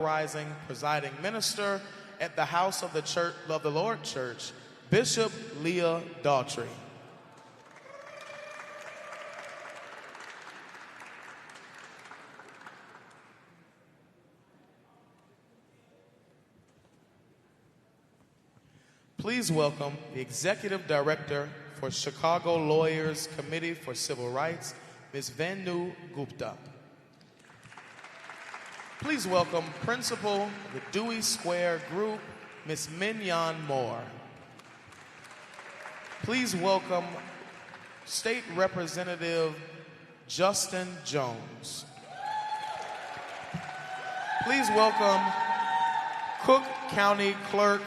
Rising presiding minister at the House of the Church of the Lord Church, Bishop Leah Daughtry. Please welcome the Executive Director for Chicago Lawyers Committee for Civil Rights, Ms. Venu Gupta. Please welcome Principal of the Dewey Square Group, Ms. Mignon Moore. Please welcome State Representative Justin Jones. Please welcome Cook County Clerk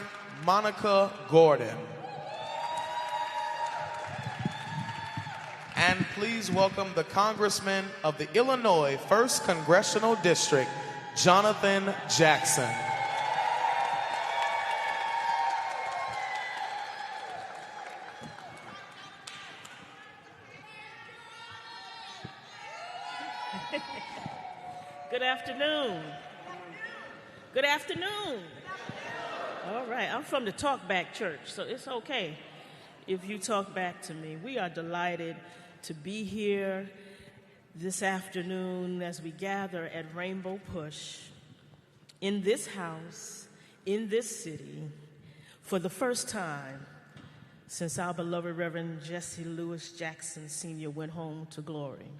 Monica Gordon. And please welcome the Congressman of the Illinois 1st Congressional District, Jonathan Jackson. Good afternoon. Good afternoon. All right, I'm from the Talkback Church, so it's okay if you talk back to me. We are delighted to be here this afternoon as we gather at Rainbow Push in this house, in this city, for the first time since our beloved Reverend Jesse Lewis Jackson Sr. went home to glory.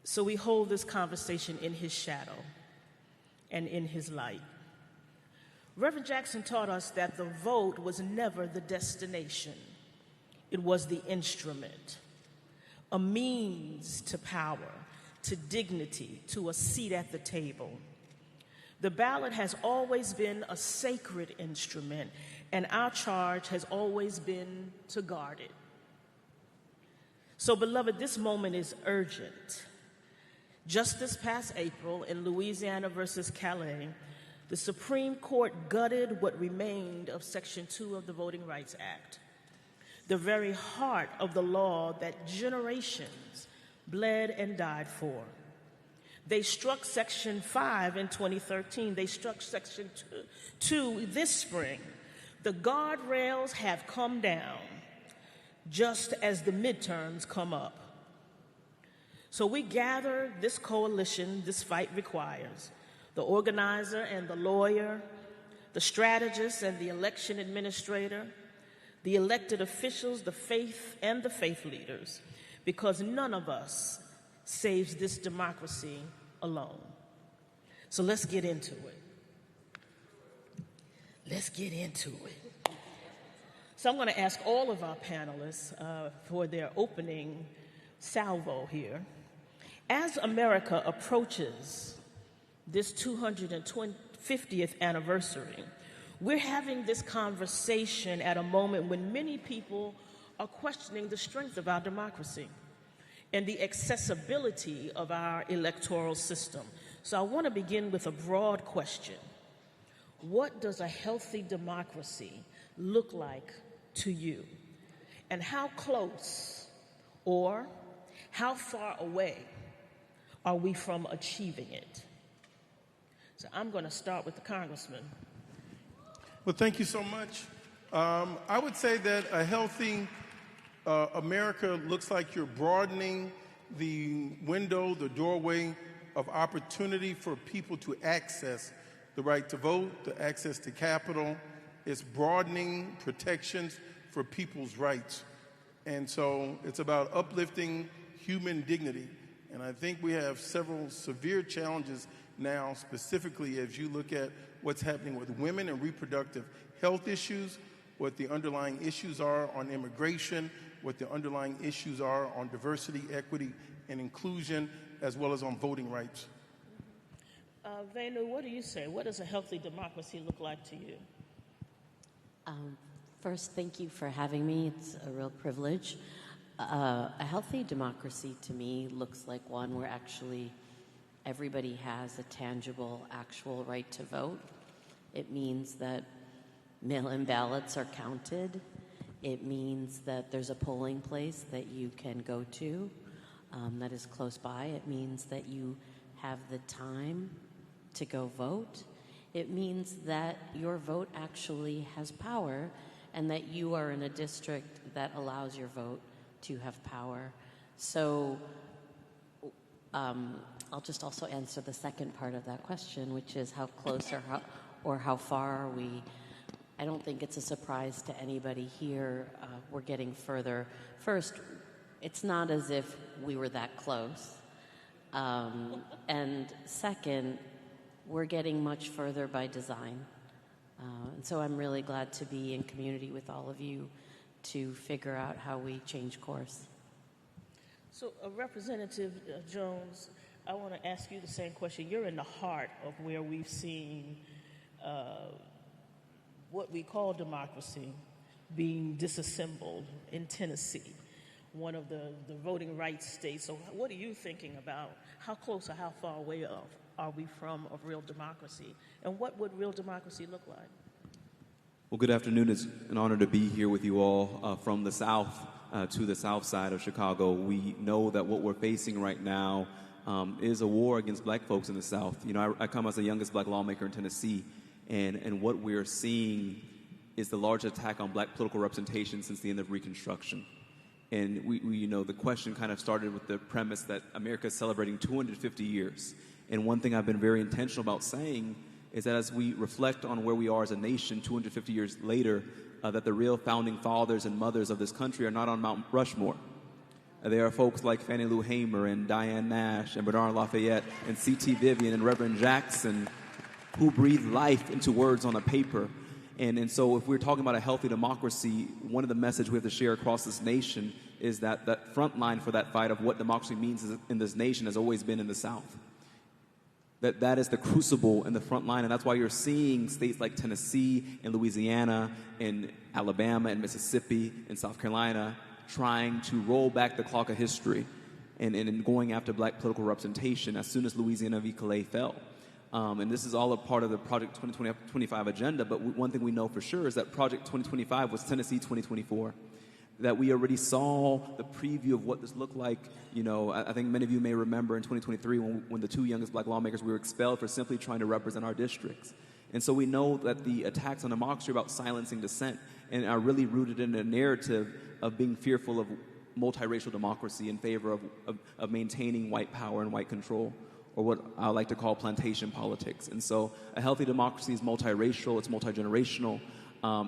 So we hold this conversation in his shadow and in his light. Reverend Jackson taught us that the vote was never the destination. It was the instrument, a means to power, to dignity, to a seat at the table. The ballot has always been a sacred instrument, and our charge has always been to guard it. So, beloved, this moment is urgent. Just this past April, in Louisiana versus Calais, the Supreme Court gutted what remained of Section 2 of the Voting Rights Act, the very heart of the law that generations bled and died for. They struck Section 5 in 2013. They struck Section 2 this spring. The guardrails have come down just as the midterms come up. So we gather this coalition this fight requires, the organizer and the lawyer, the strategist and the election administrator, the elected officials, the faith and the faith leaders, because none of us saves this democracy alone. So let's get into it. Let's get into it. So I'm going to ask all of our panelists for their opening salvo here. As America approaches this 250th anniversary, we're having this conversation at a moment when many people are questioning the strength of our democracy and the accessibility of our electoral system. So I want to begin with a broad question. What does a healthy democracy look like to you? And how close or how far away are we from achieving it? So I'm going to start with the Congressman. Well, thank you so much. I would say that a healthy America looks like you're broadening the window, the doorway of opportunity for people to access the right to vote, the access to capital. It's broadening protections for people's rights. And so it's about uplifting human dignity. And I think we have several severe challenges now, specifically as you look at what's happening with women and reproductive health issues, what the underlying issues are on immigration, what the underlying issues are on diversity, equity, and inclusion, as well as on voting rights. Venu, what do you say? What does a healthy democracy look like to you? First, thank you for having me. It's a real privilege. A healthy democracy to me looks like one where actually everybody has a tangible, actual right to vote. It means that mail-in ballots are counted. It means that there's a polling place that you can go to that is close by. It means that you have the time to go vote, it means that your vote actually has power and that you are in a district that allows your vote to have power. So I'll just also answer the second part of that question, which is how close or how far are we? I don't think it's a surprise to anybody here. We're getting further. First, it's not as if we were that close. And second, we're getting much further by design. And so I'm really glad to be in community with all of you to figure out how we change course. So, Representative Jones, I want to ask you the same question. You're in the heart of where we've seen what we call democracy being disassembled in Tennessee, one of the voting rights states. So what are you thinking about? How close or how far away are we from of real democracy? And what would real democracy look like? Well, good afternoon. It's an honor to be here with you all from the South to the South side of Chicago. We know that what we're facing right now is a war against black folks in the South. You know, I come as the youngest black lawmaker in Tennessee, and what we're seeing is the largest attack on black political representation since the end of Reconstruction. And we you know, the question kind of started with the premise that America is celebrating 250 years. And one thing I've been very intentional about saying is that as we reflect on where we are as a nation 250 years later, that the real founding fathers and mothers of this country are not on Mount Rushmore. There are folks like Fannie Lou Hamer and Diane Nash and Bernard Lafayette and C.T. Vivian and Reverend Jackson, who breathed life into words on a paper. And so if we're talking about a healthy democracy, one of the messages we have to share across this nation is that that front line for that fight of what democracy means in this nation has always been in the South. That is the crucible and the front line, and that's why you're seeing states like Tennessee and Louisiana and Alabama and Mississippi and South Carolina trying to roll back the clock of history and going after black political representation as soon as Louisiana v. Calais fell. And this is all a part of the Project 2025 agenda, but one thing we know for sure is that Project 2025 was Tennessee 2024. That we already saw the preview of what this looked like. You know, I think many of you may remember in 2023 when the two youngest black lawmakers were expelled for simply trying to represent our districts. And so we know that the attacks on democracy are about silencing dissent and are really rooted in a narrative of being fearful of multiracial democracy in favor of maintaining white power and white control, or what I like to call plantation politics. And so a healthy democracy is multiracial, it's multigenerational.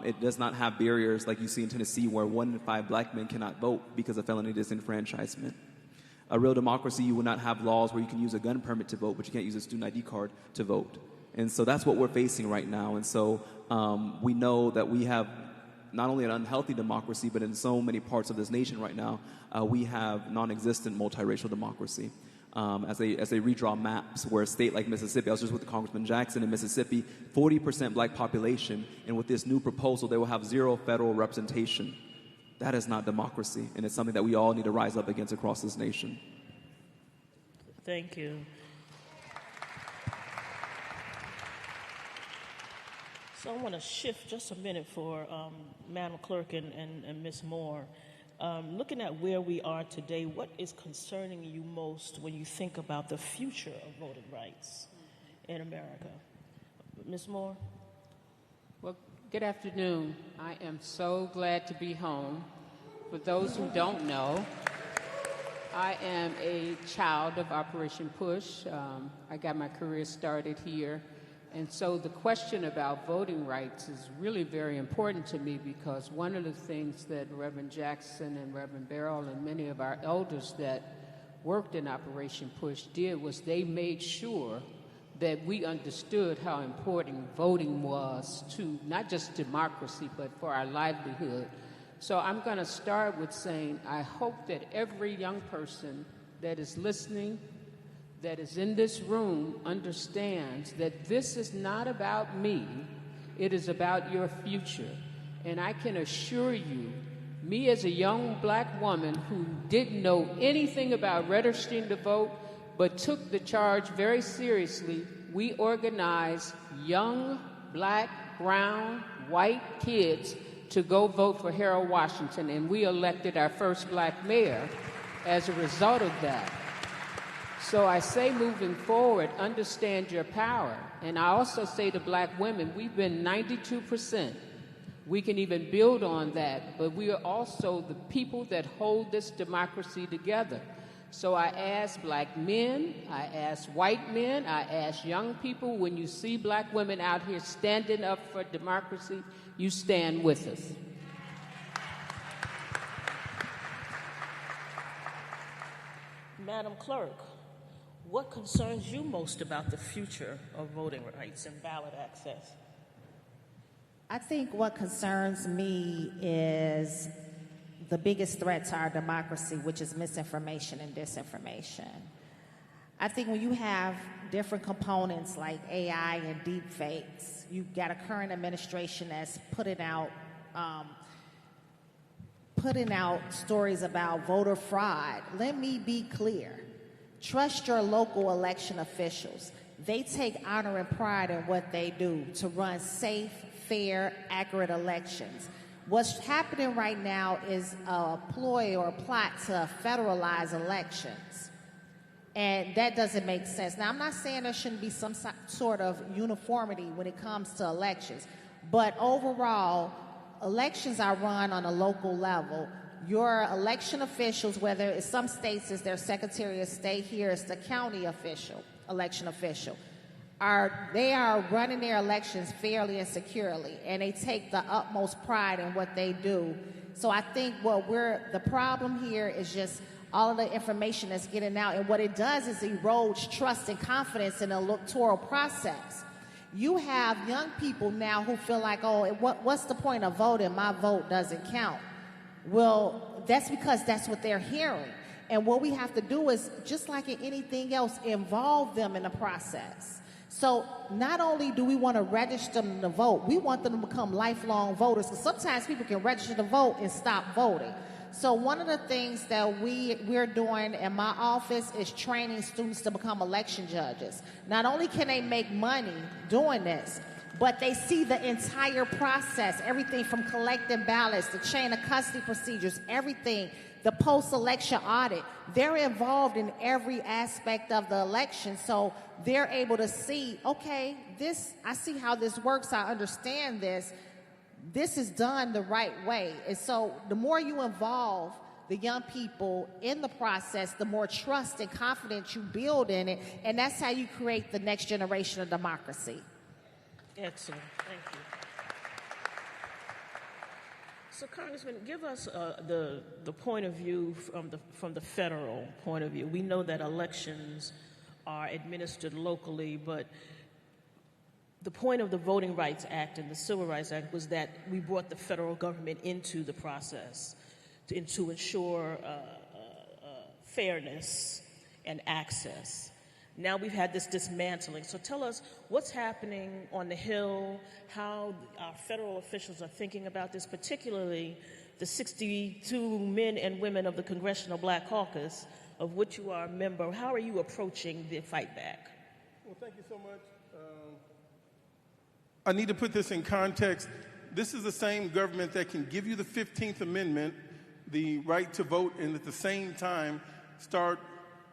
It does not have barriers like you see in Tennessee where 1 in 5 black men cannot vote because of felony disenfranchisement. A real democracy, you will not have laws where you can use a gun permit to vote, but you can't use a student ID card to vote. And so that's what we're facing right now. And so we know that we have not only an unhealthy democracy, but in so many parts of this nation right now, we have non-existent multiracial democracy. As they redraw maps where a state like Mississippi, I was just with Congressman Jackson in Mississippi, 40% black population, and with this new proposal, they will have 0 federal representation. That is not democracy, and it's something that we all need to rise up against across this nation. Thank you. So I want to shift just a minute for Madam Clerk and Ms. Moore. Looking at where we are today, what is concerning you most when you think about the future of voting rights in America? Ms. Moore? Well, good afternoon. I am so glad to be home. For those who don't know, I am a child of Operation Push. I got my career started here. And so the question about voting rights is really very important to me because one of the things that Reverend Jackson and Reverend Barrow and many of our elders that worked in Operation Push did was they made sure that we understood how important voting was to not just democracy, but for our livelihood. So I'm going to start with saying I hope that every young person that is listening, that is in this room, understands that this is not about me, it is about your future. And I can assure you, me as a young black woman who didn't know anything about registering to vote, but took the charge very seriously, we organized young black, brown, white kids to go vote for Harold Washington, and we elected our first black mayor as a result of that. So I say moving forward, understand your power. And I also say to black women, we've been 92%. We can even build on that, but we are also the people that hold this democracy together. So I ask black men, I ask white men, I ask young people, when you see black women out here standing up for democracy, you stand with us. Madam Clerk, what concerns you most about the future of voting rights and ballot access? I think what concerns me is the biggest threat to our democracy, which is misinformation and disinformation. I think when you have different components like AI and deep fakes, you've got a current administration that's putting out stories about voter fraud. Let me be clear. Trust your local election officials. They take honor and pride in what they do to run safe, fair, accurate elections. What's happening right now is a ploy or a plot to federalize elections. And that doesn't make sense. Now, I'm not saying there shouldn't be some sort of uniformity when it comes to elections, but overall, elections are run on a local level. Your election officials, whether in some states it's their Secretary of State, here it's the county official, election official, they are running their elections fairly and securely, and they take the utmost pride in what they do. So I think the problem here is just all of the information that's getting out, and what it does is erodes trust and confidence in the electoral process. You have young people now who feel like, what's the point of voting? My vote doesn't count. Well, that's because that's what they're hearing. And what we have to do is, just like in anything else, involve them in the process. So not only do we want to register them to vote, we want them to become lifelong voters, because sometimes people can register to vote and stop voting. So one of the things that we're doing in my office is training students to become election judges. Not only can they make money doing this, but they see the entire process, everything from collecting ballots, the chain of custody procedures, everything, the post-election audit. They're involved in every aspect of the election, so they're able to see, okay, I see how this works, I understand this. This is done the right way. And so the more you involve the young people in the process, the more trust and confidence you build in it, and that's how you create the next generation of democracy. Excellent. Thank you. So, Congressman, give us the point of view from the federal point of view. We know that elections are administered locally, but the point of the Voting Rights Act and the Civil Rights Act was that we brought the federal government into the process to ensure fairness and access. Now we've had this dismantling. So tell us what's happening on the Hill, how our federal officials are thinking about this, particularly the 62 men and women of the Congressional Black Caucus, of which you are a member. How are you approaching the fight back? Well, thank you so much. I need to put this in context. This is the same government that can give you the 15th Amendment, the right to vote, and at the same time start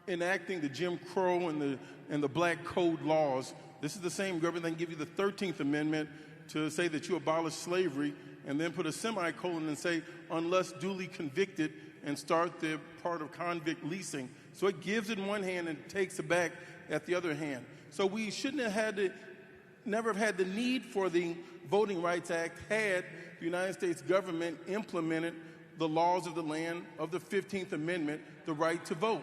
enacting the Jim Crow and the Black Code laws. This is the same government that can give you the 13th Amendment to say that you abolish slavery, and then put a semicolon and say, unless duly convicted, and start the part of convict leasing. So it gives it in one hand and takes it back at the other hand. So we shouldn't have never have had the need for the Voting Rights Act had the United States government implemented the laws of the land of the 15th Amendment, the right to vote.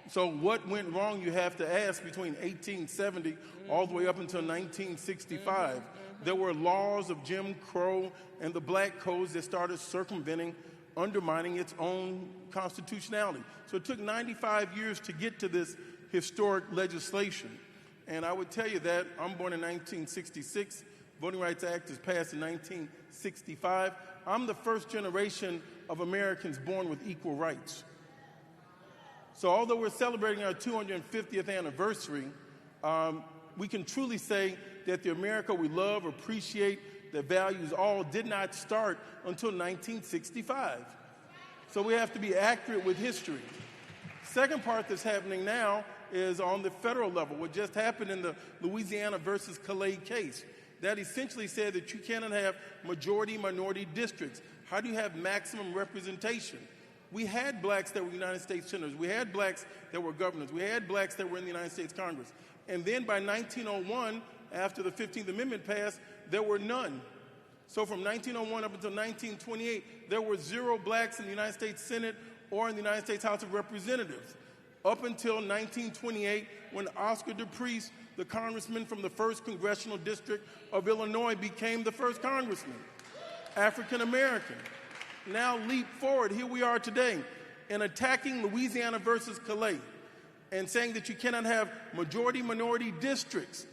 So what went wrong, you have to ask, between 1870 all the way up until 1965? There were laws of Jim Crow and the Black Codes that started circumventing, undermining its own constitutionality. So it took 95 years to get to this historic legislation. And I would tell you that I'm born in 1966. Voting Rights Act is passed in 1965. I'm the first generation of Americans born with equal rights. So although we're celebrating our 250th anniversary, we can truly say that the America we love, appreciate, that values all did not start until 1965. So we have to be accurate with history. second part that's happening now is on the federal level. What just happened in the Louisiana versus Calais case. That essentially said that you cannot have majority-minority districts. How do you have maximum representation? We had blacks that were United States senators. We had blacks that were governors. We had blacks that were in the United States Congress. And then by 1901, after the 15th Amendment passed, there were none. So from 1901 up until 1928, there were 0 blacks in the United States Senate or in the United States House of Representatives. Up until 1928, when Oscar DePriest, the congressman from the 1st Congressional District of Illinois, became the first congressman, African American. Now leap forward, here we are today, in attacking Louisiana versus Calais and saying that you cannot have majority-minority districts.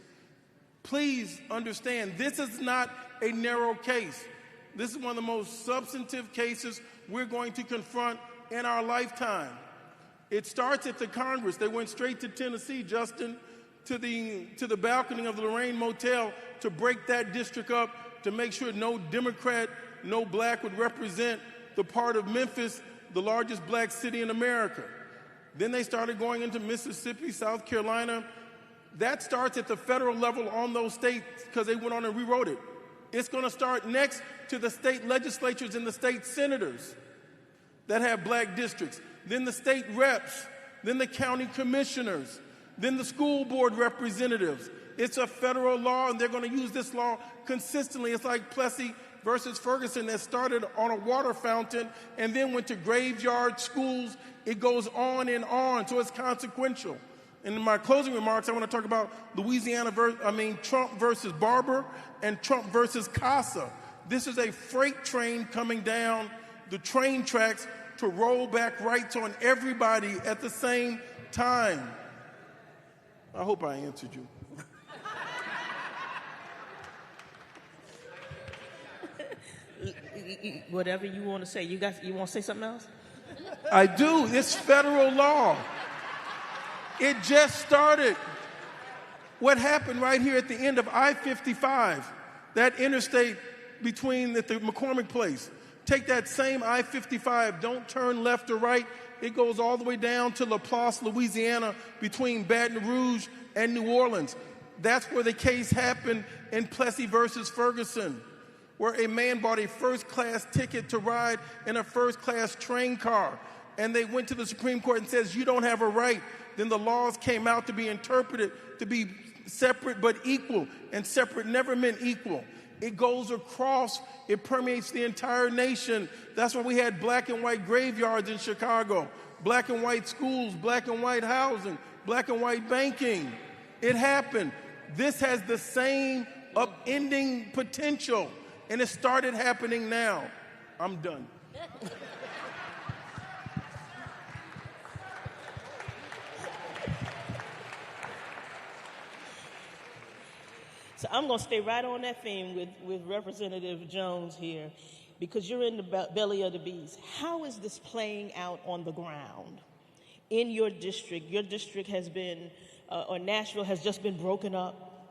Please understand, this is not a narrow case. This is one of the most substantive cases we're going to confront in our lifetime. It starts at the Congress. They went straight to Tennessee, Justin, to the balcony of the Lorraine Motel to break that district up, to make sure no Democrat, no black would represent the part of Memphis, the largest black city in America. Then they started going into Mississippi, South Carolina. That starts at the federal level on those states because they went on and rewrote it. It's going to start next to the state legislatures and the state senators that have black districts, then the state reps, then the county commissioners, then the school board representatives. It's a federal law, and they're going to use this law consistently. It's like Plessy versus Ferguson that started on a water fountain and then went to graveyard schools. It goes on and on, so it's consequential. And in my closing remarks, I want to talk about Trump versus Barber and Trump versus Casa. This is a freight train coming down the train tracks to roll back rights on everybody at the same time. I hope I answered you. Whatever you want to say. You want to say something else? I do. It's federal law. It just started. What happened right here at the end of I-55, that interstate between the McCormick Place. Take that same I-55, don't turn left or right. It goes all the way down to LaPlace, Louisiana, between Baton Rouge and New Orleans. That's where the case happened in Plessy versus Ferguson, where a man bought a first-class ticket to ride in a first-class train car. And they went to the Supreme Court and says, you don't have a right. Then the laws came out to be interpreted to be separate but equal, and separate never meant equal. It goes across, it permeates the entire nation. That's why we had black and white graveyards in Chicago, black and white schools, black and white housing, black and white banking. It happened. This has the same upending potential, and it started happening now. I'm done. So I'm going to stay right on that theme with Representative Jones here, because you're in the belly of the beast. How is this playing out on the ground in your district? Your district has been, or Nashville has just been broken up.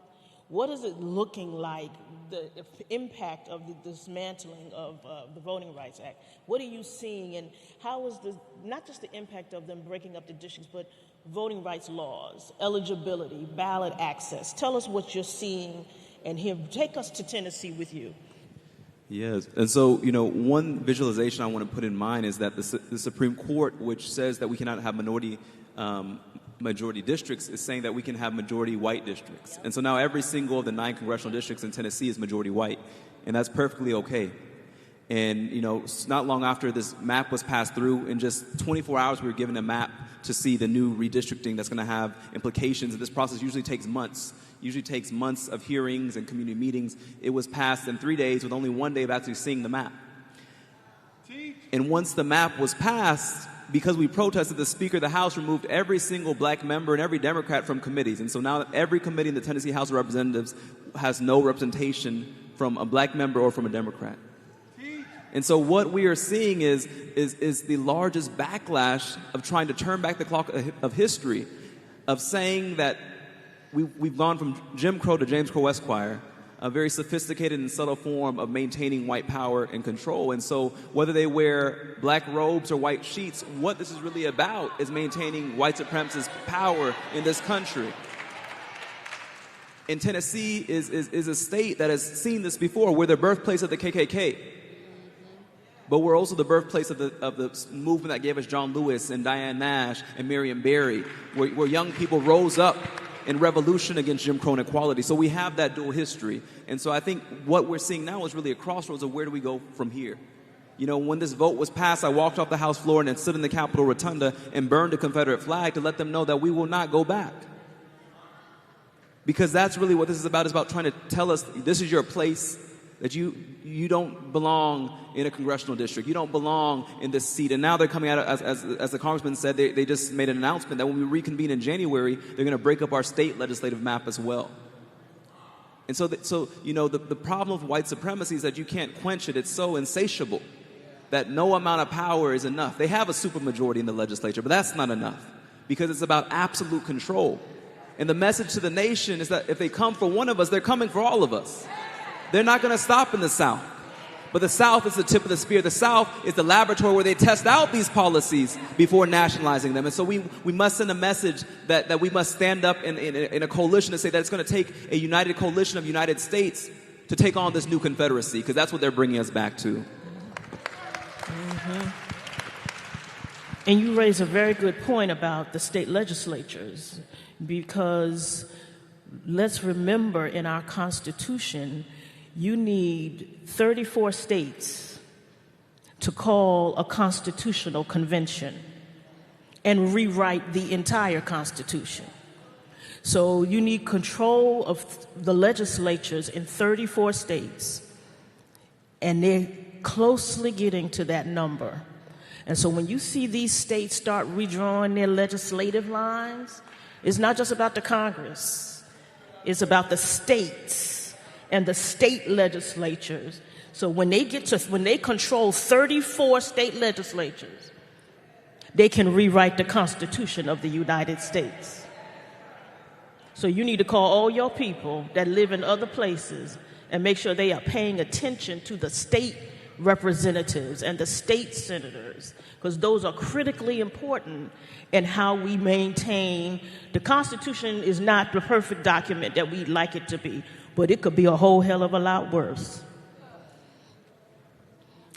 What is it looking like, the impact of the dismantling of the Voting Rights Act? What are you seeing, and how is not just the impact of them breaking up the districts, but voting rights laws, eligibility, ballot access? Tell us what you're seeing and hearing. Take us to Tennessee with you. Yes, and so, one visualization I want to put in mind is that the Supreme Court, which says that we cannot have majority districts, is saying that we can have majority white districts. And so now every single of the 9 congressional districts in Tennessee is majority white, and that's perfectly okay. And, not long after this map was passed through, in just 24 hours we were given a map to see the new redistricting that's going to have implications. And this process usually takes months. Of hearings and community meetings. It was passed in 3 days with only 1 day of actually seeing the map. And once the map was passed, because we protested, the Speaker of the House removed every single black member and every Democrat from committees. And so now every committee in the Tennessee House of Representatives has no representation from a black member or from a Democrat. And so what we are seeing is the largest backlash of trying to turn back the clock of history, of saying that we've gone from Jim Crow to James Crow Esquire, a very sophisticated and subtle form of maintaining white power and control. And so whether they wear black robes or white sheets, what this is really about is maintaining white supremacist power in this country. And Tennessee is a state that has seen this before. We're the birthplace of the KKK. But we're also the birthplace of the movement that gave us John Lewis and Diane Nash and Marion Barry, where young people rose up in revolution against Jim Crow and equality. So we have that dual history. And so I think what we're seeing now is really a crossroads of where do we go from here. You know, when this vote was passed, I walked off the House floor and then stood in the Capitol Rotunda and burned a Confederate flag to let them know that we will not go back. Because that's really what this is about. It's about trying to tell us this is your place, that you don't belong in a congressional district. You don't belong in this seat. And now they're coming out, as the congressman said, they just made an announcement that when we reconvene in January, they're going to break up our state legislative map as well. And so you know, the problem with white supremacy is that you can't quench it. It's so insatiable that no amount of power is enough. They have a supermajority in the legislature, but that's not enough because it's about absolute control. And the message to the nation is that if they come for one of us, they're coming for all of us. They're not going to stop in the South. But the South is the tip of the spear. The South is the laboratory where they test out these policies before nationalizing them. And so we must send a message that we must stand up in a coalition to say that it's going to take a united coalition of United States to take on this new Confederacy, because that's what they're bringing us back to. Mm-hmm. And you raise a very good point about the state legislatures, because let's remember in our Constitution, you need 34 states to call a constitutional convention and rewrite the entire Constitution. So you need control of the legislatures in 34 states, and they're closely getting to that number. And so when you see these states start redrawing their legislative lines, it's not just about the Congress. It's about the states and the state legislatures. So when they control 34 state legislatures, they can rewrite the Constitution of the United States. So you need to call all your people that live in other places and make sure they are paying attention to the state representatives and the state senators, because those are critically important in how we maintain. The Constitution is not the perfect document that we'd like it to be, but it could be a whole hell of a lot worse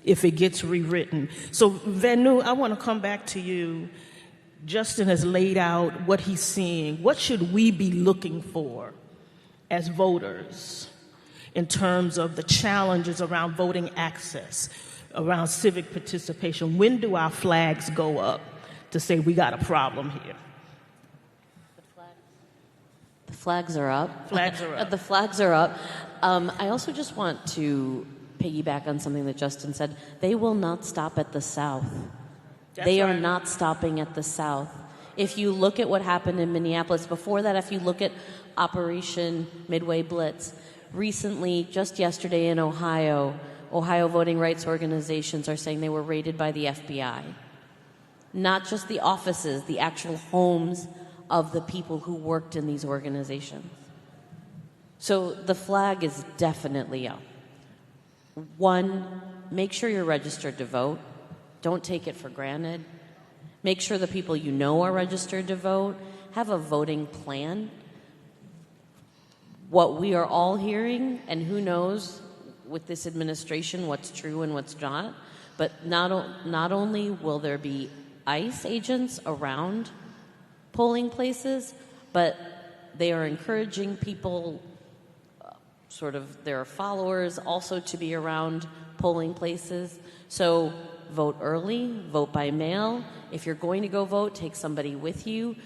if it gets rewritten. So Vanu, I want to come back to you. Justin has laid out what he's seeing. What should we be looking for as voters in terms of the challenges around voting access, around civic participation? When do our flags go up to say we got a problem here? The flags are up. Flags are up. The flags are up. I also just want to piggyback on something that Justin said. They will not stop at the South. They are not stopping at the South. If you look at what happened in Minneapolis, before that, if you look at Operation Midway Blitz, recently, just yesterday in Ohio voting rights organizations are saying they were raided by the FBI. Not just the offices, the actual homes of the people who worked in these organizations. So the flag is definitely up. One, make sure you're registered to vote. Don't take it for granted. Make sure the people you know are registered to vote. Have a voting plan. What we are all hearing, and who knows with this administration what's true and what's not, but not only will there be ICE agents around polling places, but they are encouraging people, sort of their followers, also to be around polling places. So vote early, vote by mail. If you're going to go vote, take somebody with you.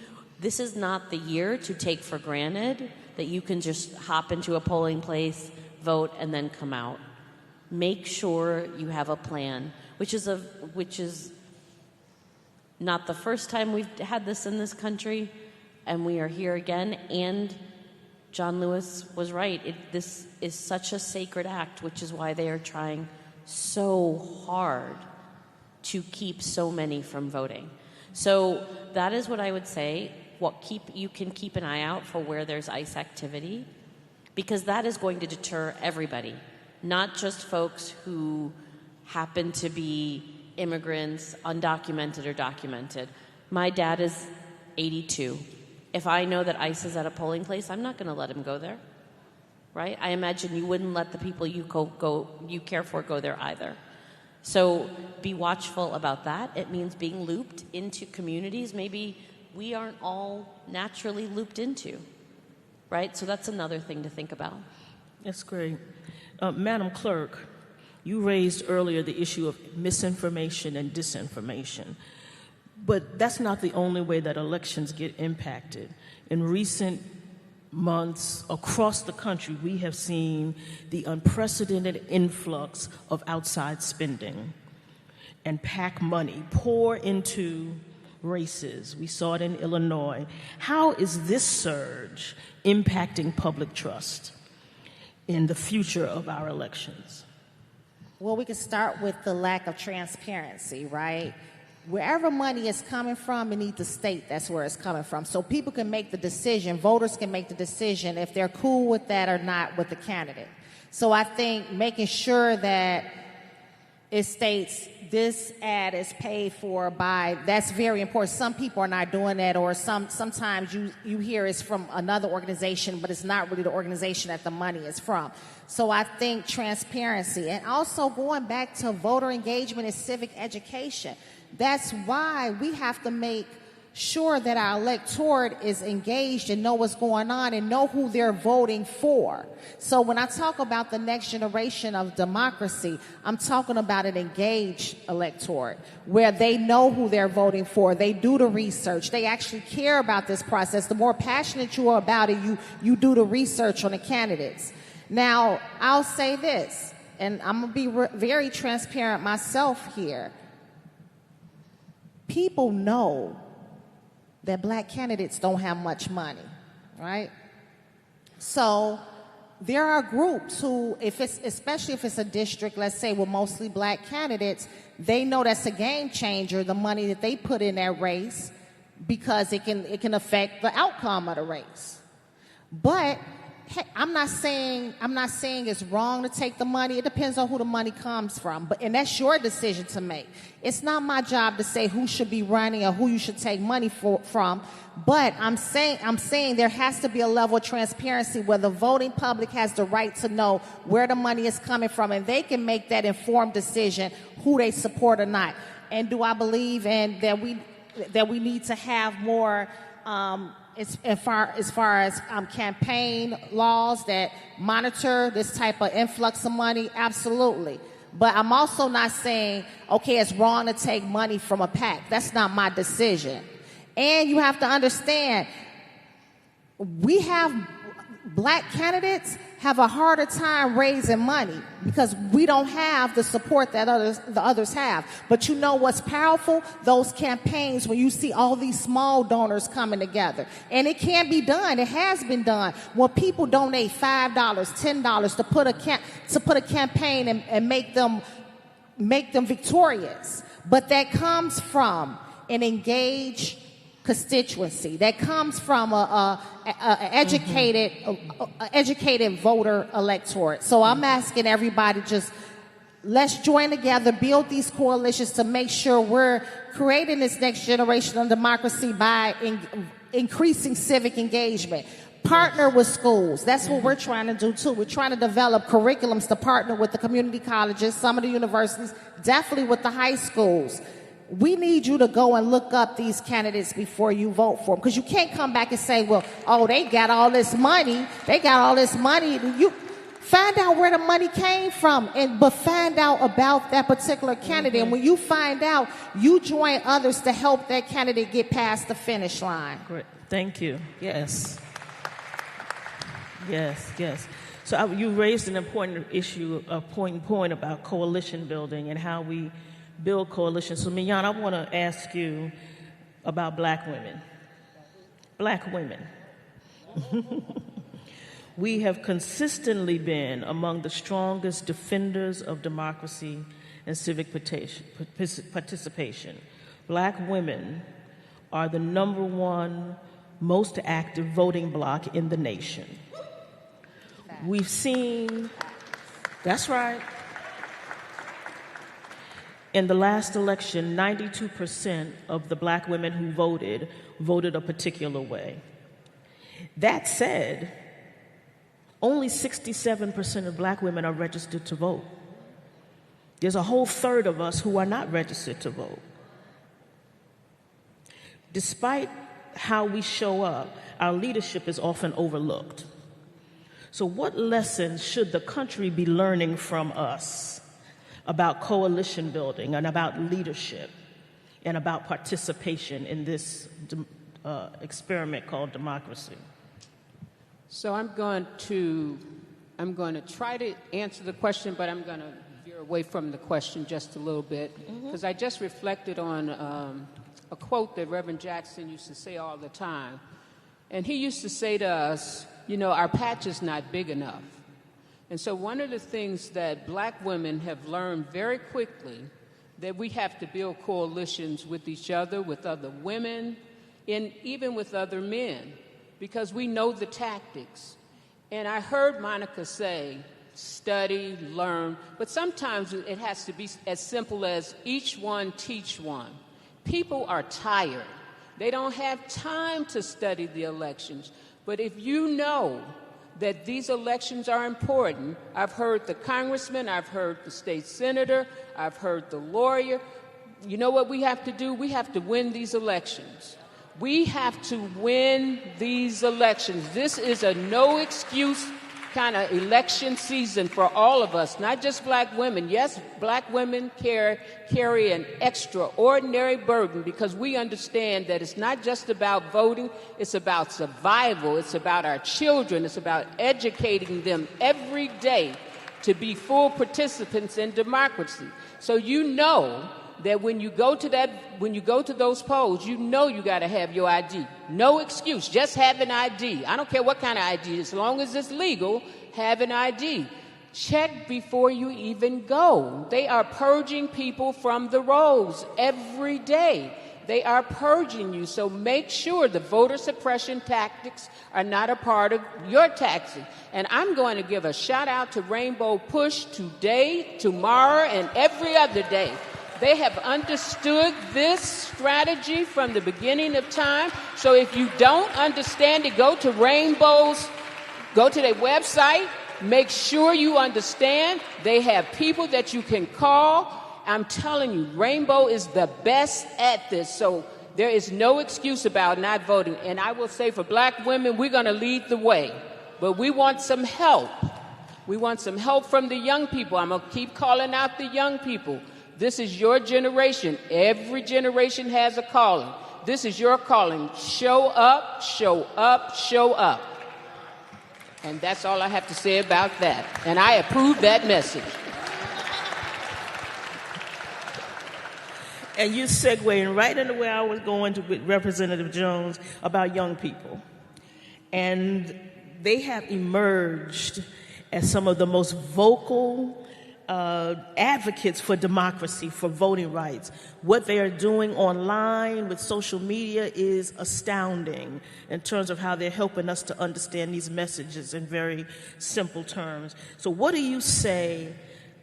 This is not the year to take for granted that you can just hop into a polling place, vote, and then come out. Make sure you have a plan, which is not the first time we've had this in this country, and we are here again. And John Lewis was right. This is such a sacred act, which is why they are trying so hard to keep so many from voting. So that is what I would say. You can keep an eye out for where there's ICE activity. because that is going to deter everybody, not just folks who happen to be immigrants, undocumented or documented. My dad is 82. If I know that ICE is at a polling place, I'm not going to let him go there, right? I imagine you wouldn't let the people you care for go there either. So be watchful about that. It means being looped into communities maybe we aren't all naturally looped into, right? So that's another thing to think about. That's great. Madam Clerk, you raised earlier the issue of misinformation and disinformation. But that's not the only way that elections get impacted. In recent months across the country, we have seen the unprecedented influx of outside spending and PAC money pour into races. We saw it in Illinois. How is this surge impacting public trust in the future of our elections? Well, we can start with the lack of transparency, right? Wherever money is coming from, it needs to state that's where it's coming from. So people can make the decision, voters can make the decision if they're cool with that or not with the candidate. So I think making sure that it states this ad is paid for by, that's very important. Some people are not doing that, or sometimes you hear it's from another organization, but it's not really the organization that the money is from. So I think transparency, and also going back to voter engagement and civic education. That's why we have to make sure that our electorate is engaged and know what's going on and know who they're voting for. So when I talk about the next generation of democracy, I'm talking about an engaged electorate where they know who they're voting for. They do the research. They actually care about this process. The more passionate you are about it, you do the research on the candidates. Now, I'll say this, and I'm going to be very transparent myself here. People know that black candidates don't have much money, right? So there are groups who, especially if it's a district, let's say, with mostly black candidates, they know that's a game changer, the money that they put in that race, because it can affect the outcome of the race. But hey, I'm not saying it's wrong to take the money. It depends on who the money comes from. And that's your decision to make. It's not my job to say who should be running or who you should take money from. But I'm saying there has to be a level of transparency where the voting public has the right to know where the money is coming from, and they can make that informed decision who they support or not. And do I believe that we need to have more as far as campaign laws that monitor this type of influx of money? Absolutely. But I'm also not saying, okay, it's wrong to take money from a PAC. That's not my decision. And you have to understand, black candidates have a harder time raising money because we don't have the support that the others have. But you know what's powerful? Those campaigns when you see all these small donors coming together. And it can be done. It has been done. When people donate $5, $10 to put a campaign and make them victorious. But that comes from an engaged constituency. That comes from an educated voter electorate. So I'm asking everybody, let's join together, build these coalitions to make sure we're creating this next generation of democracy by increasing civic engagement. Partner with schools. That's what we're trying to do too. We're trying to develop curriculums to partner with the community colleges, some of the universities, definitely with the high schools. We need you to go and look up these candidates before you vote for them, because you can't come back and say, well, they got all this money. You find out where the money came from, but find out about that particular candidate. Mm-hmm. And when you find out, you join others to help that candidate get past the finish line. Great. Thank you. Yes. So you raised an important issue, a point about coalition building and how we build coalitions. So, Mignon, I want to ask you about black women. Black women. We have consistently been among the strongest defenders of democracy and civic participation. Black women are the number one most active voting bloc in the nation. We've seen, that's right. In the last election, 92% of the black women who voted a particular way. That said, only 67% of black women are registered to vote. There's a whole third of us who are not registered to vote. Despite how we show up, our leadership is often overlooked. So what lessons should the country be learning from us about coalition building and about leadership and about participation in this experiment called democracy? So I'm going to try to answer the question, but I'm going to veer away from the question just a little bit, because I just reflected on a quote that Reverend Jackson used to say all the time. And he used to say to us, you know, our patch is not big enough. And so one of the things that black women have learned very quickly, that we have to build coalitions with each other, with other women, and even with other men, because we know the tactics. And I heard Monica say, study, learn, but sometimes it has to be as simple as each one teach one. People are tired. They don't have time to study the elections. But if you know that these elections are important, I've heard the congressman, I've heard the state senator, I've heard the lawyer. You know what we have to do? We have to win these elections. We have to win these elections. This is a no excuse kind of election season for all of us, not just black women. Yes, black women carry an extraordinary burden, because we understand that it's not just about voting, it's about survival, it's about our children, it's about educating them every day to be full participants in democracy. So you know that when you go to those polls, you know you got to have your ID. No excuse, just have an ID. I don't care what kind of ID, as long as it's legal, have an ID. Check before you even go. They are purging people from the rolls every day. They are purging you, so make sure the voter suppression tactics are not a part of your tactics. And I'm going to give a shout out to Rainbow Push today, tomorrow, and every other day. They have understood this strategy from the beginning of time. So if you don't understand it, go to their website, make sure you understand. They have people that you can call. I'm telling you, Rainbow is the best at this. So there is no excuse about not voting. And I will say, for black women, we're going to lead the way. But we want some help. We want some help from the young people. I'm going to keep calling out the young people. This is your generation. Every generation has a calling. This is your calling. Show up, show up, show up. And that's all I have to say about that. And I approve that message. And you're segueing right into where I was going to with Representative Jones about young people. And they have emerged as some of the most vocal advocates for democracy, for voting rights. What they are doing online with social media is astounding in terms of how they're helping us to understand these messages in very simple terms. So what do you say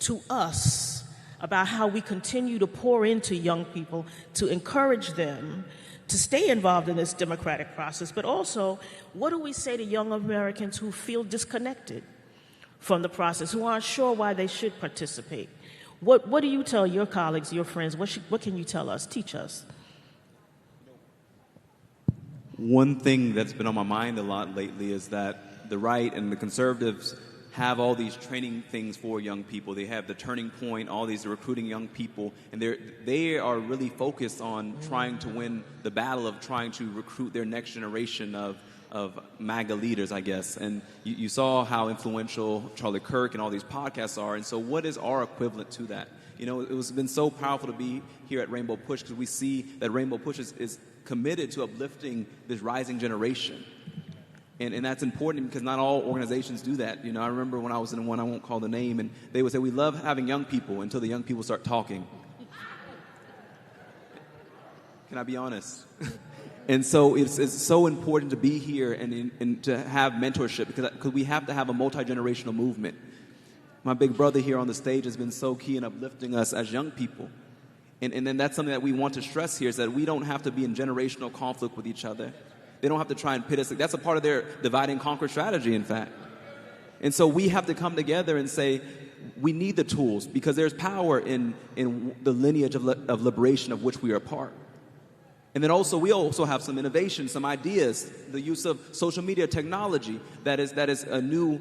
to us about how we continue to pour into young people to encourage them to stay involved in this democratic process? But also, what do we say to young Americans who feel disconnected from the process, who aren't sure why they should participate? What do you tell your colleagues, your friends? What can you tell us? Teach us. One thing that's been on my mind a lot lately is that the right and the conservatives have all these training things for young people. They have the Turning Point, all these recruiting young people, and they are really focused on trying to win the battle of trying to recruit their next generation of MAGA leaders, I guess. And you saw how influential Charlie Kirk and all these podcasts are. And so what is our equivalent to that? You know, it's been so powerful to be here at Rainbow Push, because we see that Rainbow Push is committed to uplifting this rising generation. And that's important, because not all organizations do that. You know, I remember when I was in one, I won't call the name, and they would say, we love having young people until the young people start talking. Can I be honest? And so it's so important to be here and to have mentorship because we have to have a multi-generational movement. My big brother here on the stage has been so key in uplifting us as young people. And then that's something that we want to stress here is that we don't have to be in generational conflict with each other. They don't have to try and pit us. That's a part of their divide and conquer strategy, in fact. And so we have to come together and say, we need the tools because there's power in the lineage of liberation of which we are a part. And then also, we also have some innovation, some ideas, the use of social media technology that is a new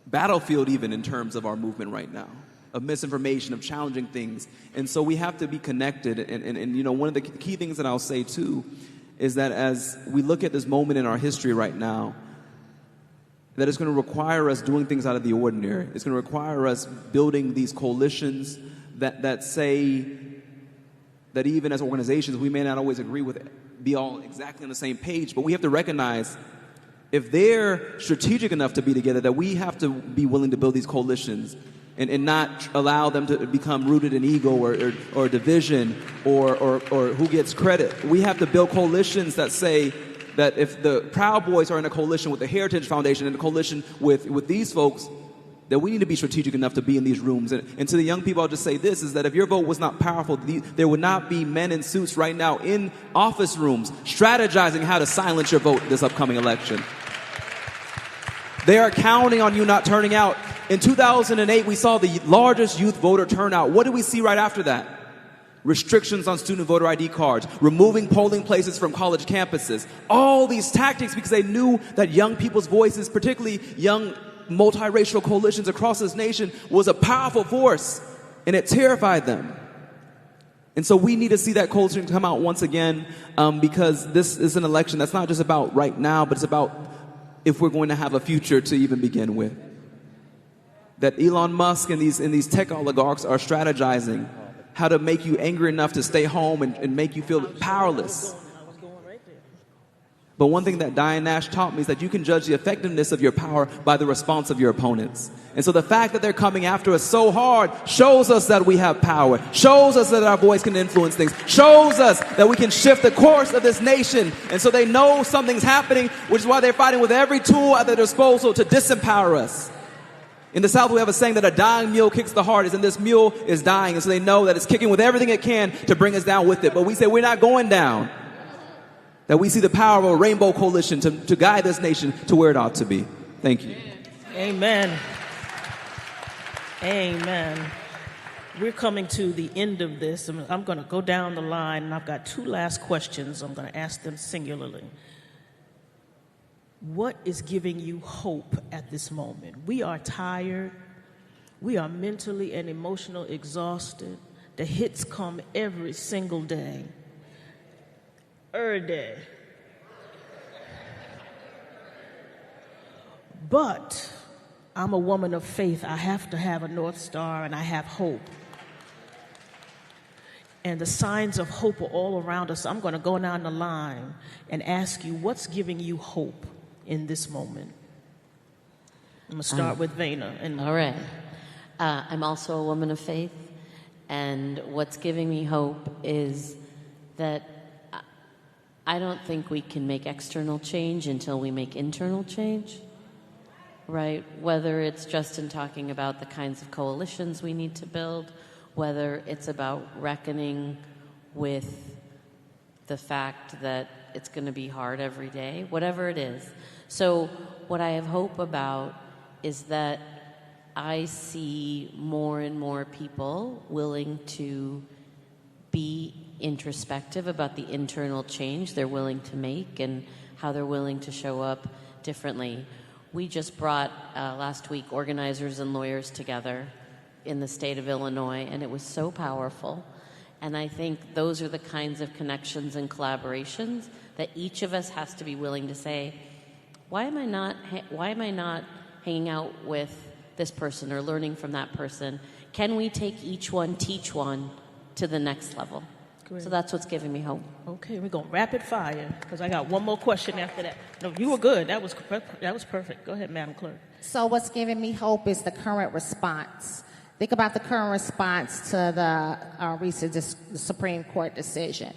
battlefield even in terms of our movement right now, of misinformation, of challenging things. And so we have to be connected. And you know, one of the key things that I'll say too is that as we look at this moment in our history right now, that it's going to require us doing things out of the ordinary. It's going to require us building these coalitions that say that even as organizations, we may not always agree with it, be all exactly on the same page, but we have to recognize if they're strategic enough to be together, that we have to be willing to build these coalitions and not allow them to become rooted in ego or division or who gets credit. We have to build coalitions that say that if the Proud Boys are in a coalition with the Heritage Foundation and a coalition with these folks, that we need to be strategic enough to be in these rooms. And to the young people, I'll just say this, is that if your vote was not powerful, there would not be men in suits right now in office rooms strategizing how to silence your vote this upcoming election. They are counting on you not turning out. In 2008, we saw the largest youth voter turnout. What did we see right after that? Restrictions on student voter ID cards, removing polling places from college campuses. All these tactics because they knew that young people's voices, particularly young multiracial coalitions across this nation, was a powerful force, and it terrified them. And so we need to see that coalition come out once again because this is an election that's not just about right now, but it's about if we're going to have a future to even begin with. That Elon Musk and these tech oligarchs are strategizing how to make you angry enough to stay home and make you feel powerless. But one thing that Diane Nash taught me is that you can judge the effectiveness of your power by the response of your opponents. And so the fact that they're coming after us so hard shows us that we have power, shows us that our voice can influence things, shows us that we can shift the course of this nation. And so they know something's happening, which is why they're fighting with every tool at their disposal to disempower us. In the South, we have a saying that a dying mule kicks the hardest, and this mule is dying. And so they know that it's kicking with everything it can to bring us down with it. But we say we're not going down. That we see the power of a rainbow coalition to guide this nation to where it ought to be. Thank you. Amen. Amen. We're coming to the end of this. I'm going to go down the line, and I've got two last questions. I'm going to ask them singularly. What is giving you hope at this moment? We are tired. We are mentally and emotionally exhausted. The hits come every single day. Day. But I'm a woman of faith. I have to have a North Star, and I have hope. And the signs of hope are all around us. I'm going to go down the line and ask you, what's giving you hope in this moment? I'm going to start with Vena. All right. I'm also a woman of faith, and what's giving me hope is that I don't think we can make external change until we make internal change, right? Whether it's just in talking about the kinds of coalitions we need to build, whether it's about reckoning with the fact that it's going to be hard every day, whatever it is. So what I have hope about is that I see more and more people willing to be introspective about the internal change they're willing to make and how they're willing to show up differently. We just brought, last week, organizers and lawyers together in the state of Illinois, and it was so powerful. And I think those are the kinds of connections and collaborations that each of us has to be willing to say, why am I not hanging out with this person or learning from that person? Can we take each one, teach one to the next level? Great. So that's what's giving me hope. Okay, we're going rapid fire because I got one more question after that. No, you were good. That was perfect. Go ahead, Madam Clerk. So what's giving me hope is the current response. Think about the current response to the recent Supreme Court decision.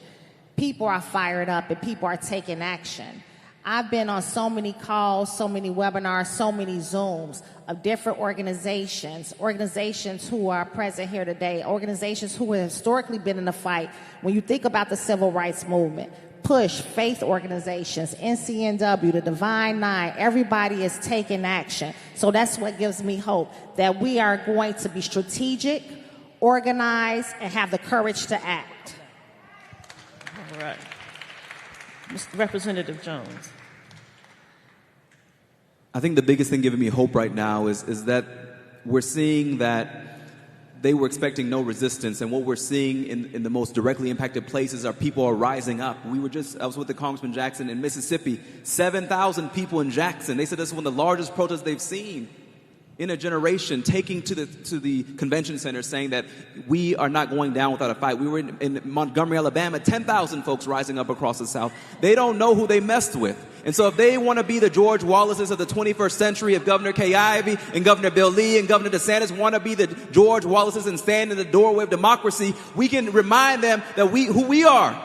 people are fired up and people are taking action. I've been on so many calls, so many webinars, so many Zooms of different organizations who are present here today, organizations who have historically been in the fight. When you think about the civil rights movement, PUSH, faith organizations, NCNW, the Divine Nine, everybody is taking action. So that's what gives me hope, that we are going to be strategic, organized, and have the courage to act. All right. Representative Jones. I think the biggest thing giving me hope right now is that we're seeing that they were expecting no resistance, and what we're seeing in the most directly impacted places are people are rising up. I was with the Congressman Jackson in Mississippi, 7,000 people in Jackson. They said this is one of the largest protests they've seen in a generation, taking to the convention center saying that we are not going down without a fight. We were in Montgomery, Alabama, 10,000 folks rising up across the South. They don't know who they messed with. And so if they want to be the George Wallaces of the 21st century, if Governor Kay Ivey and Governor Bill Lee and Governor DeSantis want to be the George Wallaces and stand in the doorway of democracy, we can remind them that who we are.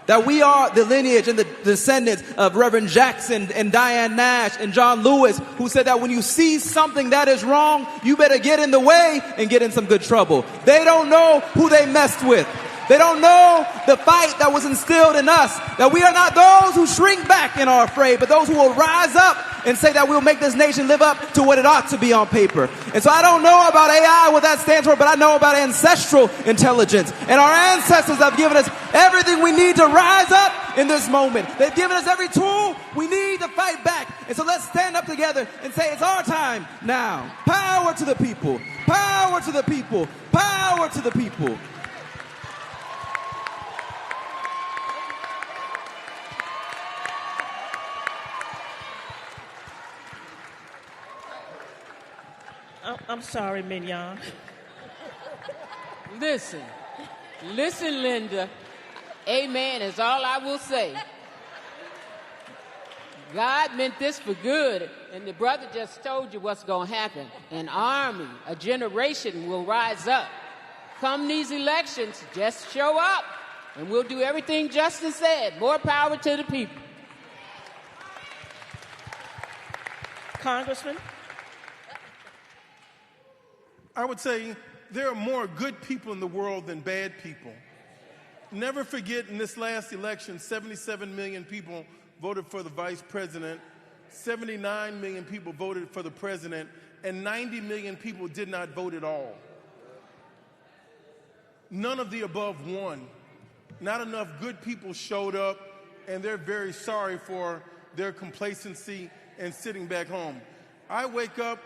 That we are the lineage and the descendants of Reverend Jackson and Diane Nash and John Lewis, who said that when you see something that is wrong, you better get in the way and get in some good trouble. They don't know who they messed with. They don't know the fight that was instilled in us, that we are not those who shrink back and are afraid, but those who will rise up and say that we'll make this nation live up to what it ought to be on paper. And so I don't know about AI, what that stands for, but I know about ancestral intelligence. And our ancestors have given us everything we need to rise up in this moment. They've given us every tool we need to fight back. And so let's stand up together and say it's our time now. Power to the people. Power to the people. Power to the people. I'm sorry, Mignon. Listen, Linda. Amen is all I will say. God meant this for good, and the brother just told you what's going to happen. An army, a generation will rise up. Come these elections, just show up, and we'll do everything Justin said. More power to the people. Congressman? I would say there are more good people in the world than bad people. Never forget, in this last election, 77 million people voted for the vice president, 79 million people voted for the president, and 90 million people did not vote at all. None of the above won. Not enough good people showed up, and they're very sorry for their complacency and sitting back home. I wake up.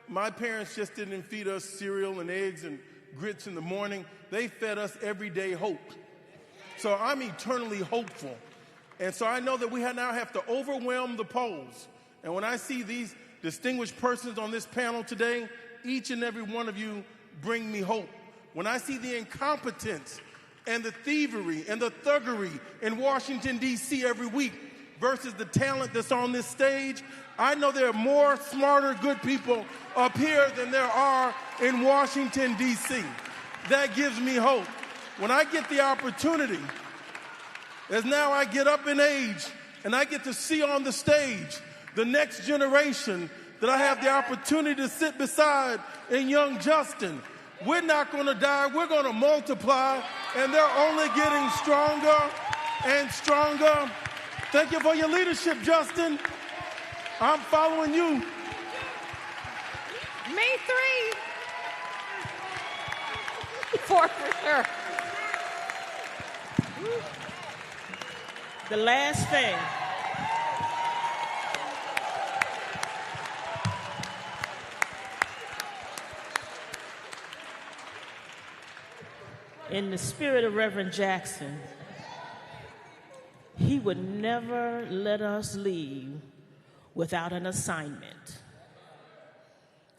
My parents just didn't feed us cereal and eggs and grits in the morning. They fed us everyday hope. So I'm eternally hopeful. And so I know that we now have to overwhelm the polls. And when I see these distinguished persons on this panel today, each and every one of you bring me hope. When I see the incompetence and the thievery and the thuggery in Washington, D.C. every week versus the talent that's on this stage, I know there are more smarter, good people up here than there are in Washington, D.C. That gives me hope. When I get the opportunity, as now I get up in age and I get to see on the stage the next generation that I have the opportunity to sit beside in young Justin, we're not going to die, we're going to multiply, and they're only getting stronger and stronger. Thank you for your leadership, Justin. I'm following you. Me 3. 4 for sure. The last thing. In the spirit of Reverend Jackson, he would never let us leave without an assignment.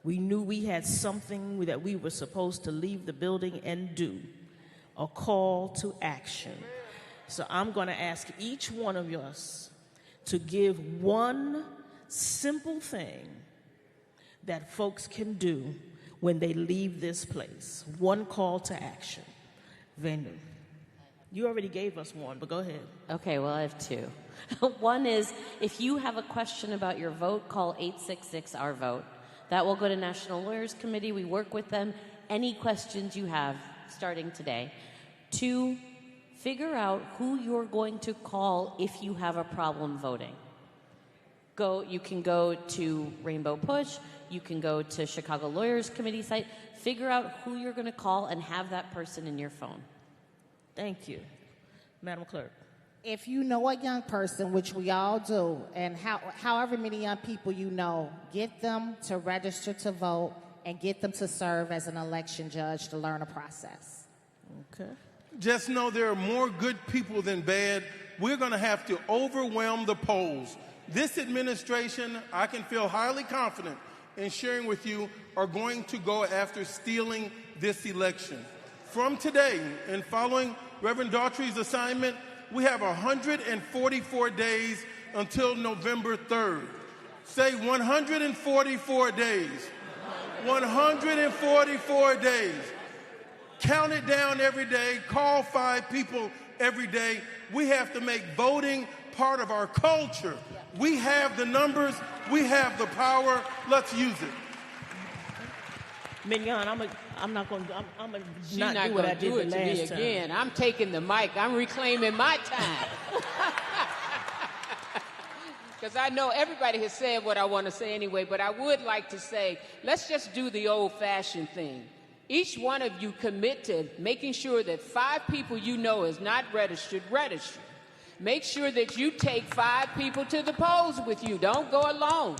We knew we had something that we were supposed to leave the building and do, a call to action. So I'm going to ask each one of us to give one simple thing that folks can do when they leave this place. One call to action. Venu. You already gave us one, but go ahead. Okay, well, I have two. One is, if you have a question about your vote, call 866-OUR-VOTE. That will go to National Lawyers Committee. We work with them. Any questions you have, starting today. Two, figure out who you're going to call if you have a problem voting. You can go to Rainbow Push. You can go to Chicago Lawyers Committee site. Figure out who you're going to call and have that person in your phone. Thank you. Madam Clerk. If you know a young person, which we all do, and however many young people you know, get them to register to vote and get them to serve as an election judge to learn a process. Okay. Just know there are more good people than bad. We're going to have to overwhelm the polls. This administration, I can feel highly confident in sharing with you, are going to go after stealing this election. From today and following Reverend Daughtry's assignment, we have 144 days until November 3rd. Say 144 days. 144 days. Count it down every day. Call 5 people every day. We have to make voting part of our culture. We have the numbers. We have the power. Let's use it. Mignon, I'm not going to She's not not do what I going to did do it the to me last time. again. I'm taking the mic. I'm reclaiming my time. Because I know everybody has said what I want to say anyway, but I would like to say, let's just do the old-fashioned thing. Each one of you commit to making sure that 5 people you know is not registered, register. Make sure that you take 5 people to the polls with you. Don't go alone.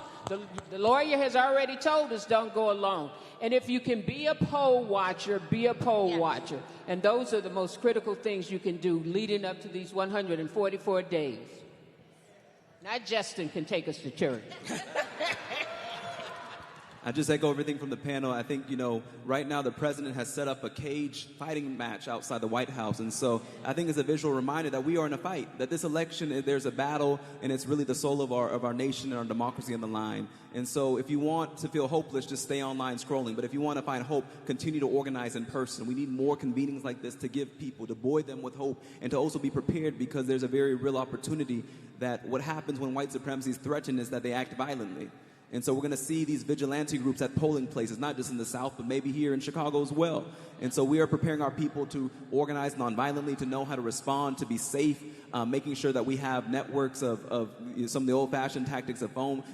The lawyer has already told us don't go alone. And if you can be a poll watcher, be a poll watcher. And those are the most critical things you can do leading up to these 144 days. Not Justin can take us to church. I just echo everything from the panel. I think, right now the president has set up a cage fighting match outside the White House. And so I think it's a visual reminder that we are in a fight, that this election, there's a battle, and it's really the soul of our nation and our democracy on the line. And so if you want to feel hopeless, just stay online scrolling. But if you want to find hope, continue to organize in person. We need more convenings like this to give people, to buoy them with hope, and to also be prepared, because there's a very real opportunity that what happens when white supremacy is threatened is that they act violently. And so we're going to see these vigilante groups at polling places, not just in the South, but maybe here in Chicago as well. And so we are preparing our people to organize nonviolently, to know how to respond, to be safe, making sure that we have networks of some of the old-fashioned tactics of phone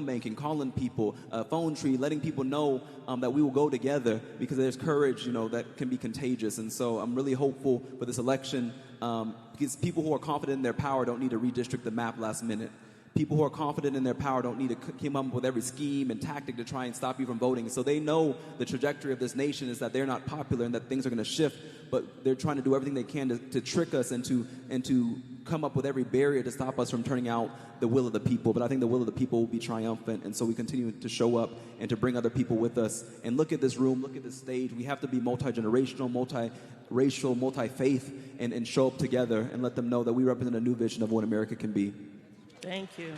banking, calling people, phone tree, letting people know that we will go together, because there's courage, that can be contagious. And so I'm really hopeful for this election, because people who are confident in their power don't need to redistrict the map last minute. People who are confident in their power don't need to come up with every scheme and tactic to try and stop you from voting. So they know the trajectory of this nation is that they're not popular and that things are going to shift, but they're trying to do everything they can to trick us and to come up with every barrier to stop us from turning out the will of the people. But I think the will of the people will be triumphant, and so we continue to show up and to bring other people with us. And look at this room, look at this stage. We have to be multi-generational, multi-racial, multi-faith, and show up together and let them know that we represent a new vision of what America can be. Thank you.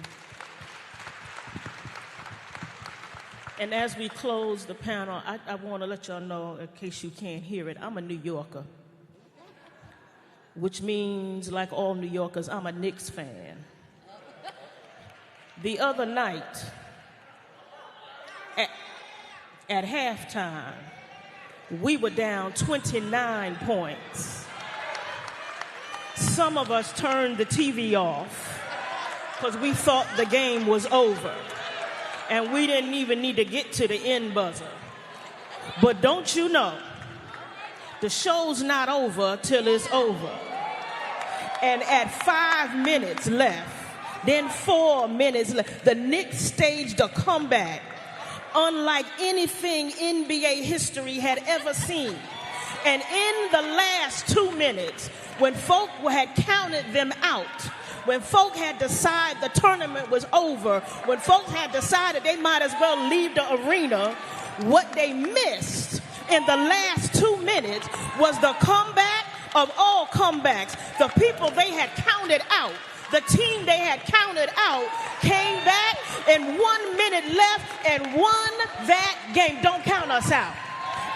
And as we close the panel, I want to let y'all know, in case you can't hear it, I'm a New Yorker, which means, like all New Yorkers, I'm a Knicks fan. The other night, at halftime, we were down 29 points. Some of us turned the TV off because we thought the game was over, and we didn't even need to get to the end buzzer. But don't you know, the show's not over till it's over. And at 5 minutes left, then 4 minutes left, the Knicks staged a comeback unlike anything NBA history had ever seen. And in the last 2 minutes, when folk had counted them out, when folk had decided the tournament was over, when folk had decided they might as well leave the arena, what they missed in the last 2 minutes was the comeback of all comebacks. The people they had counted out, the team they had counted out, came back, and 1 minute left and won that game. Don't count us out.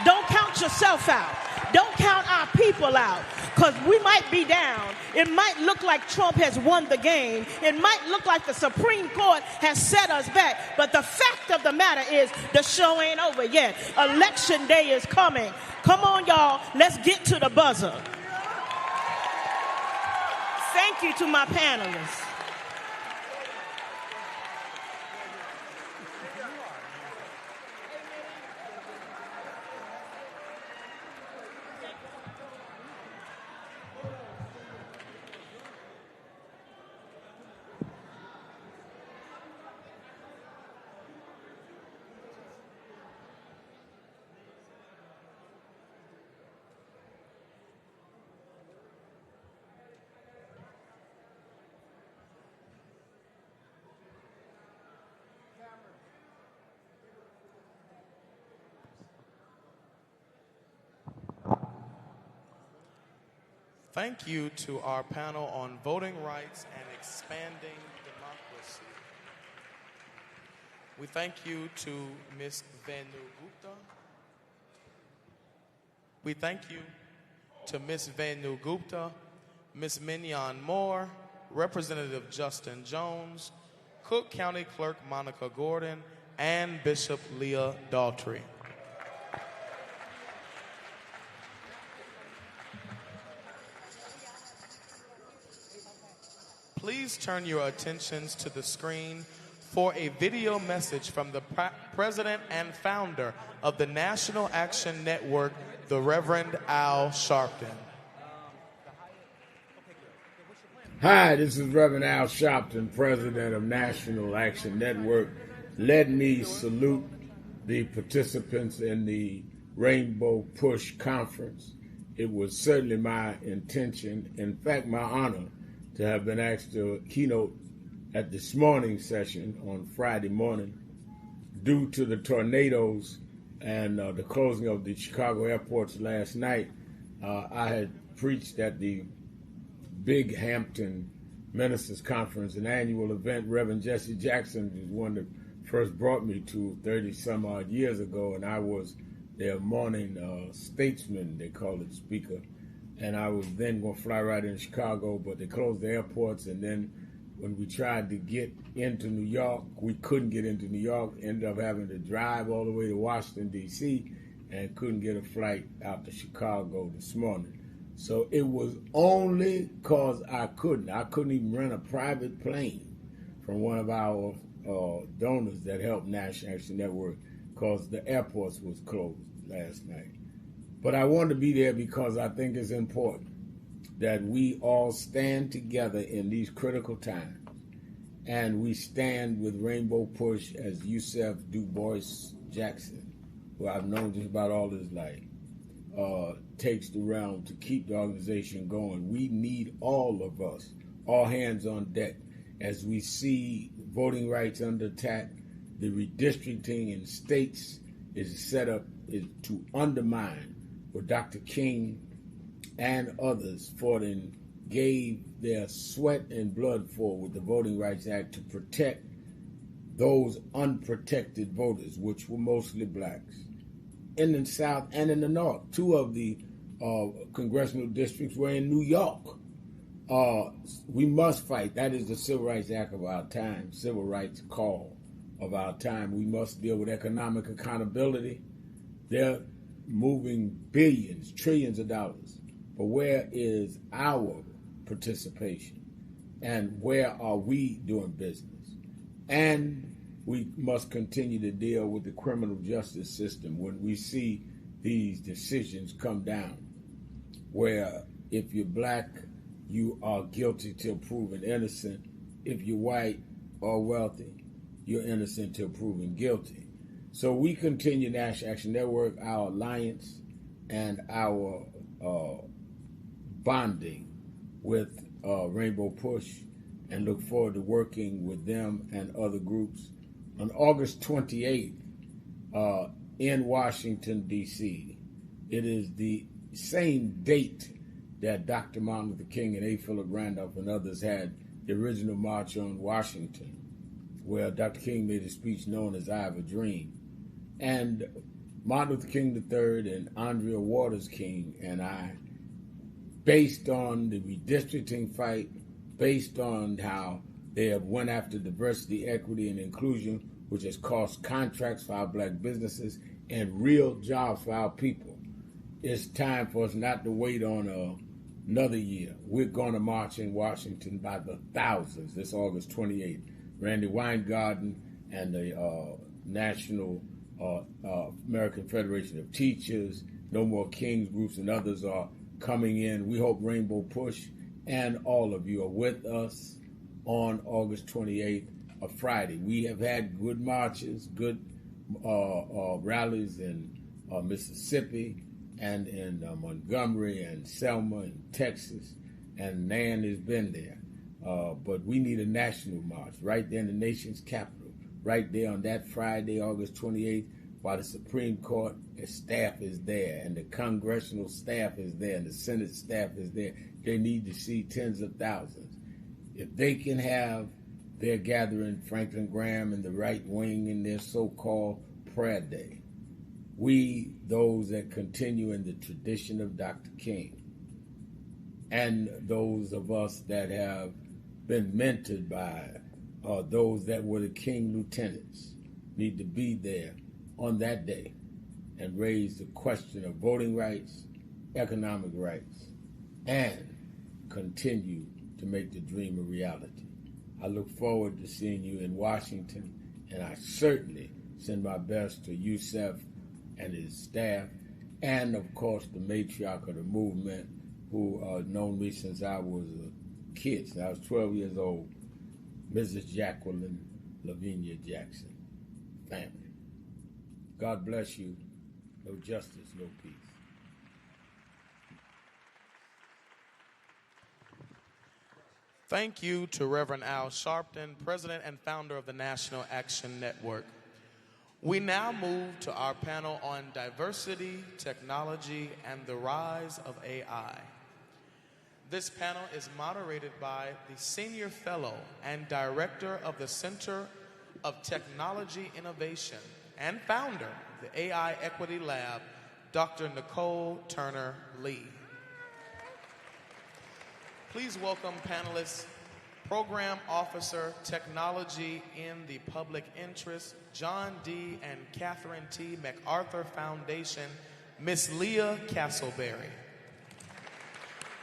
Don't count yourself out. Don't count our people out, because we might be down. It might look like Trump has won the game. It might look like the Supreme Court has set us back. But the fact of the matter is the show ain't over yet. Election day is coming. Come on, y'all. Let's get to the buzzer. Thank you to my panelists. Thank you to our panel on voting rights and expanding democracy. We thank you to Ms. Venu Gupta. We thank you to Ms. Venu Gupta, Ms. Mignon Moore, Representative Justin Jones, Cook County Clerk Monica Gordon, and Bishop Leah Daltrey. Please turn your attentions to the screen for a video message from the president and founder of the National Action Network, the Reverend Al Sharpton. Hi, this is Reverend Al Sharpton, president of National Action Network. Let me salute the participants in the Rainbow Push Conference. It was certainly my intention, in fact, my honor, to have been asked to keynote at this morning's session on Friday morning. Due to the tornadoes and the closing of the Chicago airports last night, I had preached at the Big Hampton Ministers Conference, an annual event Reverend Jesse Jackson is one that first brought me to 30-some odd years ago, and I was their morning statesman, they call it, speaker. And I was then going to fly right in Chicago, but they closed the airports, and then when we tried to get into New York, we couldn't get into New York, ended up having to drive all the way to Washington, D.C., and couldn't get a flight out to Chicago this morning. So it was only because I couldn't even rent a private plane from one of our donors that helped National Action Network, because the airports was closed last night. But I want to be there because I think it's important that we all stand together in these critical times, and we stand with Rainbow Push as Yusef Du Bois Jackson, who I've known just about all his life, takes the realm to keep the organization going. We need all of us, all hands on deck, as we see voting rights under attack. The redistricting in states is set up to undermine what Dr. King and others fought and gave their sweat and blood for with the Voting Rights Act to protect those unprotected voters, which were mostly blacks, in the South and in the North. Two of the congressional districts were in New York. We must fight. That is the Civil Rights Act of our time, Civil Rights Call of our time. We must deal with economic accountability. They're moving billions, trillions of dollars. But where is our participation? And where are we doing business? And we must continue to deal with the criminal justice system when we see these decisions come down, where if you're black, you are guilty till proven innocent. If you're white or wealthy, you're innocent till proven guilty. So we continue National Action Network, our alliance, and our bonding with Rainbow Push, and look forward to working with them and other groups. On August 28th, in Washington, D.C., it is the same date that Dr. Martin Luther King and A. Philip Randolph and others had the original March on Washington, where Dr. King made a speech known as I Have a Dream. And Martin Luther King III and Andrea Waters King and I, based on the redistricting fight, based on how they have went after diversity, equity, and inclusion, which has cost contracts for our black businesses and real jobs for our people. It's time for us not to wait on another year. We're going to march in Washington by the thousands this August 28th. Randy Weingarten and the National American Federation of Teachers, No More Kings groups, and others are coming in. We hope Rainbow Push and all of you are with us on August 28th, a Friday. We have had good marches, good rallies in Mississippi and in Montgomery and Selma and Texas, and Nan has been there. But we need a national march right there in the nation's capital, right there on that Friday, August 28th, while the Supreme Court staff is there and the congressional staff is there and the Senate staff is there. They need to see tens of thousands. If they can have their gathering, Franklin Graham and the right wing in their so-called prayer day, we, those that continue in the tradition of Dr. King, and those of us that have been mentored by those that were the King lieutenants, need to be there on that day and raise the question of voting rights, economic rights, and continue to make the dream a reality. I look forward to seeing you in Washington, and I certainly send my best to Yusef and his staff, and of course the matriarch of the movement, who known me since I was a kid, since I was 12 years old, Mrs. Jacqueline Lavinia Jackson. Family. God bless you. No justice, no peace. Thank you to Reverend Al Sharpton, President and founder of the National Action Network. We now move to our panel on diversity, technology, and the rise of AI. This panel is moderated by the Senior Fellow and Director of the Center of Technology Innovation and founder of the AI Equity Lab, Dr. Nicole Turner Lee. Please welcome panelists, Program Officer, Technology in the Public Interest, John D. and Catherine T. MacArthur Foundation, Ms. Leah Castleberry.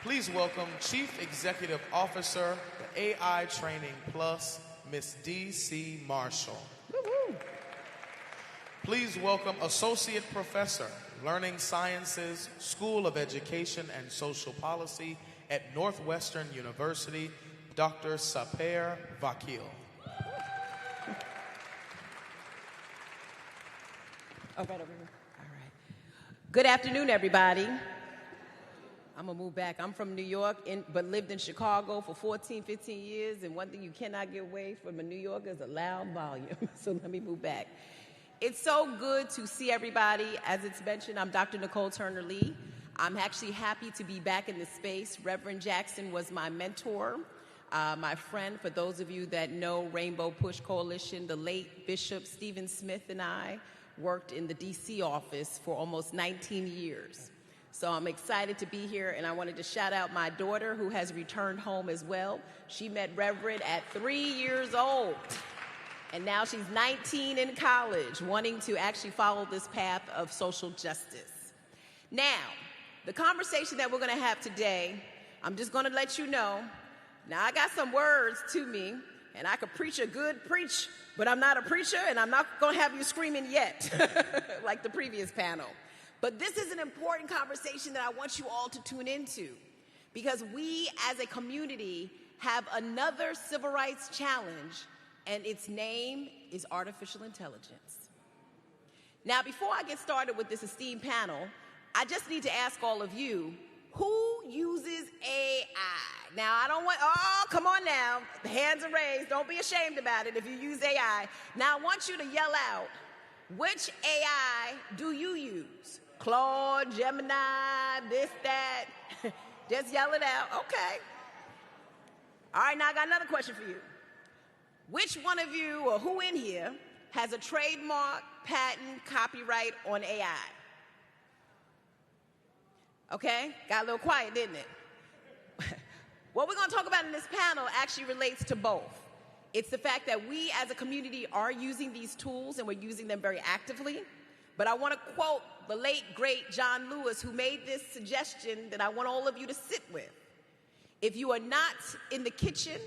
Please welcome Chief Executive Officer, the AI Training Plus, Ms. D.C. Marshall. Woo-hoo. Please welcome Associate Professor, Learning Sciences, School of Education and Social Policy at Northwestern University, Dr. Saper Vakil. Oh, right over here. All right. Good afternoon, everybody. I'm going to move back. I'm from New York, but lived in Chicago for 14, 15 years, and one thing you cannot get away from a New Yorker is a loud volume. So let me move back. It's so good to see everybody. As it's mentioned, I'm Dr. Nicole Turner Lee. I'm actually happy to be back in this space. Reverend Jackson was my mentor, my friend. For those of you that know Rainbow Push Coalition, the late Bishop Stephen Smith and I worked in the D.C. office for almost 19 years. So I'm excited to be here, and I wanted to shout out my daughter, who has returned home as well. She met Reverend at 3 years old, and now she's 19 in college, wanting to actually follow this path of social justice. Now, the conversation that we're going to have today, I'm just going to let you know. Now, I got some words to me, and I could preach a good preach, but I'm not a preacher, and I'm not going to have you screaming yet, like the previous panel. But this is an important conversation that I want you all to tune into, because we as a community have another civil rights challenge, and its name is artificial intelligence. Now, before I get started with this esteemed panel, I just need to ask all of you, who uses AI? Now, I don't want, oh, come on now. The hands are raised. Don't be ashamed about it if you use AI. Now, I want you to yell out, which AI do you use? Claude, Gemini, this, that. Just yell it out. Okay. All right, now I got another question for you. Which one of you, or who in here, has a trademark patent, copyright on AI. Okay? Got a little quiet, didn't it? What we're going to talk about in this panel actually relates to both. It's the fact that we as a community are using these tools and we're using them very actively. But I want to quote the late, great John Lewis, who made this suggestion that I want all of you to sit with. If you are not in the kitchen,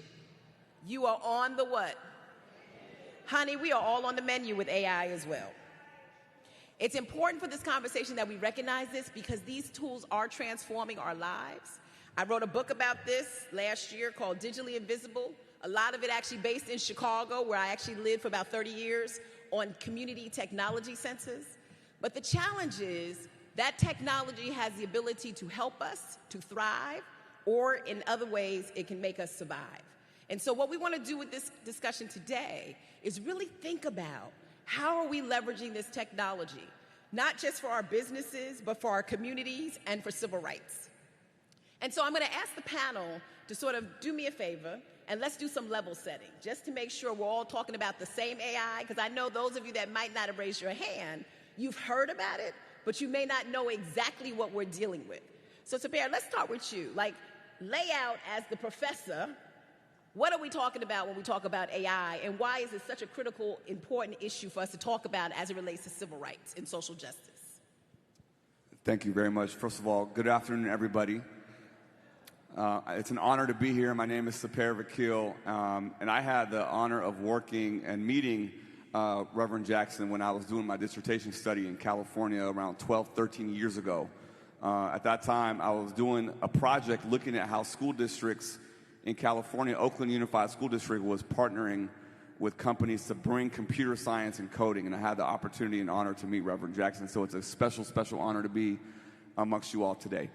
you are on the what? Honey, we are all on the menu with AI as well. It's important for this conversation that we recognize this because these tools are transforming our lives. I wrote a book about this last year called Digitally Invisible. A lot of it actually based in Chicago, where I actually lived for about 30 years, on community technology centers. But the challenge is that technology has the ability to help us to thrive, or in other ways, it can make us survive. And so what we want to do with this discussion today is really think about how are we leveraging this technology, not just for our businesses, but for our communities and for civil rights. And so I'm going to ask the panel to sort of do me a favor, and let's do some level setting, just to make sure we're all talking about the same AI, because I know those of you that might not have raised your hand, you've heard about it, but you may not know exactly what we're dealing with. So Sapir, let's start with you. Like, lay out as the professor, what are we talking about when we talk about AI, and why is it such a critical, important issue for us to talk about as it relates to civil rights and social justice? Thank you very much. First of all, good afternoon, everybody. It's an honor to be here. My name is Sapir Vakil, and I had the honor of working and meeting Reverend Jackson when I was doing my dissertation study in California around 12, 13 years ago. At that time, I was doing a project looking at how school districts in California, Oakland Unified School District was partnering with companies to bring computer science and coding, and I had the opportunity and honor to meet Reverend Jackson, so it's a special, special honor to be amongst you all today.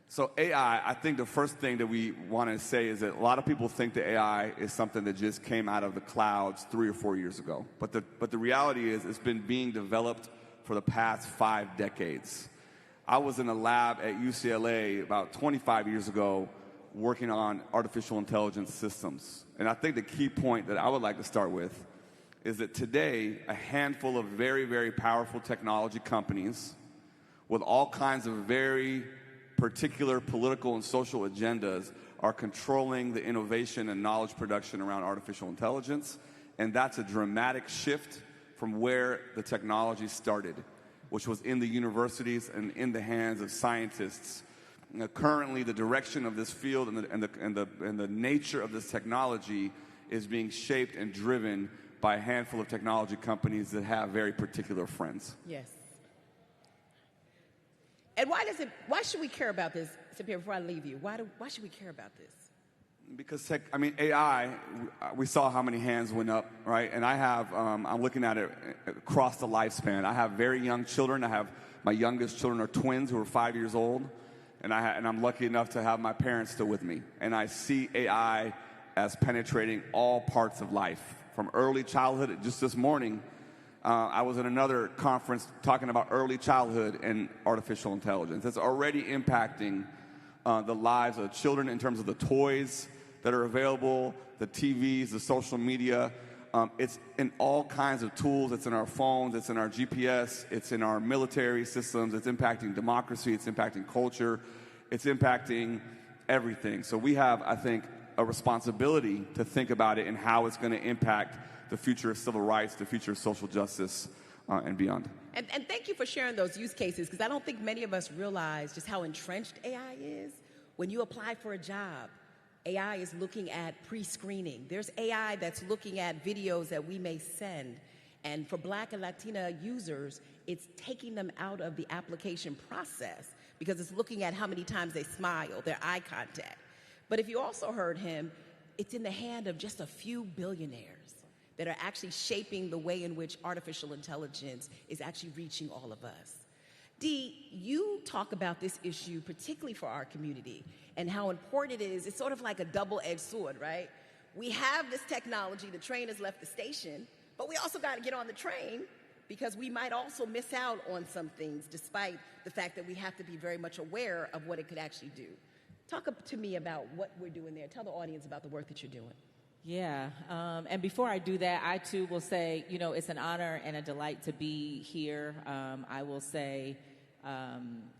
So AI, I think the first thing that we want to say is that a lot of people think that AI is something that just came out of the clouds 3 or 4 years ago. But the reality is it's been being developed for the past 5 decades. I was in a lab at UCLA about 25 years ago working on artificial intelligence systems. And I think the key point that I would like to start with is that today, a handful of very, very powerful technology companies with all kinds of very particular political and social agendas are controlling the innovation and knowledge production around artificial intelligence. And that's a dramatic shift from where the technology started, which was in the universities and in the hands of scientists. Currently, the direction of this field and the nature of this technology is being shaped and driven by a handful of technology companies that have very particular friends. Yes. And why should we care about this, Sapir, before I leave you? Why should we care about this? Because AI, we saw how many hands went up, right? And I have, I'm looking at it across the lifespan. I have very young children. My youngest children are twins who are 5 years old. And I'm lucky enough to have my parents still with me. And I see AI as penetrating all parts of life, from early childhood. Just this morning, I was at another conference talking about early childhood and artificial intelligence. It's already impacting the lives of children in terms of the toys that are available, the TVs, the social media. It's in all kinds of tools. It's in our phones. It's in our GPS. It's in our military systems. It's impacting democracy. It's impacting culture. It's impacting everything. So we have, I think, a responsibility to think about it and how it's going to impact the future of civil rights, the future of social justice, and beyond. And thank you for sharing those use cases, because I don't think many of us realize just how entrenched AI is. When you apply for a job, AI is looking at pre-screening. There's AI that's looking at videos that we may send. And for Black and Latina users, it's taking them out of the application process because it's looking at how many times they smile, their eye contact. But if you also heard him, it's in the hand of just a few billionaires that are actually shaping the way in which artificial intelligence is actually reaching all of us. Dee, you talk about this issue particularly for our community and how important it is. It's sort of like a double-edged sword, right? We have this technology, the train has left the station, but we also got to get on the train because we might also miss out on some things despite the fact that we have to be very much aware of what it could actually do. Talk to me about what we're doing there. Tell the audience about the work that you're doing. Yeah, and before I do that, I too will say, you know, it's an honor and a delight to be here. I will say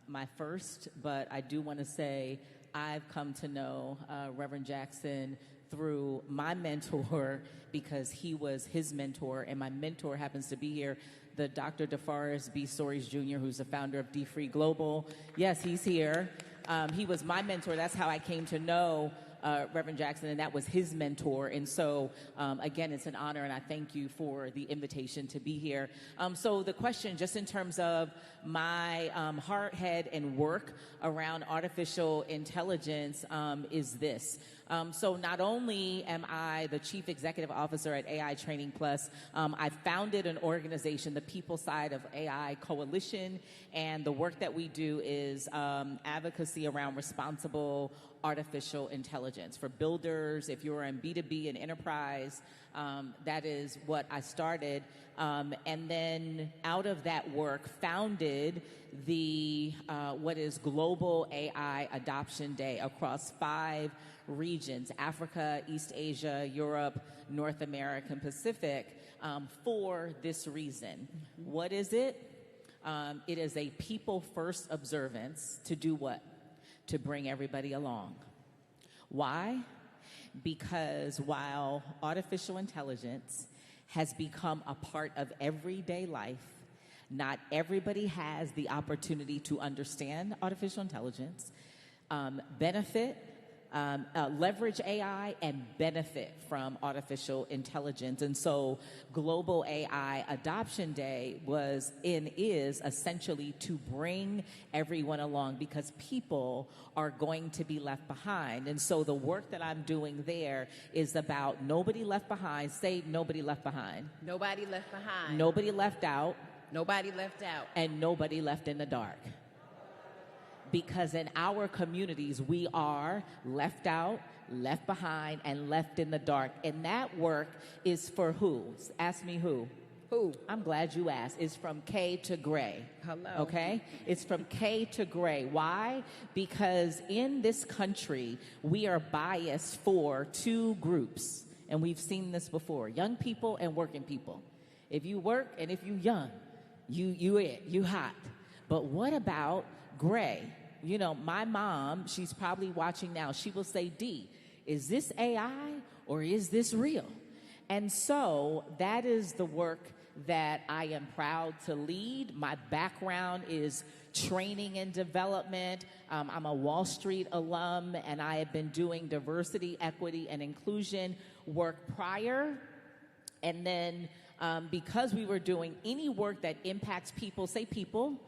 my first, but I do want to say I've come to know Reverend Jackson through my mentor because he was his mentor, and my mentor happens to be here, the Dr. DeForest B. Stories Jr., who's the founder of D-Free Global. Yes, he's here. He was my mentor. That's how I came to know Reverend Jackson, and that was his mentor. And so, again, it's an honor, and I thank you for the invitation to be here. So the question, just in terms of my heart, head, and work around artificial intelligence is this. So not only am I the Chief Executive Officer at AI Training Plus, I founded an organization, the People Side of AI Coalition, and the work that we do is advocacy around responsible artificial intelligence for builders. If you're in B2B and enterprise, that is what I started. And then out of that work, founded the what is Global AI Adoption Day across 5 regions: Africa, East Asia, Europe, North America, and Pacific, for this reason. What is it? It is a people-first observance to do what? To bring everybody along. Why? Because while artificial intelligence has become a part of everyday life, not everybody has the opportunity to understand artificial intelligence, leverage AI and benefit from artificial intelligence. And so Global AI Adoption Day is essentially to bring everyone along because people are going to be left behind. And so the work that I'm doing there is about nobody left behind. Say nobody left behind. Nobody left behind. Nobody left out. Nobody left out. And nobody left in the dark. Because in our communities, we are left out, left behind, and left in the dark. And that work is for who? Ask me who. Who? I'm glad you asked. It's from K to Gray. Hello. Okay? It's from K to Gray. Why? Because in this country, we are biased for 2 groups. And we've seen this before. Young people and working people. If you work and if you young, you hot. But what about Gray? You know, my mom, she's probably watching now. She will say, D, is this AI or is this real? And so that is the work that I am proud to lead. My background is training and development. I'm a Wall Street alum, and I have been doing diversity, equity, and inclusion work prior. And then because we were doing any work that impacts people, say people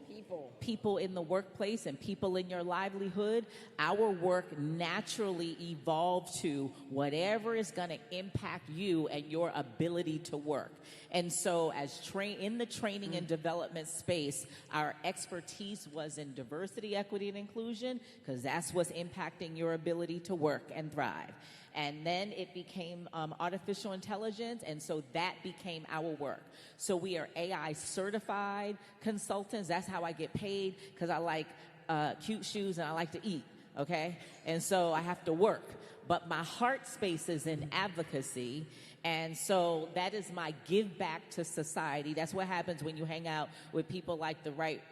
in the workplace and people in your livelihood, our work naturally evolved to whatever is going to impact you and your ability to work. And so as in the training and development space, our expertise was in diversity, equity, and inclusion, because that's what's impacting your ability to work and thrive. And then it became artificial intelligence, and so that became our work. So we are AI certified consultants. That's how I get paid, because I like cute shoes and I like to eat, okay? And so I have to work. But my heart space is in advocacy, and so that is my give back to society. That's what happens when you hang out with people like the right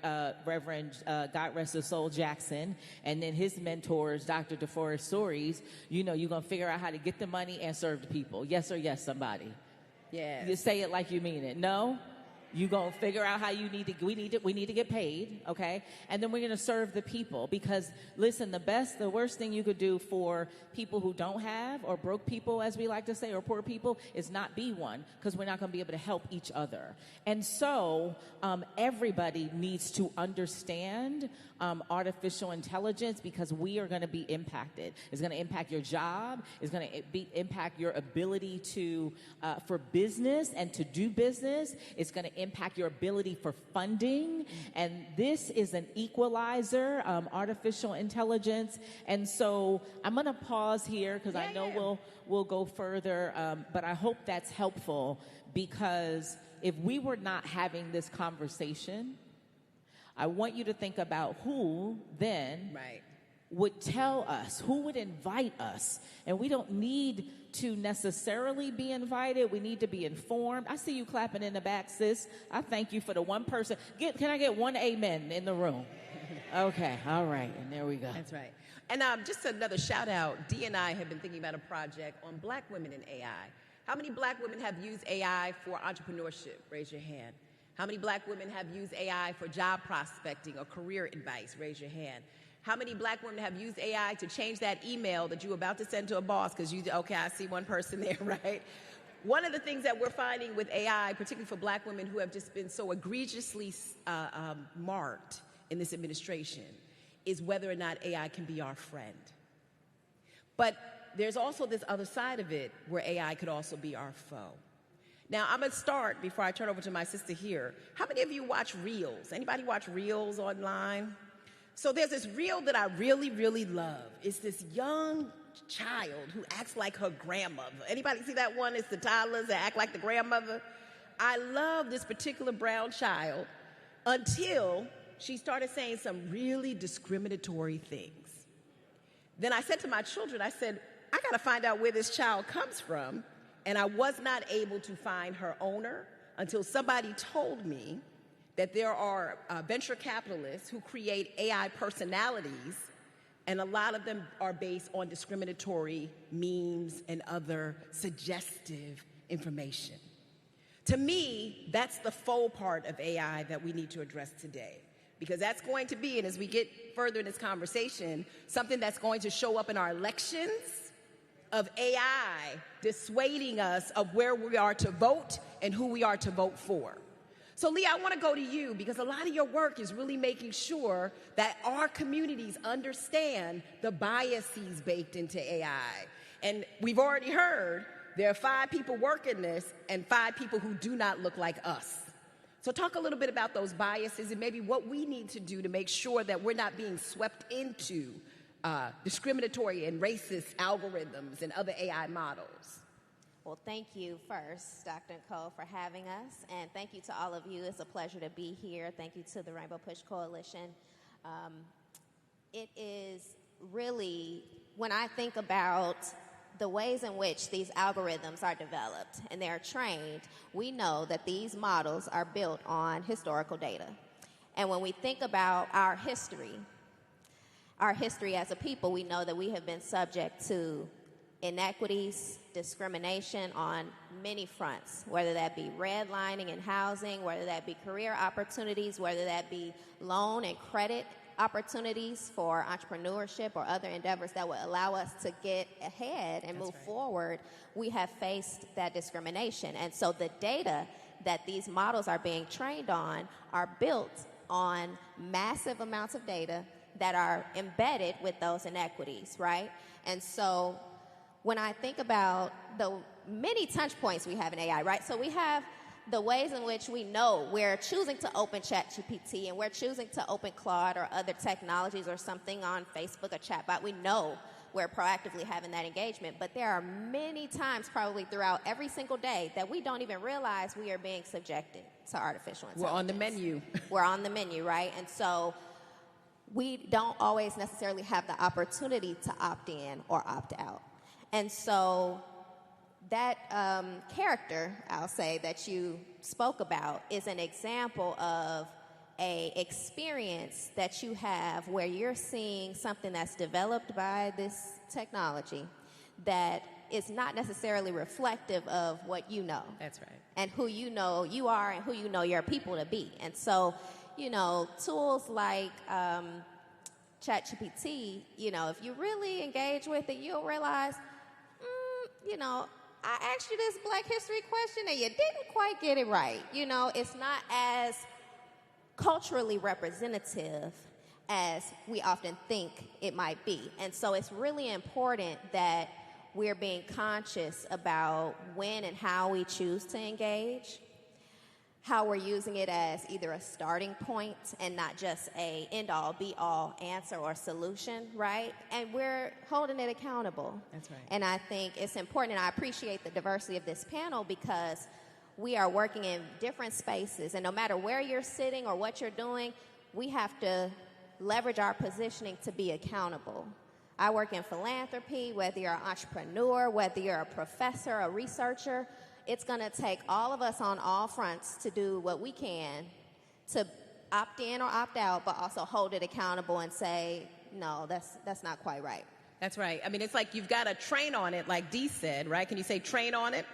Reverend, God rest his soul, Jackson, and then his mentors, Dr. DeForest Stories. You know, you're going to figure out how to get the money and serve the people. Yes or yes, somebody? Yes. You say it like you mean it. No? You're going to figure out how we need to get paid, okay? And then we're going to serve the people, because listen, the worst thing you could do for people who don't have, or broke people, as we like to say, or poor people, is not be one, because we're not going to be able to help each other. And so everybody needs to understand artificial intelligence, because we are going to be impacted. It's going to impact your job. It's going to impact your ability to for business and to do business. It's going to impact your ability for funding. And this is an equalizer, artificial intelligence. And so I'm going to pause here, because I know we'll go further. But I hope that's helpful, because if we were not having this conversation, I want you to think about who then would tell us, who would invite us. And we don't need to necessarily be invited. We need to be informed. I see you clapping in the back, sis. I thank you for the one person. Can I get one amen in the room? Okay, all right, and there we go. That's right. And just another shout out, Dee and I have been thinking about a project on black women in AI. How many black women have used AI for entrepreneurship? Raise your hand. How many black women have used AI for job prospecting or career advice? Raise your hand. How many black women have used AI to change that email that you were about to send to a boss because okay, I see one person there, right? One of the things that we're finding with AI, particularly for black women who have just been so egregiously marked in this administration, is whether or not AI can be our friend. But there's also this other side of it where AI could also be our foe. Now, I'm going to start before I turn over to my sister here. How many of you watch Reels? Anybody watch Reels online? So there's this reel that I really, really love. It's this young child who acts like her grandmother. Anybody see that one? It's the toddlers that act like the grandmother. I love this particular brown child until she started saying some really discriminatory things. Then I said to my children, I said, I got to find out where this child comes from. And I was not able to find her owner until somebody told me that there are venture capitalists who create AI personalities, and a lot of them are based on discriminatory memes and other suggestive information. To me, that's the faux part of AI that we need to address today. Because that's going to be, and as we get further in this conversation, something that's going to show up in our elections, of AI dissuading us of where we are to vote and who we are to vote for. So, Leah, I want to go to you because a lot of your work is really making sure that our communities understand the biases baked into AI. And we've already heard there are 5 people working this and 5 people who do not look like us. So talk a little bit about those biases and maybe what we need to do to make sure that we're not being swept into discriminatory and racist algorithms and other AI models. Well, thank you first, Dr. Nicole, for having us, and thank you to all of you. It's a pleasure to be here. Thank you to the Rainbow Push Coalition. It is really, when I think about the ways in which these algorithms are developed and they're trained, we know that these models are built on historical data. And when we think about our history as a people, we know that we have been subject to inequities, discrimination on many fronts, whether that be redlining in housing, whether that be career opportunities, whether that be loan and credit opportunities for entrepreneurship or other endeavors that would allow us to get ahead and move forward. We have faced that discrimination. And so the data that these models are being trained on are built on massive amounts of data that are embedded with those inequities, right? And so when I think about the many touch points we have in AI, right? So we have the ways in which we know we're choosing to open ChatGPT and we're choosing to open Claude or other technologies or something on Facebook or chatbot. We know we're proactively having that engagement, but there are many times probably throughout every single day that we don't even realize we are being subjected to artificial intelligence. We're on the menu. We're on the menu, right? And so we don't always necessarily have the opportunity to opt in or opt out. And so that character, I'll say, that you spoke about is an example of a experience that you have where you're seeing something that's developed by this technology that is not necessarily reflective of what you know. That's right. And who you know you are and who you know your people to be. And so, you know, tools like ChatGPT, you know, if you really engage with it, you'll realize, you know, I asked you this Black History question and you didn't quite get it right. You know, it's not as culturally representative as we often think it might be. And so it's really important that we're being conscious about when and how we choose to engage, how we're using it as either a starting point and not just a end-all, be-all answer or solution, right? And we're holding it accountable. That's right. And I think it's important, and I appreciate the diversity of this panel because we are working in different spaces, and no matter where you're sitting or what you're doing, we have to leverage our positioning to be accountable. I work in philanthropy, whether you're an entrepreneur, whether you're a professor, a researcher, it's going to take all of us on all fronts to do what we can to opt in or opt out, but also hold it accountable and say, no, that's not quite right. That's right. I mean, it's like you've got to train on it, like Dee said, right? Can you say train on it?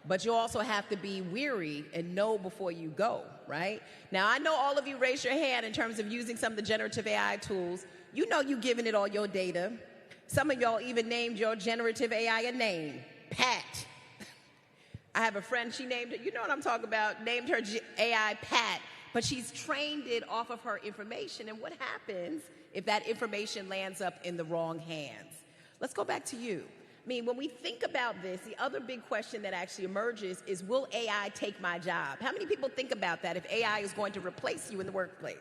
But you also have to be weary and know before you go, right? Now, I know all of you raised your hand in terms of using some of the generative AI tools. You know you've given it all your data. Some of y'all even named your generative AI a name, Pat. I have a friend, she named it, you know what I'm talking about, named her AI Pat, but she's trained it off of her information. And what happens if that information lands up in the wrong hands? Let's go back to you. I mean, when we think about this, the other big question that actually emerges is, will AI take my job? How many people think about that, if AI is going to replace you in the workplace?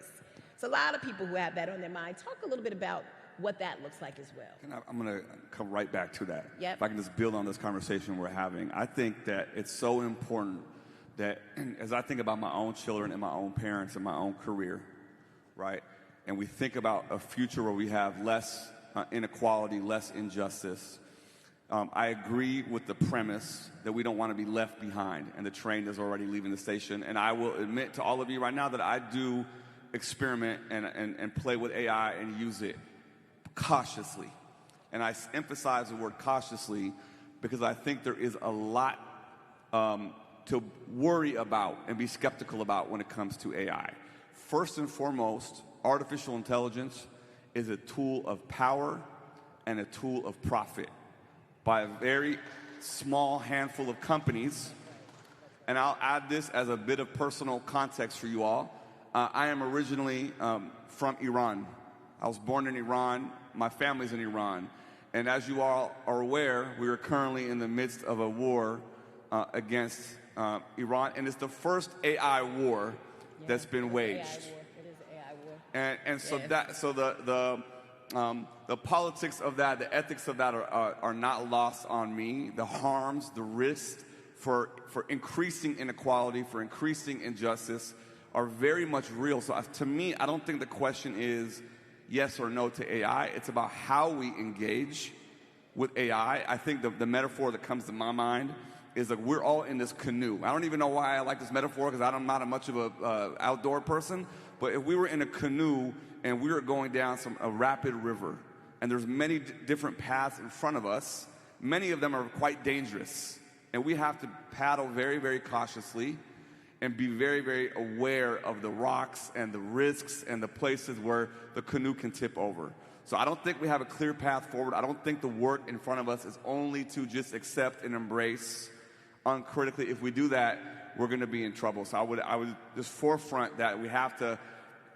It's a lot of people who have that on their mind. Talk a little bit about what that looks like as well. I'm going to come right back to that. Yep. If I can just build on this conversation we're having. I think that it's so important that as I think about my own children and my own parents and my own career, right, and we think about a future where we have less inequality, less injustice, I agree with the premise that we don't want to be left behind and the train is already leaving the station. And I will admit to all of you right now that I do experiment and play with AI and use it cautiously. And I emphasize the word cautiously because I think there is a lot to worry about and be skeptical about when it comes to AI. First and foremost, artificial intelligence is a tool of power and a tool of profit by a very small handful of companies. And I'll add this as a bit of personal context for you all. I am originally from Iran. I was born in Iran. My family's in Iran. And as you all are aware, we are currently in the midst of a war against Iran. And it's the first AI war that's been waged. It is an AI war. And so the politics of that, the ethics of that are not lost on me. The harms, the risks for increasing inequality, for increasing injustice are very much real. So to me, I don't think the question is yes or no to AI. It's about how we engage with AI. I think the metaphor that comes to my mind is that we're all in this canoe. I don't even know why I like this metaphor because I'm not much of a outdoor person. But if we were in a canoe and we were going down a rapid river, and there's many different paths in front of us, many of them are quite dangerous. And we have to paddle very, very cautiously and be very, very aware of the rocks and the risks and the places where the canoe can tip over. So I don't think we have a clear path forward. I don't think the work in front of us is only to just accept and embrace uncritically. If we do that, we're going to be in trouble. So I would just forefront that we have to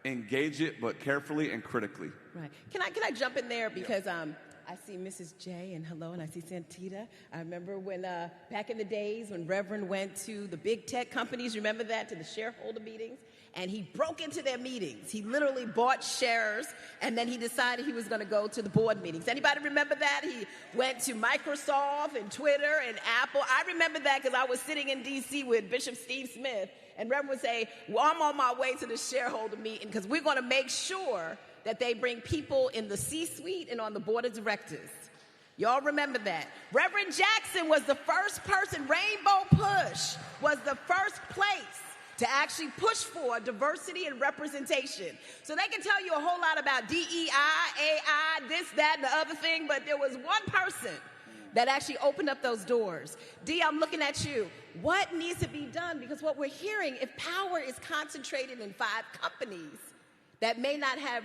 engage it, but carefully and critically. Right. Can I jump in there because I see Mrs. J and hello, and I see Santita. I remember when back in the days when Reverend went to the big tech companies, remember that, to the shareholder meetings, and he broke into their meetings. He literally bought shares, and then he decided he was going to go to the board meetings. Anybody remember that? He went to Microsoft and Twitter and Apple. I remember that because I was sitting in D.C. with Bishop Steve Smith, and Reverend would say, well, I'm on my way to the shareholder meeting because we're going to make sure that they bring people in the C-suite and on the board of directors. Y'all remember that. Reverend Jackson was the first person, Rainbow Push was the first place to actually push for diversity and representation. So they can tell you a whole lot about DEI, AI, this, that, and the other thing, but there was one person that actually opened up those doors. Dee, I'm looking at you. What needs to be done? Because what we're hearing, if power is concentrated in 5 companies that may not have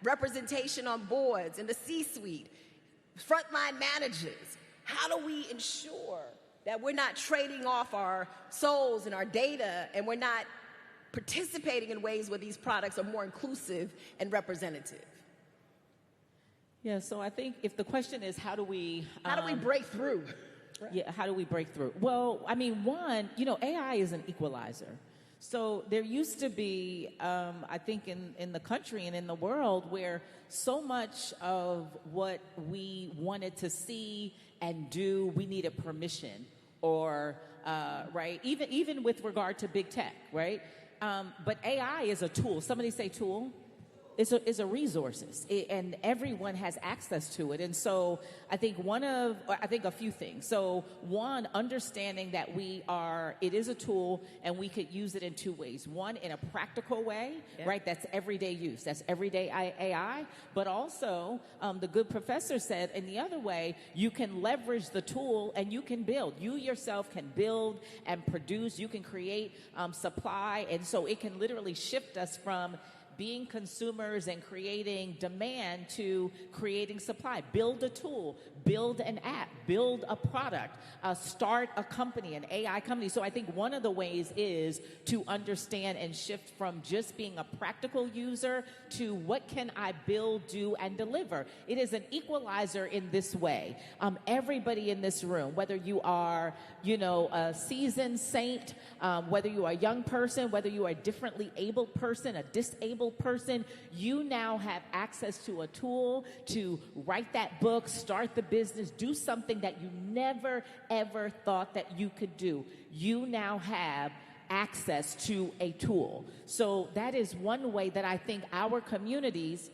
representation on boards, in the C-suite, frontline managers, how do we ensure that we're not trading off our souls and our data and we're not participating in ways where these products are more inclusive and representative? Yeah, so I think if the question is how do we break through? Yeah, how do we break through? Well, I mean, one, AI is an equalizer. So there used to be, I think in the country and in the world, where so much of what we wanted to see and do, we needed permission or, right, even with regard to big tech, right? But AI is a tool. Somebody say tool. is a resources, and everyone has access to it. And so I think a few things. So one, understanding that it is a tool and we could use it in two ways. One, in a practical way, right? That's everyday use. That's everyday AI. But also, the good professor said, in the other way, you can leverage the tool and you can build. You yourself can build and produce. You can create supply. And so it can literally shift us from being consumers and creating demand to creating supply. Build a tool, build an app, build a product, start a company, an AI company. So I think one of the ways is to understand and shift from just being a practical user to what can I build, do, and deliver. It is an equalizer in this way. Everybody in this room, whether you are, a seasoned saint, whether you are a young person, whether you are a differently abled person, a disabled person, you now have access to a tool to write that book, start the business, do something that you never, ever thought that you could do. You now have access to a tool. So that is one way that I think our communities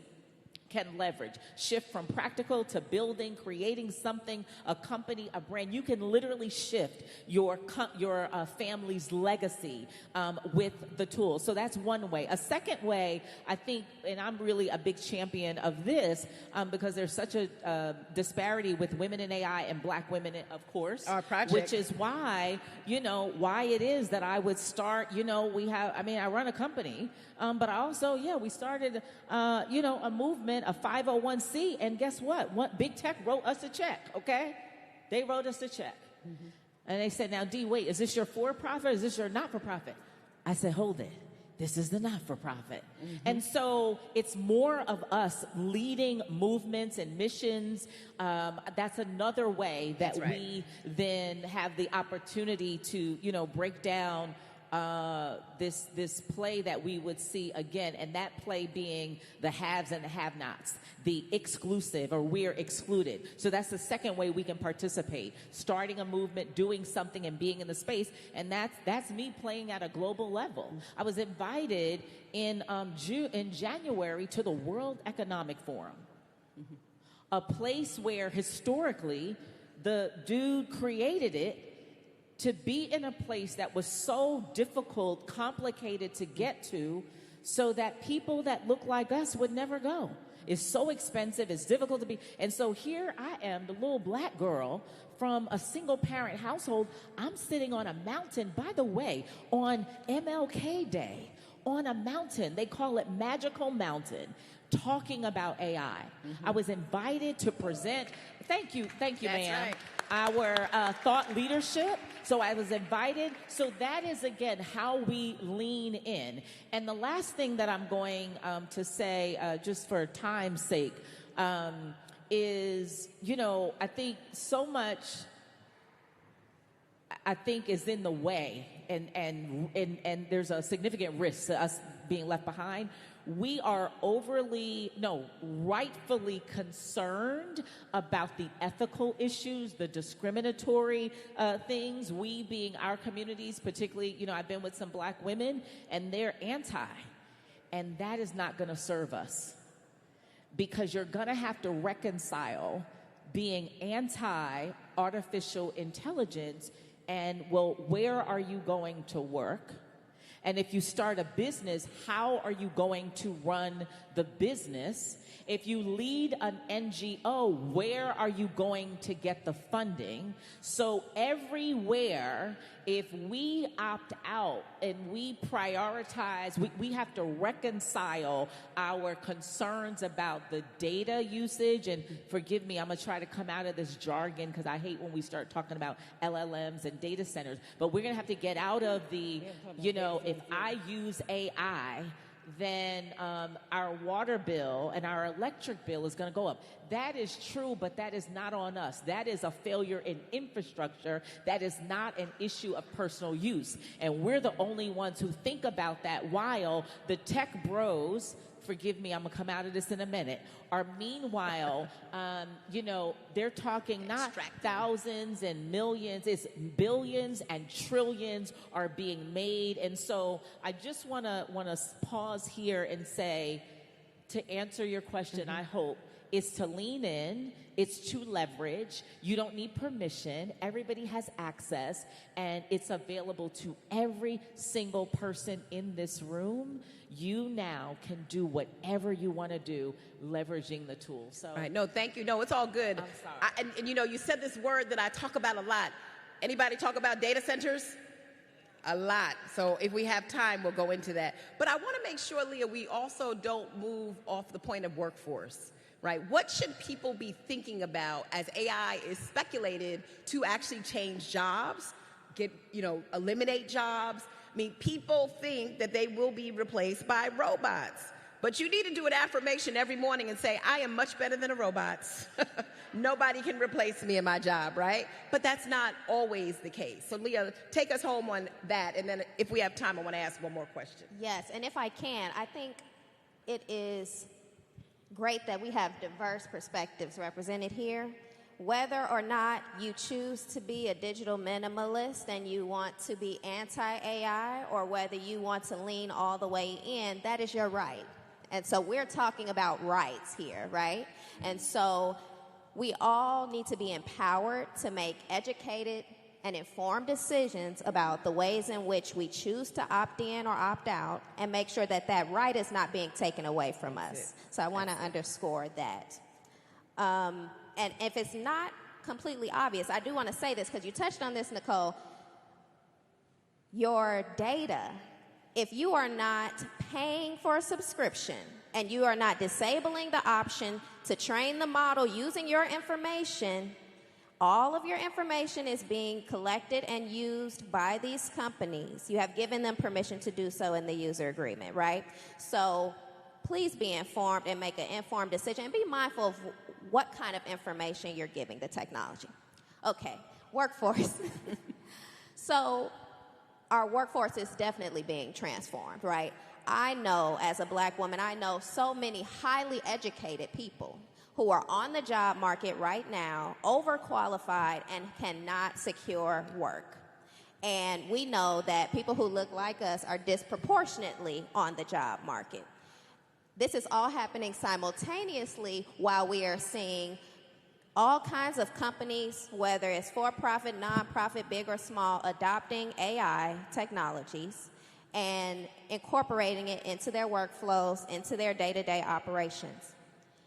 can leverage. Shift from practical to building, creating something, a company, a brand. You can literally shift your family's legacy with the tool. So that's one way. A second way, I think, and I'm really a big champion of this because there's such a disparity with women in AI and black women, of course. Our project. Which is why, why it is that I would start, I run a company, but I also, we started, a movement, a 501c, and guess what? Big Tech wrote us a check, okay? They wrote us a check. Mm-hmm. And they said, now, D, wait, is this your for-profit or is this your not-for-profit? I said, hold it. This is the not-for-profit. Mm-hmm. And so it's more of us leading movements and missions. That's another way that we then have the opportunity to, break down this play that we would see again, and that play being the haves and the have-nots, the exclusive, or we're excluded. So that's the second way we can participate, starting a movement, doing something, and being in the space, and that's me playing at a global level. I was invited in January to the World Economic Forum, a place where historically the dude created it to be in a place that was so difficult, complicated to get to, so that people that look like us would never go. It's so expensive, it's difficult to be. And so here I am, the little black girl from a single parent household. I'm sitting on a mountain, by the way, on MLK Day, on a mountain. They call it Magical Mountain, talking about AI. Mm-hmm. I was invited to present, thank you, ma'am, our thought leadership. So I was invited. So that is, again, how we lean in. And the last thing that I'm going to say, just for time's sake, is, I think so much, is in the way. And there's a significant risk to us being left behind. We are rightfully concerned about the ethical issues, the discriminatory things. We being our communities, particularly, I've been with some black women, and they're anti. And that is not going to serve us. Because you're going to have to reconcile being anti-artificial intelligence and, well, where are you going to work? And if you start a business, how are you going to run the business? If you lead an NGO, where are you going to get the funding? So everywhere, if we opt out and we prioritize, we have to reconcile our concerns about the data usage. And forgive me, I'm going to try to come out of this jargon because I hate when we start talking about LLMs and data centers. But we're going to have to get out of the, if I use AI, then our water bill and our electric bill is going to go up. That is true, but that is not on us. That is a failure in infrastructure. That is not an issue of personal use. And we're the only ones who think about that, while the tech bros, forgive me, I'm going to come out of this in a minute, are meanwhile, they're talking not thousands and millions, it's billions and trillions are being made. And so I just want to pause here and say, to answer your question, I hope, is to lean in. It's to leverage. You don't need permission. Everybody has access, and it's available to every single person in this room. You now can do whatever you want to do, leveraging the tool. So, all right, no, thank you. No, it's all good. I'm sorry. And you know, you said this word that I talk about a lot. Anybody talk about data centers? A lot. So if we have time, we'll go into that. But I want to make sure, Leah, we also don't move off the point of workforce, right? What should people be thinking about as AI is speculated to actually change jobs, eliminate jobs? I mean, people think that they will be replaced by robots. But you need to do an affirmation every morning and say, I am much better than a robot. Nobody can replace me in my job, right? But that's not always the case. So, Leah, take us home on that. And then if we have time, I want to ask one more question. Yes, and if I can, I think it is great that we have diverse perspectives represented here. Whether or not you choose to be a digital minimalist and you want to be anti-AI, or whether you want to lean all the way in, that is your right. And so we're talking about rights here, right? And so we all need to be empowered to make educated and informed decisions about the ways in which we choose to opt in or opt out, and make sure that that right is not being taken away from us. So I want to underscore that. And if it's not completely obvious, I do want to say this because you touched on this, Nicole. Your data, if you are not paying for a subscription and you are not disabling the option to train the model using your information, all of your information is being collected and used by these companies. You have given them permission to do so in the user agreement, right? So please be informed and make an informed decision, and be mindful of what kind of information you're giving the technology. Okay, workforce. So our workforce is definitely being transformed, right? I know, as a black woman, I know so many highly educated people who are on the job market right now, overqualified, and cannot secure work. And we know that people who look like us are disproportionately on the job market. This is all happening simultaneously while we are seeing all kinds of companies, whether it's for-profit, non-profit, big or small, adopting AI technologies and incorporating it into their workflows, into their day-to-day operations.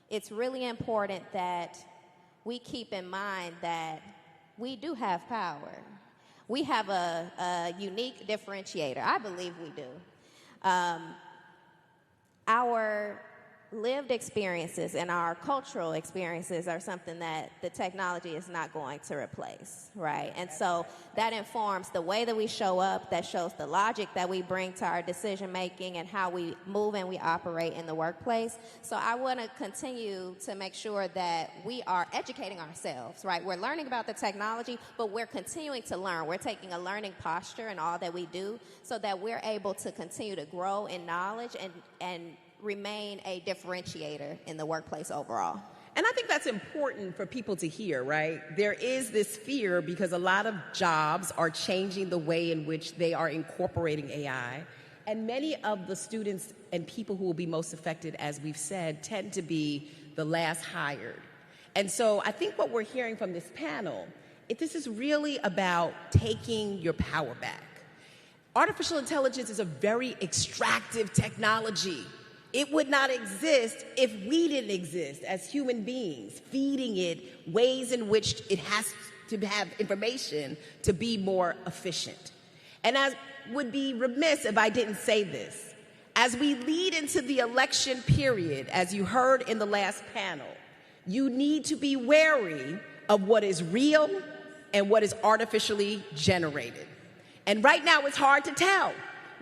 It's really important that we keep in mind that we do have power. We have a unique differentiator. I believe we do. Our lived experiences and our cultural experiences are something that the technology is not going to replace, right? And so that informs the way that we show up, that shows the logic that we bring to our decision making and how we move and we operate in the workplace. So I want to continue to make sure that we are educating ourselves, right? We're learning about the technology, but we're continuing to learn. We're taking a learning posture in all that we do so that we're able to continue to grow in knowledge and remain a differentiator in the workplace overall. And I think that's important for people to hear, right? There is this fear because a lot of jobs are changing the way in which they are incorporating AI. And many of the students and people who will be most affected, as we've said, tend to be the last hired. And so I think what we're hearing from this panel, this is really about taking your power back. Artificial intelligence is a very extractive technology. It would not exist if we didn't exist as human beings, feeding it ways in which it has to have information to be more efficient. And I would be remiss if I didn't say this. As we lead into the election period, as you heard in the last panel, you need to be wary of what is real and what is artificially generated. And right now it's hard to tell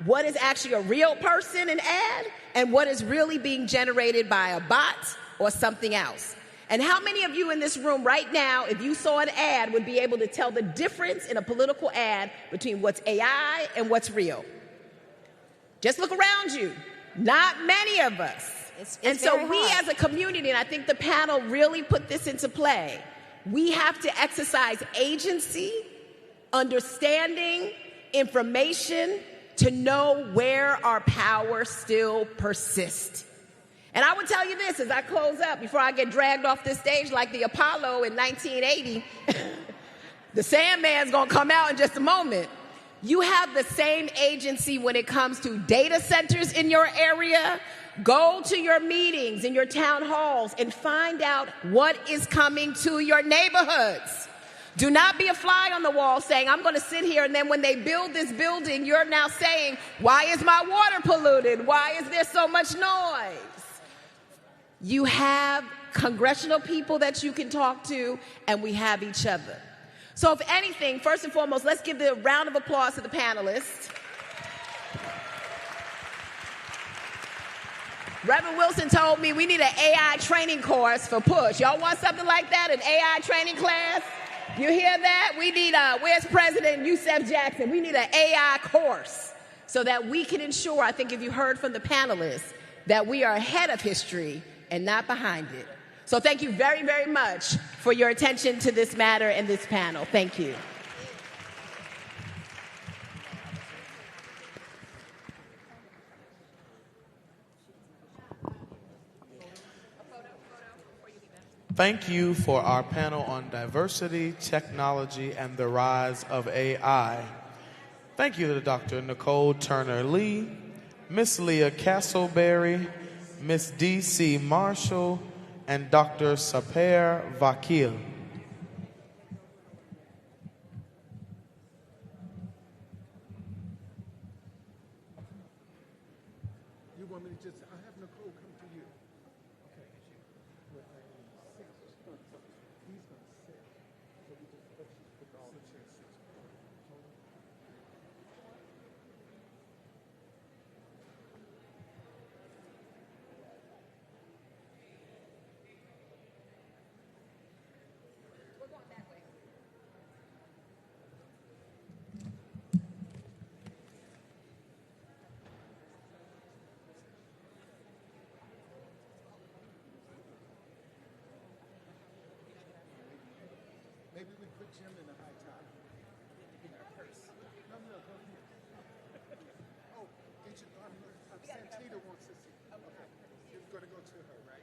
what is actually a real person, an ad, and what is really being generated by a bot or something else. And how many of you in this room right now, if you saw an ad, would be able to tell the difference in a political ad between what's AI and what's real? Just look around you. Not many of us. And so we as a community, and I think the panel really put this into play, we have to exercise agency, understanding, information, to know where our power still persists. And I would tell you this as I close up, before I get dragged off this stage like the Apollo in 1980, the Sandman's gonna come out in just a moment. You have the same agency when it comes to data centers in your area. Go to your meetings in your town halls and find out what is coming to your neighborhoods. Do not be a fly on the wall saying, I'm going to sit here, and then when they build this building, you're now saying, why is my water polluted? Why is there so much noise? You have congressional people that you can talk to, and we have each other. So if anything, first and foremost, let's give a round of applause to the panelists. Reverend Wilson told me we need an AI training course for PUSH. Y'all want something like that, an AI training class? You hear that? We need, where's President Yusef Jackson? We need an AI course so that we can ensure, I think if you heard from the panelists, that we are ahead of history and not behind it. So thank you very, very much for your attention to this matter and this panel. Thank you. Thank you for our panel on diversity, technology, and the rise of AI. Thank you to Dr. Nicole Turner-Lee, Ms. Leah Castleberry, Ms. D.C. Marshall, and Dr. Saper Vakil. You want me to just, I have Nicole come to you. Okay. He's going to sit. So we just put all the chairs. Maybe we put Jim in the high top. In our purse. No, go here. Oh, Santita wants to see. Okay. You're going to go to her, right?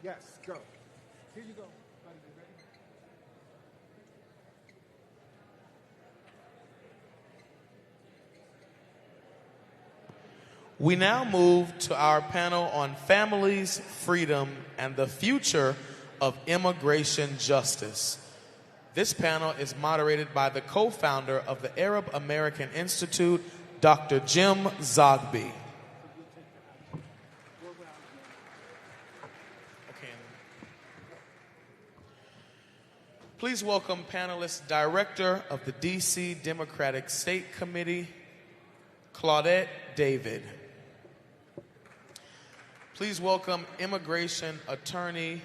Yes, go. Here you go. Buddy, you ready? We now move to our panel on families, freedom, and the future of immigration justice. This panel is moderated by the co-founder of the Arab American Institute, Dr. Jim Zogby. Please welcome panelist director of the D.C. Democratic State Committee, Claudette David. Please welcome immigration attorney,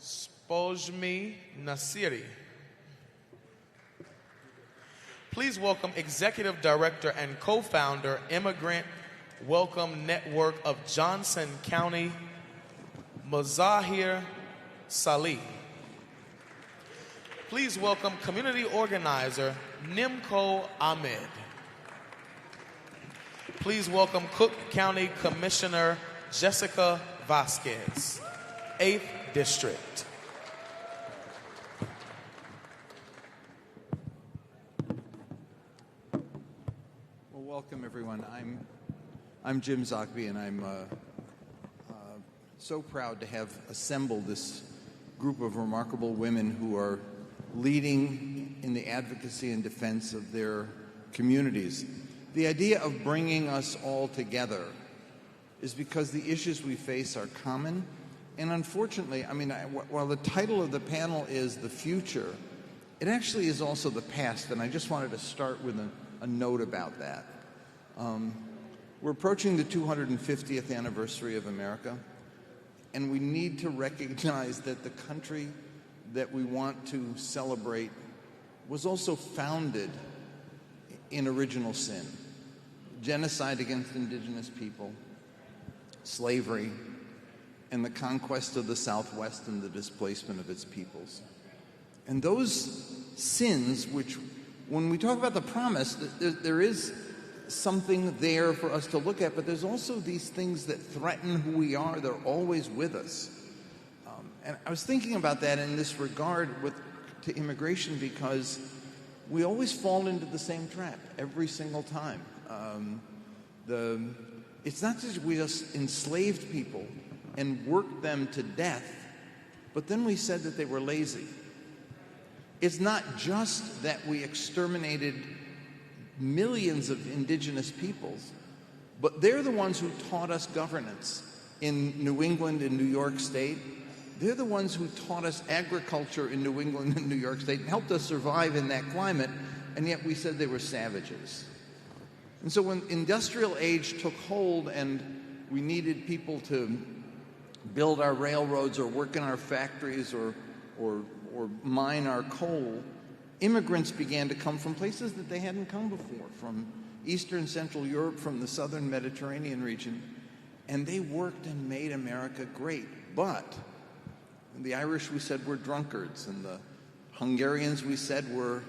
Spojmi Nasiri. Please welcome executive director and co-founder, Immigrant Welcome Network of Johnson County, Muzahir Salih. Please welcome community organizer, Nimco Ahmed. Please welcome Cook County Commissioner, Jessica Vasquez, 8th District. Well, welcome everyone. I'm Jim Zogby, and I'm so proud to have assembled this group of remarkable women who are leading in the advocacy and defense of their communities. The idea of bringing us all together is because the issues we face are common And unfortunately, I mean, while the title of the panel is The Future, it actually is also the past, and I just wanted to start with a note about that. We're approaching the 250th anniversary of America, and we need to recognize that the country that we want to celebrate was also founded in original sin. Genocide against indigenous people, slavery, and the conquest of the Southwest and the displacement of its peoples. And those sins, which, when we talk about the promise, there is something there for us to look at, but there's also these things that threaten who we are. They're always with us. And I was thinking about that in this regard to immigration, because we always fall into the same trap every single time. It's not just we just enslaved people and worked them to death, but then we said that they were lazy. It's not just that we exterminated millions of indigenous peoples, but they're the ones who taught us governance in New England and New York State. They're the ones who taught us agriculture in New England and New York State and helped us survive in that climate, and yet we said they were savages. And so when industrial age took hold and we needed people to build our railroads or work in our factories or mine our coal, immigrants began to come from places that they hadn't come before, from Eastern Central Europe, from the Southern Mediterranean region, and they worked and made America great. But the Irish, we said, were drunkards, and the Hungarians, we said, were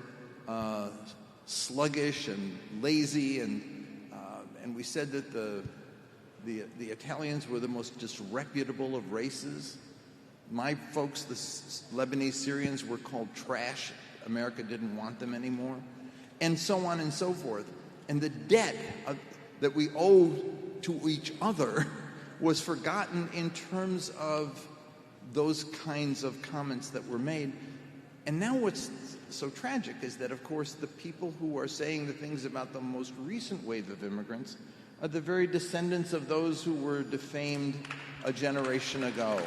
sluggish and lazy, and we said that the Italians were the most disreputable of races. My folks, the Lebanese Syrians, were called trash. America didn't want them anymore, and so on and so forth. And the debt that we owe to each other was forgotten in terms of those kinds of comments that were made. And now what's so tragic is that, of course, the people who are saying the things about the most recent wave of immigrants are the very descendants of those who were defamed a generation ago.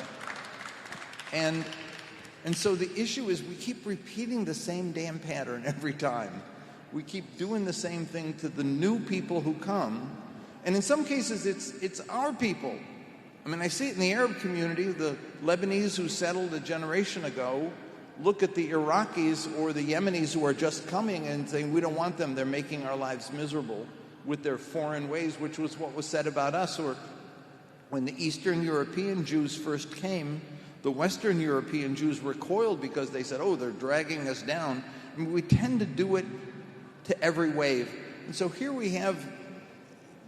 And so the issue is we keep repeating the same damn pattern every time. We keep doing the same thing to the new people who come. And in some cases, it's our people. I mean, I see it in the Arab community. The Lebanese who settled a generation ago look at the Iraqis or the Yemenis who are just coming and saying, we don't want them. They're making our lives miserable with their foreign ways, which was what was said about us. Or when the Eastern European Jews first came, the Western European Jews recoiled because they said, oh, they're dragging us down. I mean, we tend to do it to every wave. And so here we have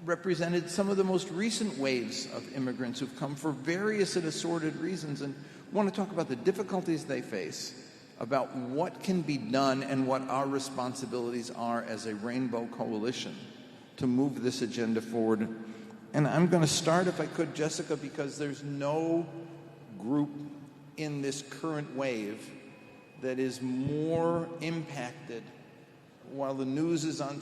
represented some of the most recent waves of immigrants who've come for various and assorted reasons, and want to talk about the difficulties they face, about what can be done and what our responsibilities are as a Rainbow Coalition to move this agenda forward. And I'm going to start, if I could, Jessica, because there's no group in this current wave that is more impacted while the news is on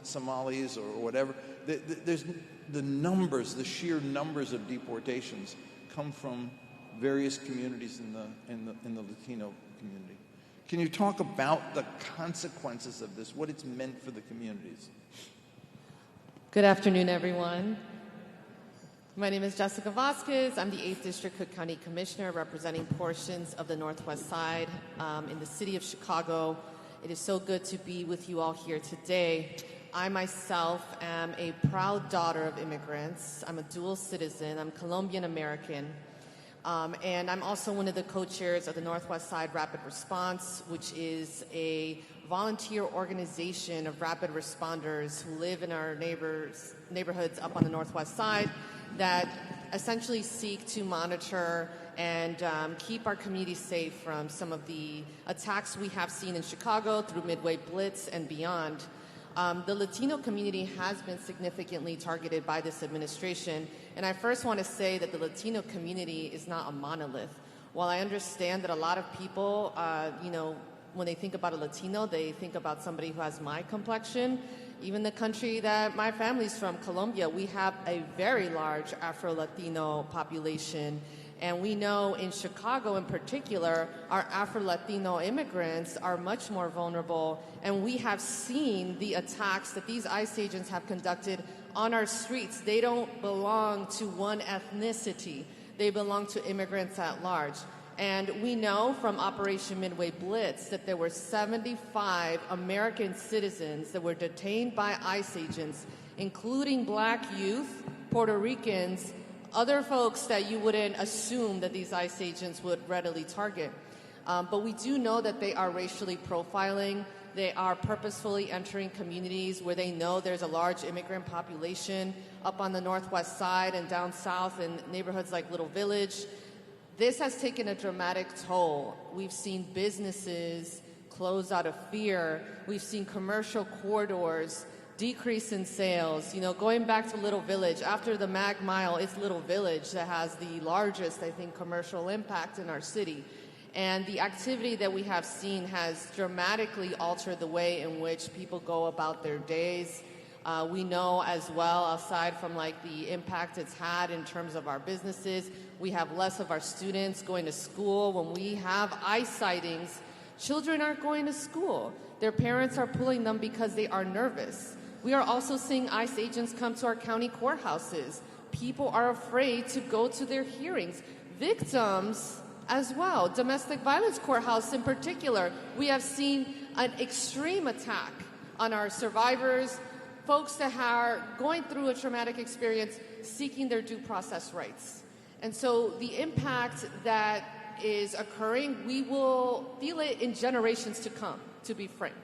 Somalis or whatever. There's the numbers, the sheer numbers of deportations come from various communities in the Latino community. Can you talk about the consequences of this, what it's meant for the communities? Good afternoon, everyone. My name is Jessica Vasquez. I'm the 8th District Cook County Commissioner representing portions of the Northwest Side in the city of Chicago. It is so good to be with you all here today. I myself am a proud daughter of immigrants. I'm a dual citizen. I'm Colombian American. And I'm also one of the co-chairs of the Northwest Side Rapid Response, which is a volunteer organization of rapid responders who live in our neighborhoods up on the Northwest Side that essentially seek to monitor and keep our community safe from some of the attacks we have seen in Chicago through Midway Blitz and beyond. The Latino community has been significantly targeted by this administration, and I first want to say that the Latino community is not a monolith. While I understand that a lot of people, when they think about a Latino, they think about somebody who has my complexion. Even the country that my family's from, Colombia, we have a very large Afro-Latino population. And we know in Chicago in particular, our Afro-Latino immigrants are much more vulnerable. And we have seen the attacks that these ICE agents have conducted on our streets. They don't belong to one ethnicity. They belong to immigrants at large. And we know from Operation Midway Blitz that there were 75 American citizens that were detained by ICE agents, including black youth, Puerto Ricans, other folks that you wouldn't assume that these ICE agents would readily target. But we do know that they are racially profiling. They are purposefully entering communities where they know there's a large immigrant population up on the Northwest Side and down south in neighborhoods like Little Village. This has taken a dramatic toll. We've seen businesses close out of fear. We've seen commercial corridors decrease in sales. You know, going back to Little Village, after the Mag Mile, it's Little Village that has the largest, I think, commercial impact in our city. And the activity that we have seen has dramatically altered the way in which people go about their days. We know as well, aside from like the impact it's had in terms of our businesses, we have less of our students going to school. When we have ICE sightings, children aren't going to school. Their parents are pulling them because they are nervous. We are also seeing ICE agents come to our county courthouses. People are afraid to go to their hearings. Victims as well, domestic violence courthouse in particular, we have seen an extreme attack on our survivors, folks that are going through a traumatic experience seeking their due process rights. And so the impact that is occurring, we will feel it in generations to come, to be frank.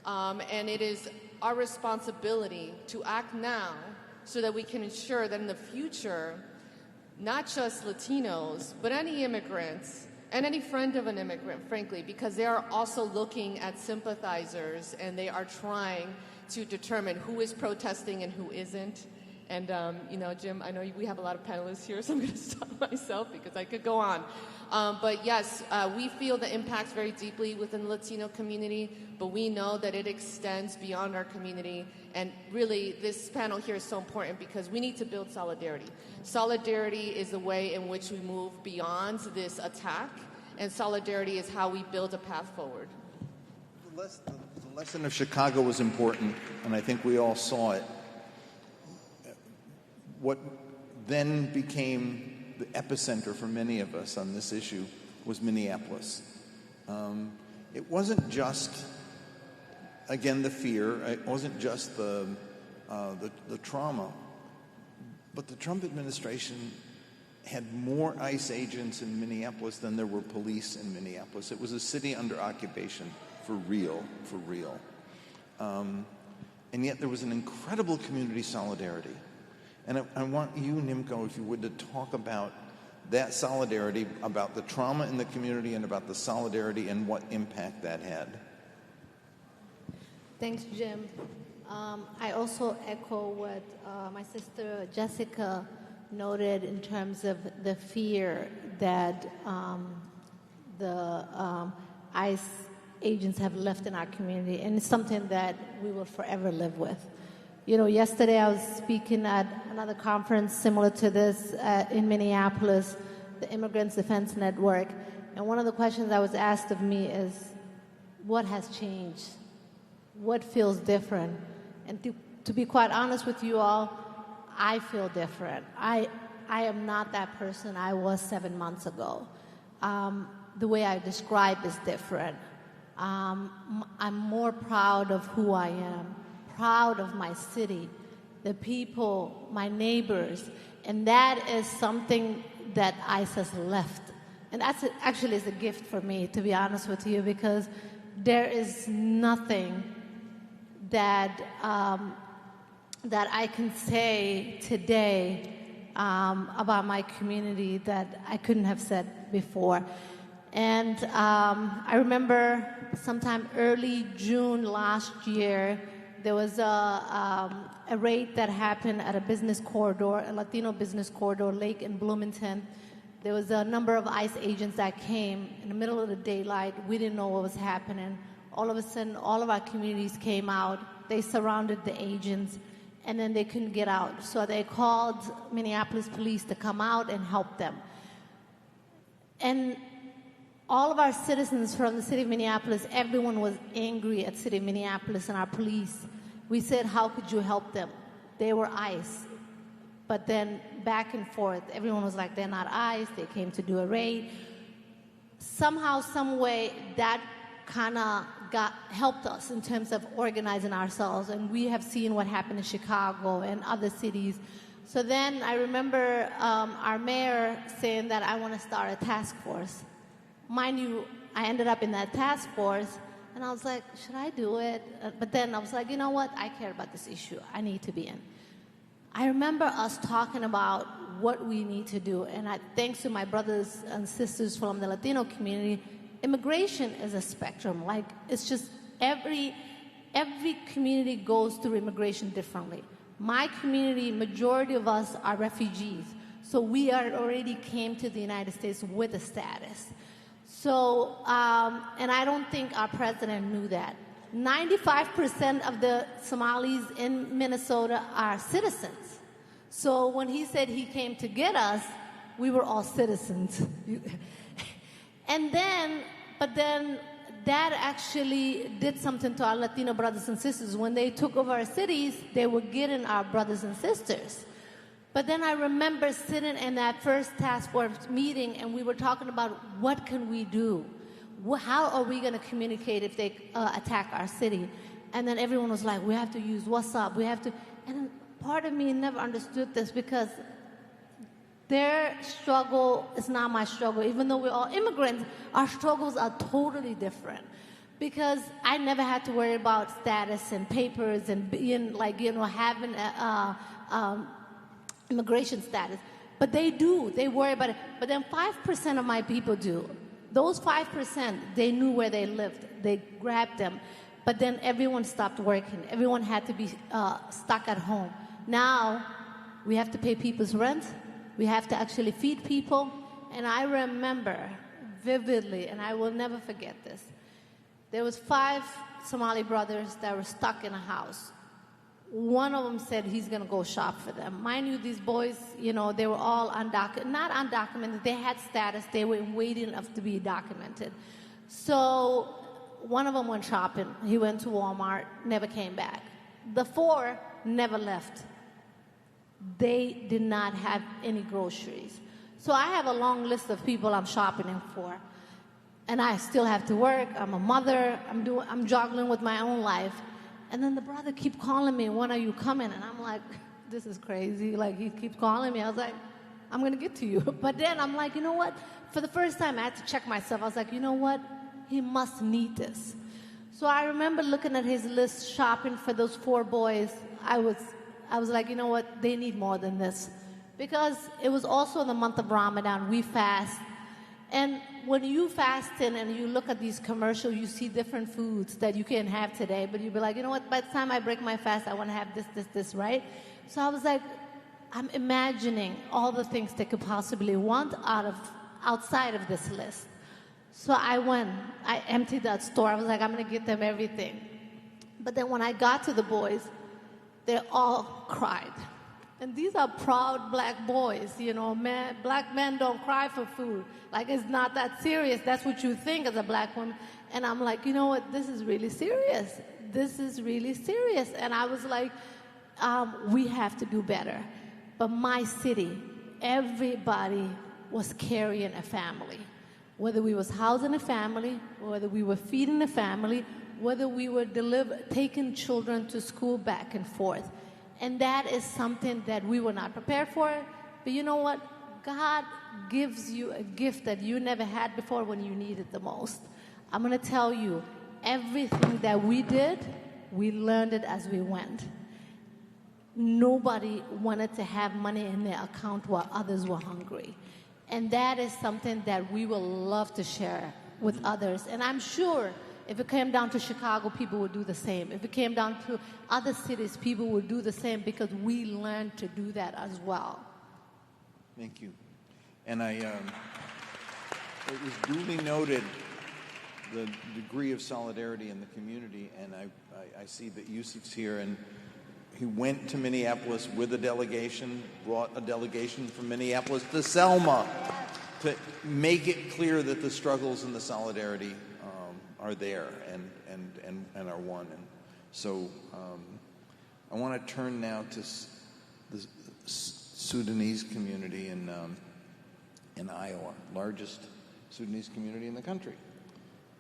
And it is our responsibility to act now so that we can ensure that in the future, not just Latinos, but any immigrants and any friend of an immigrant, frankly, because they are also looking at sympathizers and they are trying to determine who is protesting and who isn't. And, you know, Jim, I know we have a lot of panelists here, so I'm going to stop myself because I could go on. But yes, we feel the impact very deeply within the Latino community, but we know that it extends beyond our community. And really, this panel here is so important because we need to build solidarity. Solidarity is the way in which we move beyond this attack, and solidarity is how we build a path forward. The lesson of Chicago was important, and I think we all saw it. What then became the epicenter for many of us on this issue was Minneapolis. It wasn't just, again, the fear. It wasn't just the trauma. But the Trump administration had more ICE agents in Minneapolis than there were police in Minneapolis. It was a city under occupation, for real. And yet there was an incredible community solidarity. And I want you, Nimco, if you would, to talk about that solidarity, about the trauma in the community and about the solidarity and what impact that had. Thanks, Jim. I also echo what my sister Jessica noted in terms of the fear that the ICE agents have left in our community, and it's something that we will forever live with. You know, yesterday I was speaking at another conference similar to this in Minneapolis, the Immigrants Defense Network, and one of the questions that was asked of me is, what has changed? What feels different? And to be quite honest with you all, I feel different. I am not that person I was 7 months ago. The way I describe is different. I'm more proud of who I am, proud of my city, the people, my neighbors, and that is something that ICE has left. And that's actually is a gift for me, to be honest with you, because there is nothing that that I can say today about my community that I couldn't have said before. And I remember sometime early June last year, there was a raid that happened at a business corridor, a Latino business corridor, Lake in Bloomington. There was a number of ICE agents that came in the middle of the daylight. We didn't know what was happening. All of a sudden, all of our communities came out. they surrounded the agents, and then they couldn't get out. So they called Minneapolis police to come out and help them. And all of our citizens from the city of Minneapolis, everyone was angry at city of Minneapolis and our police. We said, how could you help them? They were ICE. But then back and forth, everyone was like, they're not ICE, they came to do a raid. Somehow, some way, that kind of helped us in terms of organizing ourselves. And we have seen what happened in Chicago and other cities. So then I remember our mayor saying that I want to start a task force. Mind you, I ended up in that task force, and I was like, should I do it? But then I was like, you know what? I care about this issue. I need to be in. I remember us talking about what we need to do, and thanks to my brothers and sisters from the Latino community, immigration is a spectrum. Like, it's just every community goes through immigration differently. My community, majority of us are refugees, so we already came to the United States with a status. So, and I don't think our president knew that. 95% of the Somalis in Minnesota are citizens. So when he said he came to get us, we were all citizens. But then that actually did something to our Latino brothers and sisters. When they took over our cities, they were getting our brothers and sisters. But then I remember sitting in that first task force meeting, and we were talking about what can we do? How are we going to communicate if they attack our city? And then everyone was like, we have to use WhatsApp. We have to. And part of me never understood this because their struggle is not my struggle. Even though we're all immigrants, our struggles are totally different. Because I never had to worry about status and papers and being like, having immigration status. But they do. They worry about it. But then 5% of my people do. Those 5%, they knew where they lived. They grabbed them. But then everyone stopped working. Everyone had to be stuck at home. Now, we have to pay people's rent. We have to actually feed people. And I remember vividly, and I will never forget this, there was 5 Somali brothers that were stuck in a house. One of them said he's going to go shop for them. Mind you, these boys, they were all not undocumented. They had status. They were waiting to be documented. So one of them went shopping. He went to Walmart, never came back. The 4 never left. They did not have any groceries. So I have a long list of people I'm shopping for. And I still have to work. I'm a mother. I'm juggling with my own life. And then the brother keep calling me, when are you coming? And I'm like, this is crazy. Like, he keeps calling me. I was like, I'm going to get to you. But then I'm like, you know what? For the first time, I had to check myself. I was like, you know what? He must need this. So I remember looking at his list, shopping for those 4 boys. I was like, you know what? They need more than this. Because it was also the month of Ramadan. We fast. And when you fasting and you look at these commercials, you see different foods that you can't have today, but you'll be like, you know what, by the time I break my fast, I want to have this, right? So I was like, I'm imagining all the things they could possibly want outside of this list. So I emptied that store. I was like, I'm going to get them everything. But then when I got to the boys, they all cried. And these are proud black boys, black men don't cry for food. Like, it's not that serious. That's what you think as a black woman. And I'm like, you know what, this is really serious. This is really serious. And I was like, we have to do better. But my city, everybody was carrying a family. Whether we was housing a family, whether we were feeding a family, whether we were taking children to school back and forth. And that is something that we were not prepared for. But you know what? God gives you a gift that you never had before when you need it the most. I'm going to tell you, everything that we did, we learned it as we went. Nobody wanted to have money in their account while others were hungry. And that is something that we will love to share with others. And I'm sure if it came down to Chicago, people would do the same. If it came down to other cities, people would do the same because we learned to do that as well. Thank you. And it was duly noted the degree of solidarity in the community, and I see that Yusuf's here, and he went to Minneapolis with a delegation, brought a delegation from Minneapolis to Selma to make it clear that the struggles and the solidarity are there and are one. And so I want to turn now to the Sudanese community in Iowa, largest Sudanese community in the country,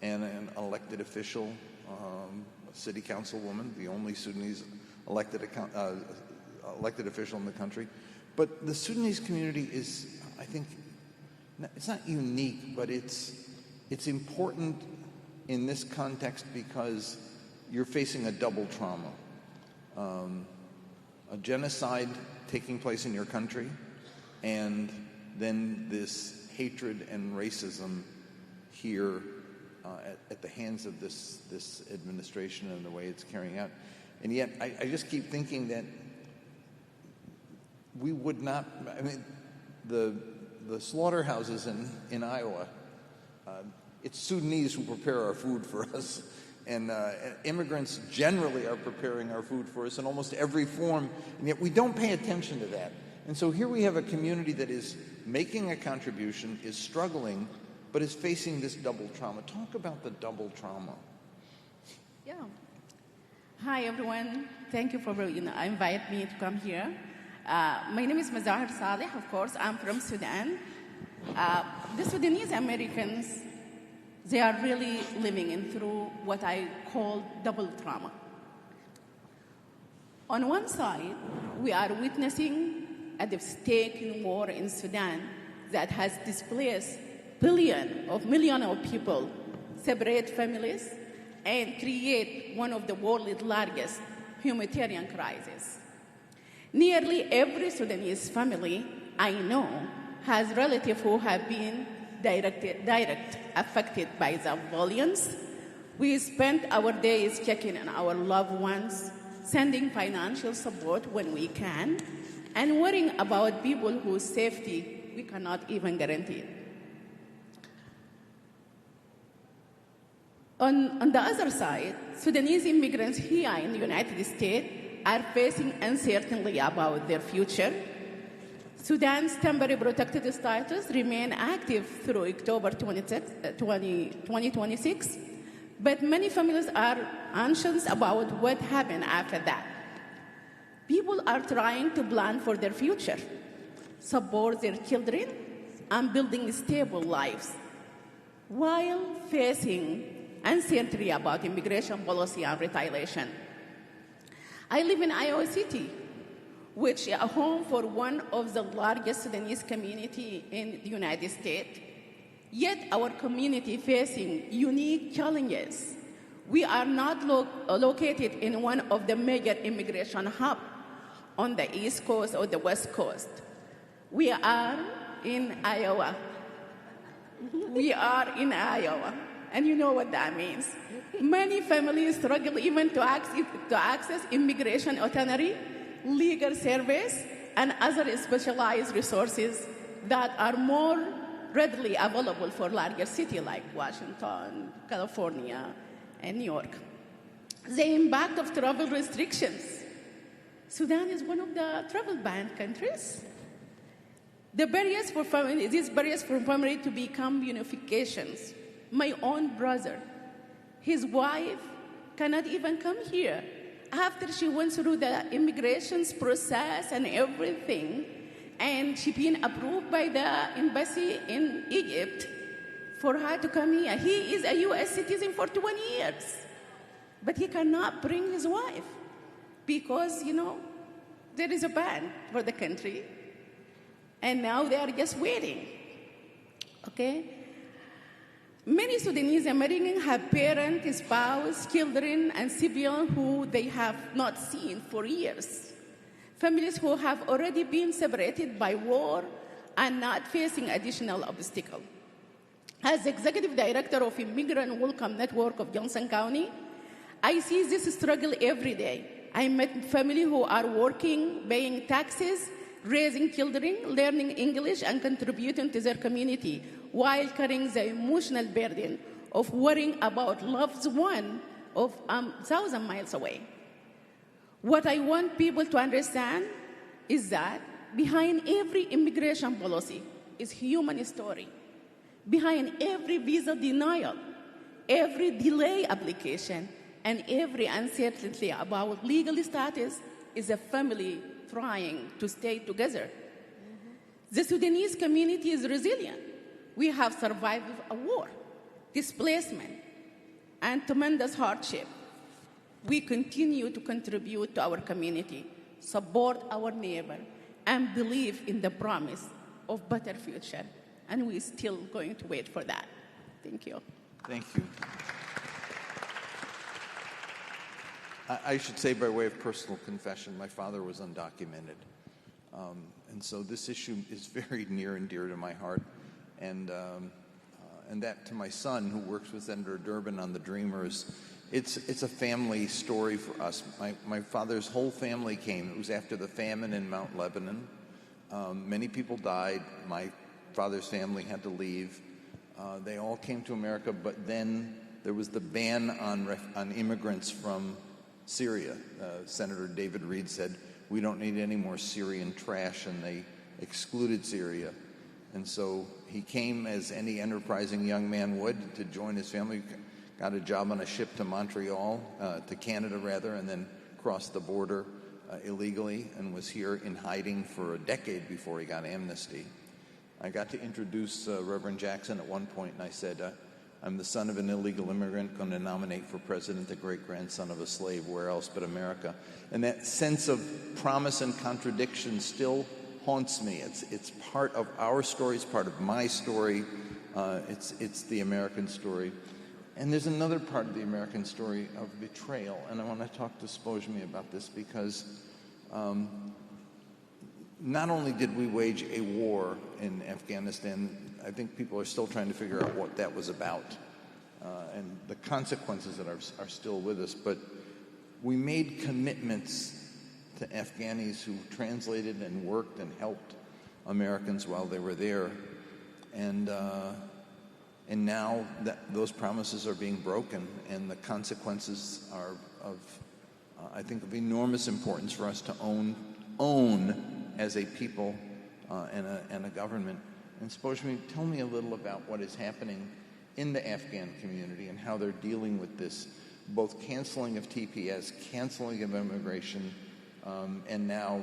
and an elected official, a city councilwoman, the only Sudanese elected official in the country. But the Sudanese community is, I think, it's not unique, but it's important in this context because you're facing a double trauma. A genocide taking place in your country, and then this hatred and racism here at the hands of this administration and the way it's carrying out. And yet, I just keep thinking that we would not, I mean, the slaughterhouses in Iowa, it's Sudanese who prepare our food for us. And immigrants generally are preparing our food for us in almost every form, and yet we don't pay attention to that. And so here we have a community that is making a contribution, is struggling, but is facing this double trauma. Talk about the double trauma. Yeah. Hi, everyone. Thank you for inviting me to come here. My name is Mazahir Saleh. Of course, I'm from Sudan. The Sudanese Americans, they are really living through what I call double trauma. On one side, we are witnessing a devastating war in Sudan that has displaced millions of people, separate families, and create one of the world's largest humanitarian crises. Nearly every Sudanese family I know has relatives who have been direct affected by the violence. We spend our days checking on our loved ones, sending financial support when we can, and worrying about people whose safety we cannot even guarantee. On the other side, Sudanese immigrants here in the United States are facing uncertainty about their future. Sudan's temporary protected status remain active through October 2026, but many families are anxious about what happened after that. People are trying to plan for their future, support their children, and building stable lives, while facing uncertainty about immigration policy and retaliation. I live in Iowa City, which is a home for one of the largest Sudanese community in the United States. Yet our community facing unique challenges. We are not located in one of the major immigration hubs on the East Coast or the West Coast. We are in Iowa. We are in Iowa. And you know what that means. Many families struggle even to access immigration authority, legal service, and other specialized resources that are more readily available for larger cities like Washington, California, and New York. The impact of travel restrictions. Sudan is one of the travel banned countries. These barriers for family to become unifications. My own brother, his wife cannot even come here. After she went through the immigration process and everything, and she been approved by the embassy in Egypt for her to come here. He is a U.S. citizen for 20 years, but he cannot bring his wife because, there is a ban for the country, and now they are just waiting, okay? Many Sudanese Americans have parents, spouse, children, and siblings who they have not seen for years. Families who have already been separated by war and not facing additional obstacles. As Executive Director of Immigrant Welcome Network of Johnson County, I see this struggle every day. I met families who are working, paying taxes, raising children, learning English, and contributing to their community while carrying the emotional burden of worrying about loved one of 1,000 miles away. What I want people to understand is that behind every immigration policy is human story. Behind every visa denial, every delay application, and every uncertainty about legal status is a family trying to stay together. The Sudanese community is resilient. We have survived a war, displacement, and tremendous hardship. We continue to contribute to our community, support our neighbor, and believe in the promise of better future. And we're still going to wait for that. Thank you. Thank you. I should say, by way of personal confession, my father was undocumented. And so this issue is very near and dear to my heart. And that to my son, who works with Senator Durbin on the Dreamers, it's a family story for us. My father's whole family came. It was after the famine in Mount Lebanon. Many people died. My father's family had to leave. They all came to America, but then there was the ban on immigrants from Syria. Senator David Reed said, "We don't need any more Syrian trash," and they excluded Syria. And so he came, as any enterprising young man would, to join his family, got a job on a ship to Montreal, to Canada rather, and then crossed the border illegally and was here in hiding for a decade before he got amnesty. I got to introduce Reverend Jackson at one point, and I said, "I'm the son of an illegal immigrant, going to nominate for president the great-grandson of a slave. Where else but America?" And that sense of promise and contradiction still haunts me. It's part of our story. It's part of my story. It's the American story. And there's another part of the American story of betrayal. And I want to talk to Spojmi about this because not only did we wage a war in Afghanistan, I think people are still trying to figure out what that was about and the consequences that are still with us. But we made commitments to Afghanis who translated and worked and helped Americans while they were there. And now those promises are being broken, and the consequences are I think, of enormous importance for us to own as a people and a government. And Spojmi, tell me a little about what is happening in the Afghan community and how they're dealing with this, both canceling of TPS, canceling of immigration, and now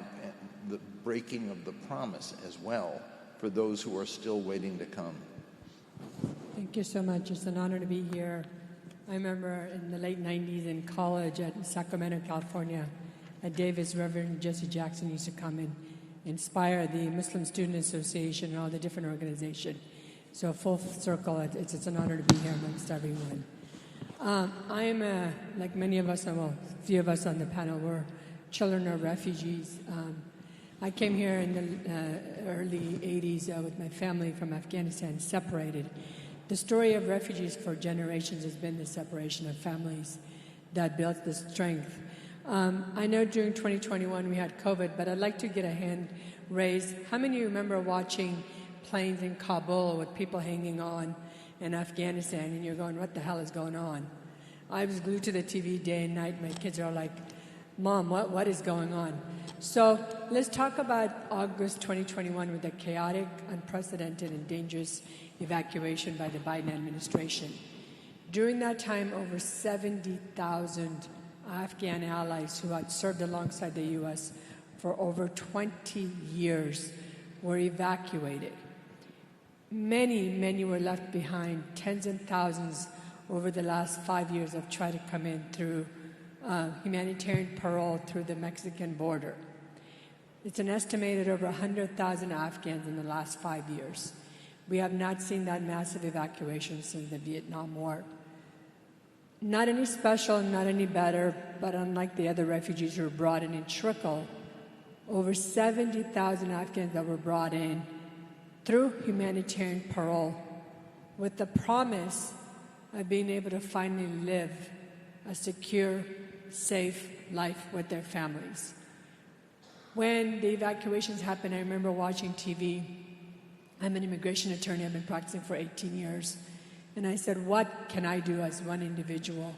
the breaking of the promise as well for those who are still waiting to come. Thank you so much. It's an honor to be here. I remember in the late 90s in college at Sacramento, California, at Davis, Reverend Jesse Jackson used to come and inspire the Muslim Student Association and all the different organizations. So full circle, it's an honor to be here amongst everyone. I am, like many of us, well, a few of us on the panel, we're children of refugees. I came here in the early 80s with my family from Afghanistan, separated. The story of refugees for generations has been the separation of families that built the strength. I know during 2021 we had COVID, but I'd like to get a hand raised. How many of you remember watching planes in Kabul with people hanging on in Afghanistan, and you're going, what the hell is going on? I was glued to the TV day and night. My kids are like, Mom, what is going on? So let's talk about August 2021 with the chaotic, unprecedented, and dangerous evacuation by the Biden administration. During that time, over 70,000 Afghan allies who had served alongside the U.S. for over 20 years were evacuated. Many were left behind. Tens and thousands over the last 5 years have tried to come in through humanitarian parole through the Mexican border. It's an estimated over 100,000 Afghans in the last 5 years. We have not seen that massive evacuation since the Vietnam War. Not any special, not any better, but unlike the other refugees who were brought in trickle, over 70,000 Afghans that were brought in through humanitarian parole with the promise of being able to finally live a secure, safe life with their families. When the evacuations happened, I remember watching TV. I'm an immigration attorney. I've been practicing for 18 years. And I said, what can I do as one individual?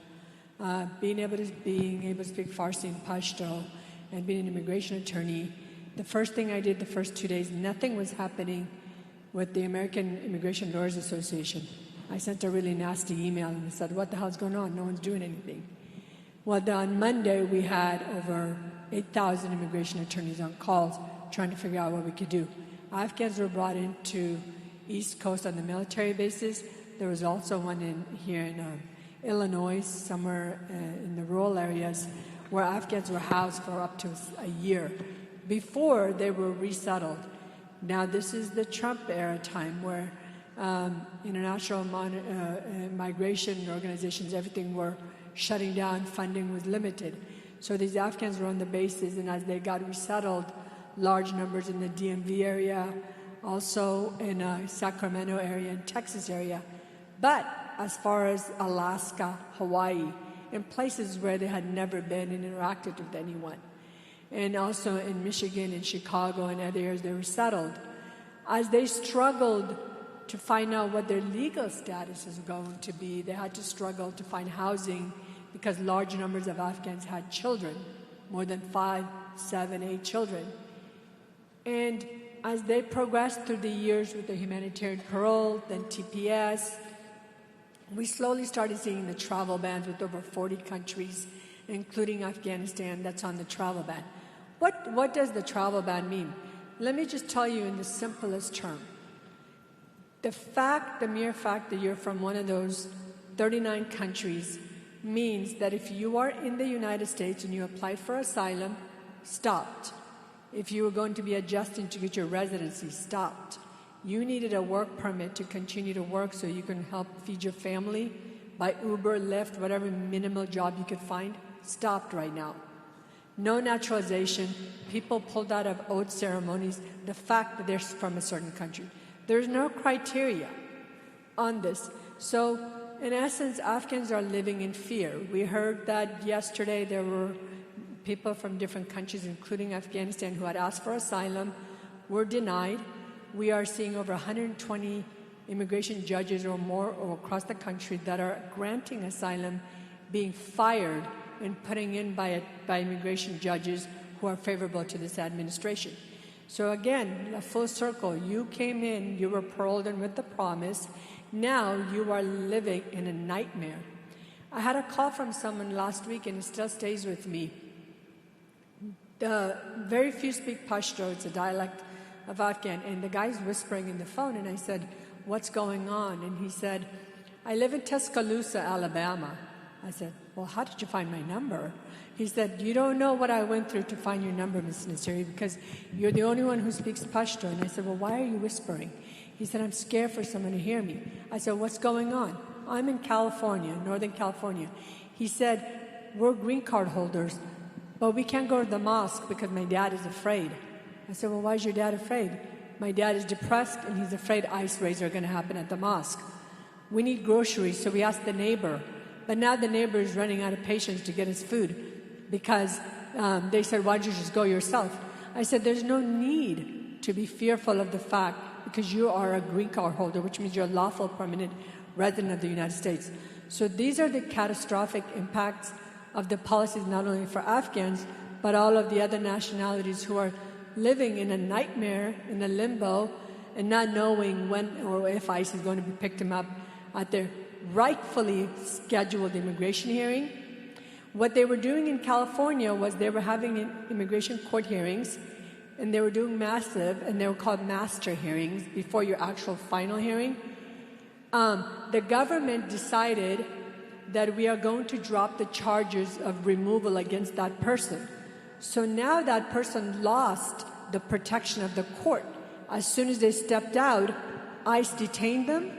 Being able to speak Farsi and Pashto and being an immigration attorney, the first thing I did the first 2 days, nothing was happening with the American Immigration Lawyers Association. I sent a really nasty email and said, what the hell's going on? No one's doing anything. Well, on Monday, we had over 8,000 immigration attorneys on calls trying to figure out what we could do. Afghans were brought into East Coast on the military bases. There was also one here in Illinois, somewhere in the rural areas, where Afghans were housed for up to a year before they were resettled. Now, this is the Trump era time where international migration organizations, everything were shutting down, funding was limited. So these Afghans were on the bases, and as they got resettled, large numbers in the DMV area, also in Sacramento area and Texas area. But as far as Alaska, Hawaii, in places where they had never been and interacted with anyone. And also in Michigan and Chicago and other areas, they were settled. As they struggled to find out what their legal status is going to be, they had to struggle to find housing because large numbers of Afghans had children, more than 5, 7, 8 children. And as they progressed through the years with the humanitarian parole, then TPS, we slowly started seeing the travel bans with over 40 countries, including Afghanistan, that's on the travel ban. What does the travel ban mean? Let me just tell you in the simplest term. The mere fact that you're from one of those 39 countries means that if you are in the United States and you applied for asylum, stopped. If you were going to be adjusting to get your residency, stopped. You needed a work permit to continue to work so you can help feed your family by Uber, Lyft, whatever minimal job you could find, stopped right now. No naturalization, people pulled out of oath ceremonies, the fact that they're from a certain country. There's no criteria on this. So, in essence, Afghans are living in fear. We heard that yesterday there were people from different countries, including Afghanistan, who had asked for asylum, were denied. We are seeing over 120 immigration judges or more across the country that are granting asylum being fired and putting in by immigration judges who are favorable to this administration. So again, a full circle. You came in, you were paroled in with the promise. Now you are living in a nightmare. I had a call from someone last week, and it still stays with me. Very few speak Pashto. It's a dialect of Afghan. And the guy's whispering in the phone, and I said, what's going on? And he said, I live in Tuscaloosa, Alabama. I said, well, how did you find my number? He said, you don't know what I went through to find your number, Ms. Nassiri, because you're the only one who speaks Pashto. And I said, well, why are you whispering? He said, I'm scared for someone to hear me. I said, what's going on? I'm in California, Northern California. He said, we're green card holders, but we can't go to the mosque because my dad is afraid. I said, well, why is your dad afraid? My dad is depressed, and he's afraid ICE raids are going to happen at the mosque. We need groceries, so we asked the neighbor. But now the neighbor is running out of patience to get his food because they said, why don't you just go yourself? I said, there's no need to be fearful of the fact because you are a green card holder, which means you're a lawful permanent resident of the United States. So these are the catastrophic impacts of the policies not only for Afghans, but all of the other nationalities who are living in a nightmare, in a limbo, and not knowing when or if ICE is going to pick them up at their rightfully scheduled immigration hearing. What they were doing in California was they were having immigration court hearings, and they were doing massive, and they were called master hearings before your actual final hearing. The government decided that we are going to drop the charges of removal against that person. So now that person lost the protection of the court. As soon as they stepped out, ICE detained them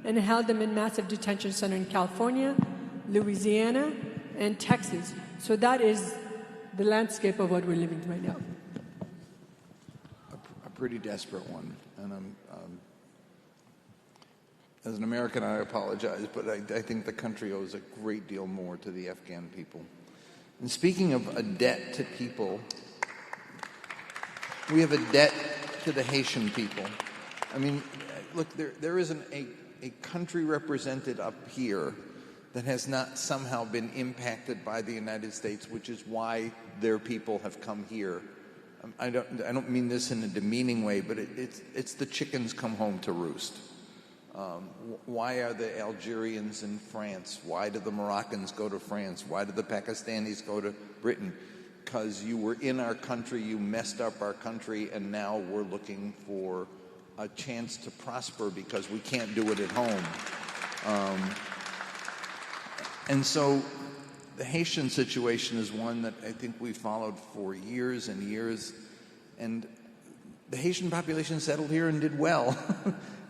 and held them in massive detention center in California, Louisiana, and Texas. So that is the landscape of what we're living right now. A pretty desperate one. And as an American, I apologize, but I think the country owes a great deal more to the Afghan people. And speaking of a debt to people, we have a debt to the Haitian people. I mean, look, there isn't country represented up here that has not somehow been impacted by the United States, which is why their people have come here. I don't mean this in a demeaning way, but it's the chickens come home to roost. Why are the Algerians in France? Why do the Moroccans go to France? Why do the Pakistanis go to Britain? Because you were in our country, you messed up our country, and now we're looking for a chance to prosper because we can't do it at home. And so the Haitian situation is one that I think we followed for years and years. And the Haitian population settled here and did well.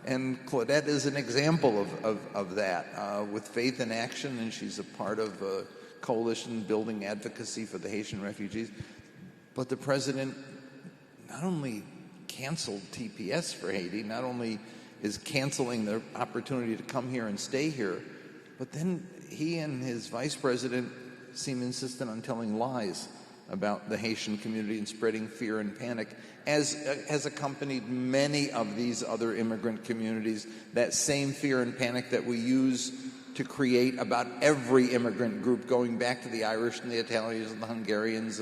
And Claudette is an example of that, with Faith in Action, and she's a part of a coalition building advocacy for the Haitian refugees. But the president not only canceled TPS for Haiti, not only is canceling the opportunity to come here and stay here, but then he and his vice president seem insistent on telling lies about the Haitian community and spreading fear and panic, as has accompanied many of these other immigrant communities, that same fear and panic that we use to create about every immigrant group, going back to the Irish and the Italians and the Hungarians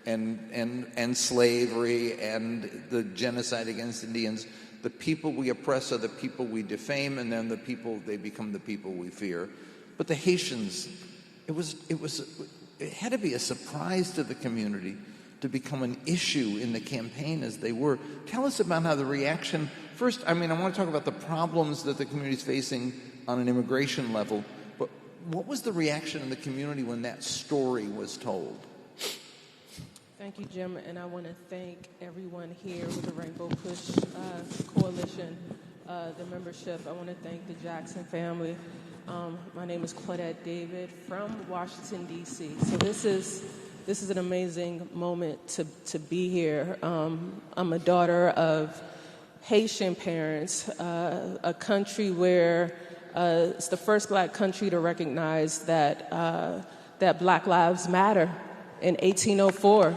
and slavery and the genocide against Indians. The people we oppress are the people we defame, and then they become the people we fear. But the Haitians, it had to be a surprise to the community to become an issue in the campaign as they were. Tell us about how the reaction, first, I want to talk about the problems that the community is facing on an immigration level, but what was the reaction in the community when that story was told? Thank you, Jim, and I want to thank everyone here with the Rainbow Push Coalition, the membership. I want to thank the Jackson family. My name is Claudette David from Washington, D.C. So this is an amazing moment to be here. I'm a daughter of Haitian parents, a country where it's the first black country to recognize that Black Lives Matter in 1804.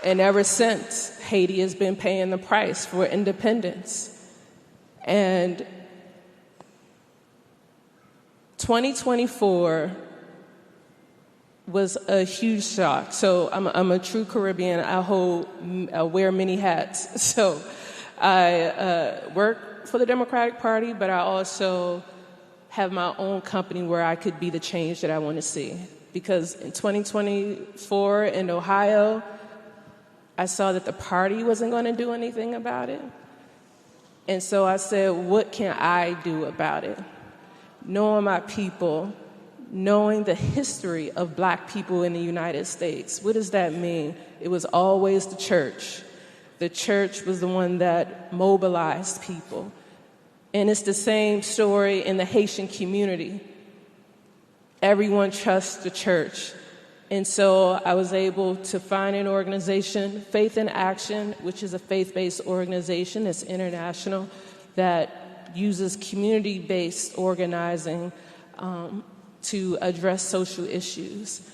And ever since, Haiti has been paying the price for independence. And 2024 was a huge shock. So I'm a true Caribbean. I wear many hats. So I work for the Democratic Party, but I also have my own company where I could be the change that I want to see. Because in 2024 in Ohio, I saw that the party wasn't going to do anything about it. And so I said, what can I do about it? Knowing my people, knowing the history of black people in the United States. What does that mean? It was always the church. The church was the one that mobilized people. And it's the same story in the Haitian community. Everyone trusts the church. And so I was able to find an organization, Faith in Action, which is a faith-based organization that's international, that uses community-based organizing to address social issues.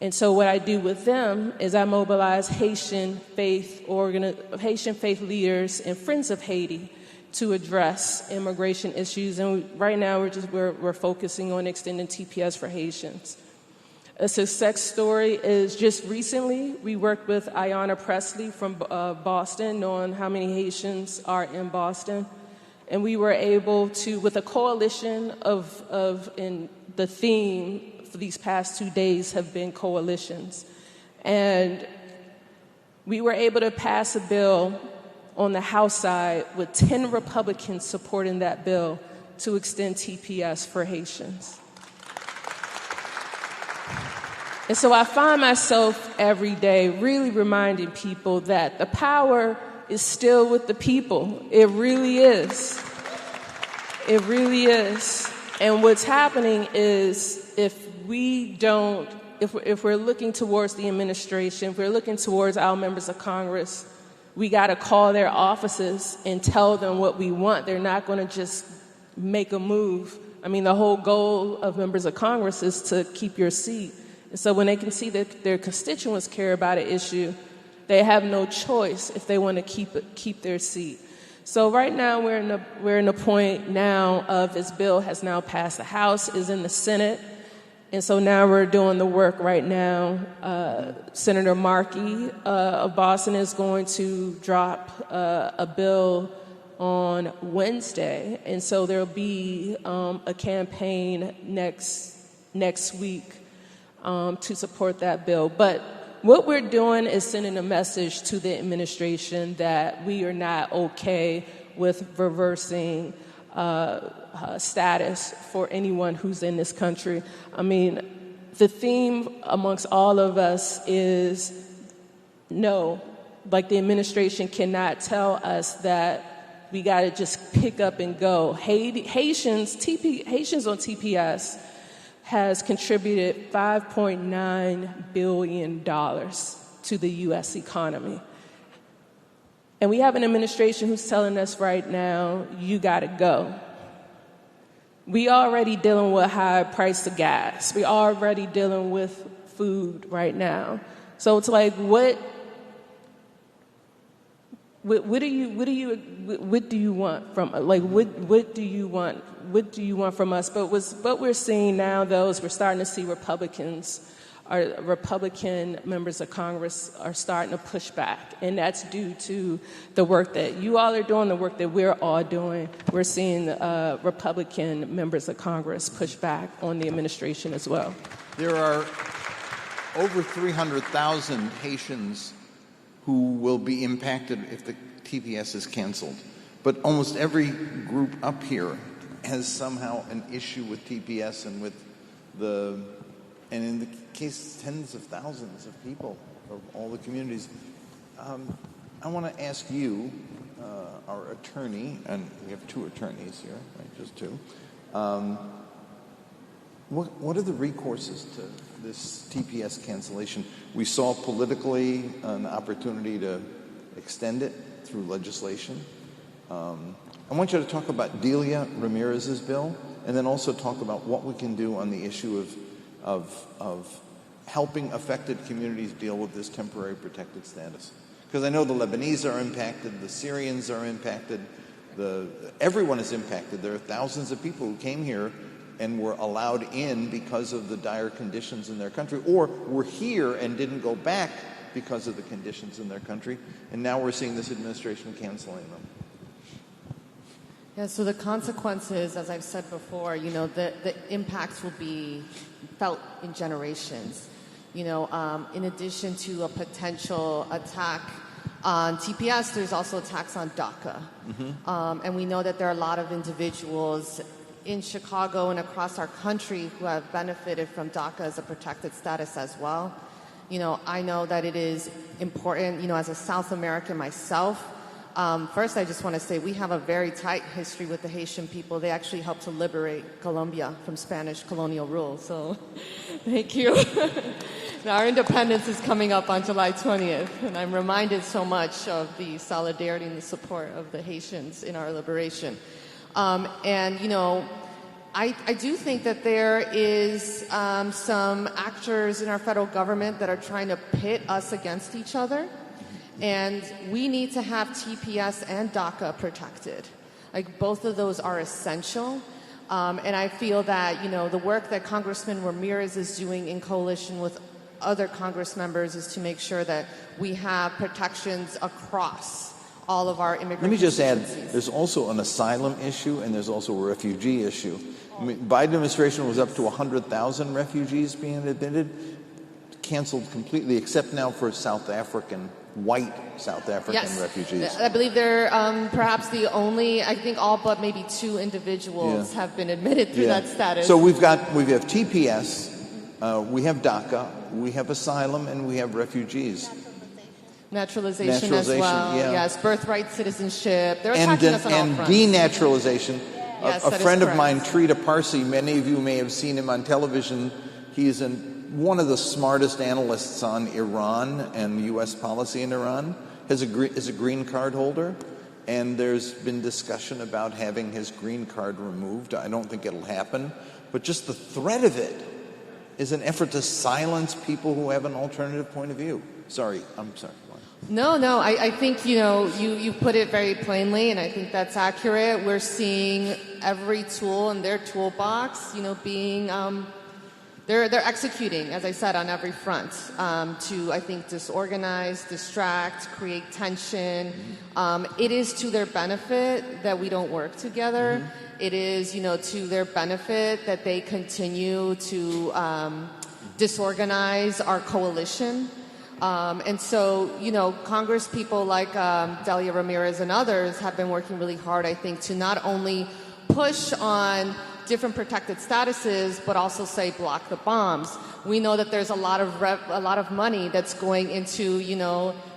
And so what I do with them is I mobilize Haitian faith leaders and Friends of Haiti to address immigration issues. And right now we're focusing on extending TPS for Haitians. A success story is just recently we worked with Ayanna Presley from Boston, knowing how many Haitians are in Boston. And we were able to, with a coalition and the theme for these past 2 days have been coalitions. And we were able to pass a bill on the House side with 10 Republicans supporting that bill to extend TPS for Haitians. And so I find myself every day really reminding people that the power is still with the people. It really is. It really is. And what's happening is if we're looking towards the administration, if we're looking towards our members of Congress, we got to call their offices and tell them what we want. They're not going to just make a move. The whole goal of members of Congress is to keep your seat. And so when they can see that their constituents care about an issue, they have no choice if they want to keep their seat. So right now we're in the point now of this bill has now passed the House, is in the Senate, and so now we're doing the work right now. Senator Markey of Boston is going to drop a bill on Wednesday, and so there'll be a campaign next week to support that bill. But what we're doing is sending a message to the administration that we are not okay with reversing status for anyone who's in this country. I mean, the theme amongst all of us is no. Like, the administration cannot tell us that we got to just pick up and go. Haitians on TPS has contributed $5.9 billion to the U.S. economy. And we have an administration who's telling us right now, you got to go. We already dealing with high price of gas. We already dealing with food right now. So it's like, what do you want from, like, what do you want from us? But what we're seeing now, though, is we're starting to see Republican members of Congress are starting to push back, and that's due to the work that you all are doing, the work that we're all doing. We're seeing Republican members of Congress push back on the administration as well. There are over 300,000 Haitians who will be impacted if the TPS is canceled. But almost every group up here has somehow an issue with TPS and with and in the case, tens of thousands of people of all the communities. I want to ask you, our attorney, and we have two attorneys here, right, just two. What are the recourses to this TPS cancellation? We saw politically an opportunity to extend it through legislation. I want you to talk about Delia Ramirez's bill, and then also talk about what we can do on the issue of helping affected communities deal with this temporary protected status. Because I know the Lebanese are impacted, the Syrians are impacted, everyone is impacted. There are thousands of people who came here and were allowed in because of the dire conditions in their country, or were here and didn't go back because of the conditions in their country, and now we're seeing this administration canceling them. Yeah, so the consequences, as I've said before, the impacts will be felt in generations. In addition to a potential attack on TPS, there's also attacks on DACA. Mm-hmm. And we know that there are a lot of individuals in Chicago and across our country who have benefited from DACA as a protected status as well. I know that it is important, as a South American myself. First, I just want to say we have a very tight history with the Haitian people. They actually helped to liberate Colombia from Spanish colonial rule. So thank you. Now, our independence is coming up on July 20th, and I'm reminded so much of the solidarity and the support of the Haitians in our liberation. I do think that there is some actors in our federal government that are trying to pit us against each other. And we need to have TPS and DACA protected. Like, both of those are essential. And I feel that, the work that Congressman Ramirez is doing in coalition with other Congress members is to make sure that we have protections across all of our immigrant Let me just add, constituencies. there's also an asylum issue and there's also a refugee issue. I mean, Biden administration was up to 100,000 refugees being admitted, canceled completely, except now for white South African refugees. I believe they're perhaps the only, I think all but maybe two individuals have been admitted through that status. So we have TPS, we have DACA, we have asylum, and we have refugees. Naturalization as well. Yeah. Yes, birthright citizenship. They're attacking us on all fronts. Denaturalization. Yes, a friend of mine, Trita Parsi, many of you may have seen him on television. He's one of the smartest analysts on Iran and U.S. policy in Iran. Is a green card holder, and there's been discussion about having his green card removed. I don't think it'll happen, but just the threat of it is an effort to silence people who have an alternative point of view. I'm sorry. No, I think, you put it very plainly, and I think that's accurate. We're seeing every tool in their toolbox, being, they're executing, as I said, on every front, to, I think, disorganize, distract, create tension. It is to their benefit that we don't work together. It is, to their benefit that they continue to disorganize our coalition. And so, Congress people like Delia Ramirez and others have been working really hard, I think, to not only push on different protected statuses, but also say block the bombs. We know that there's a lot of money that's going into,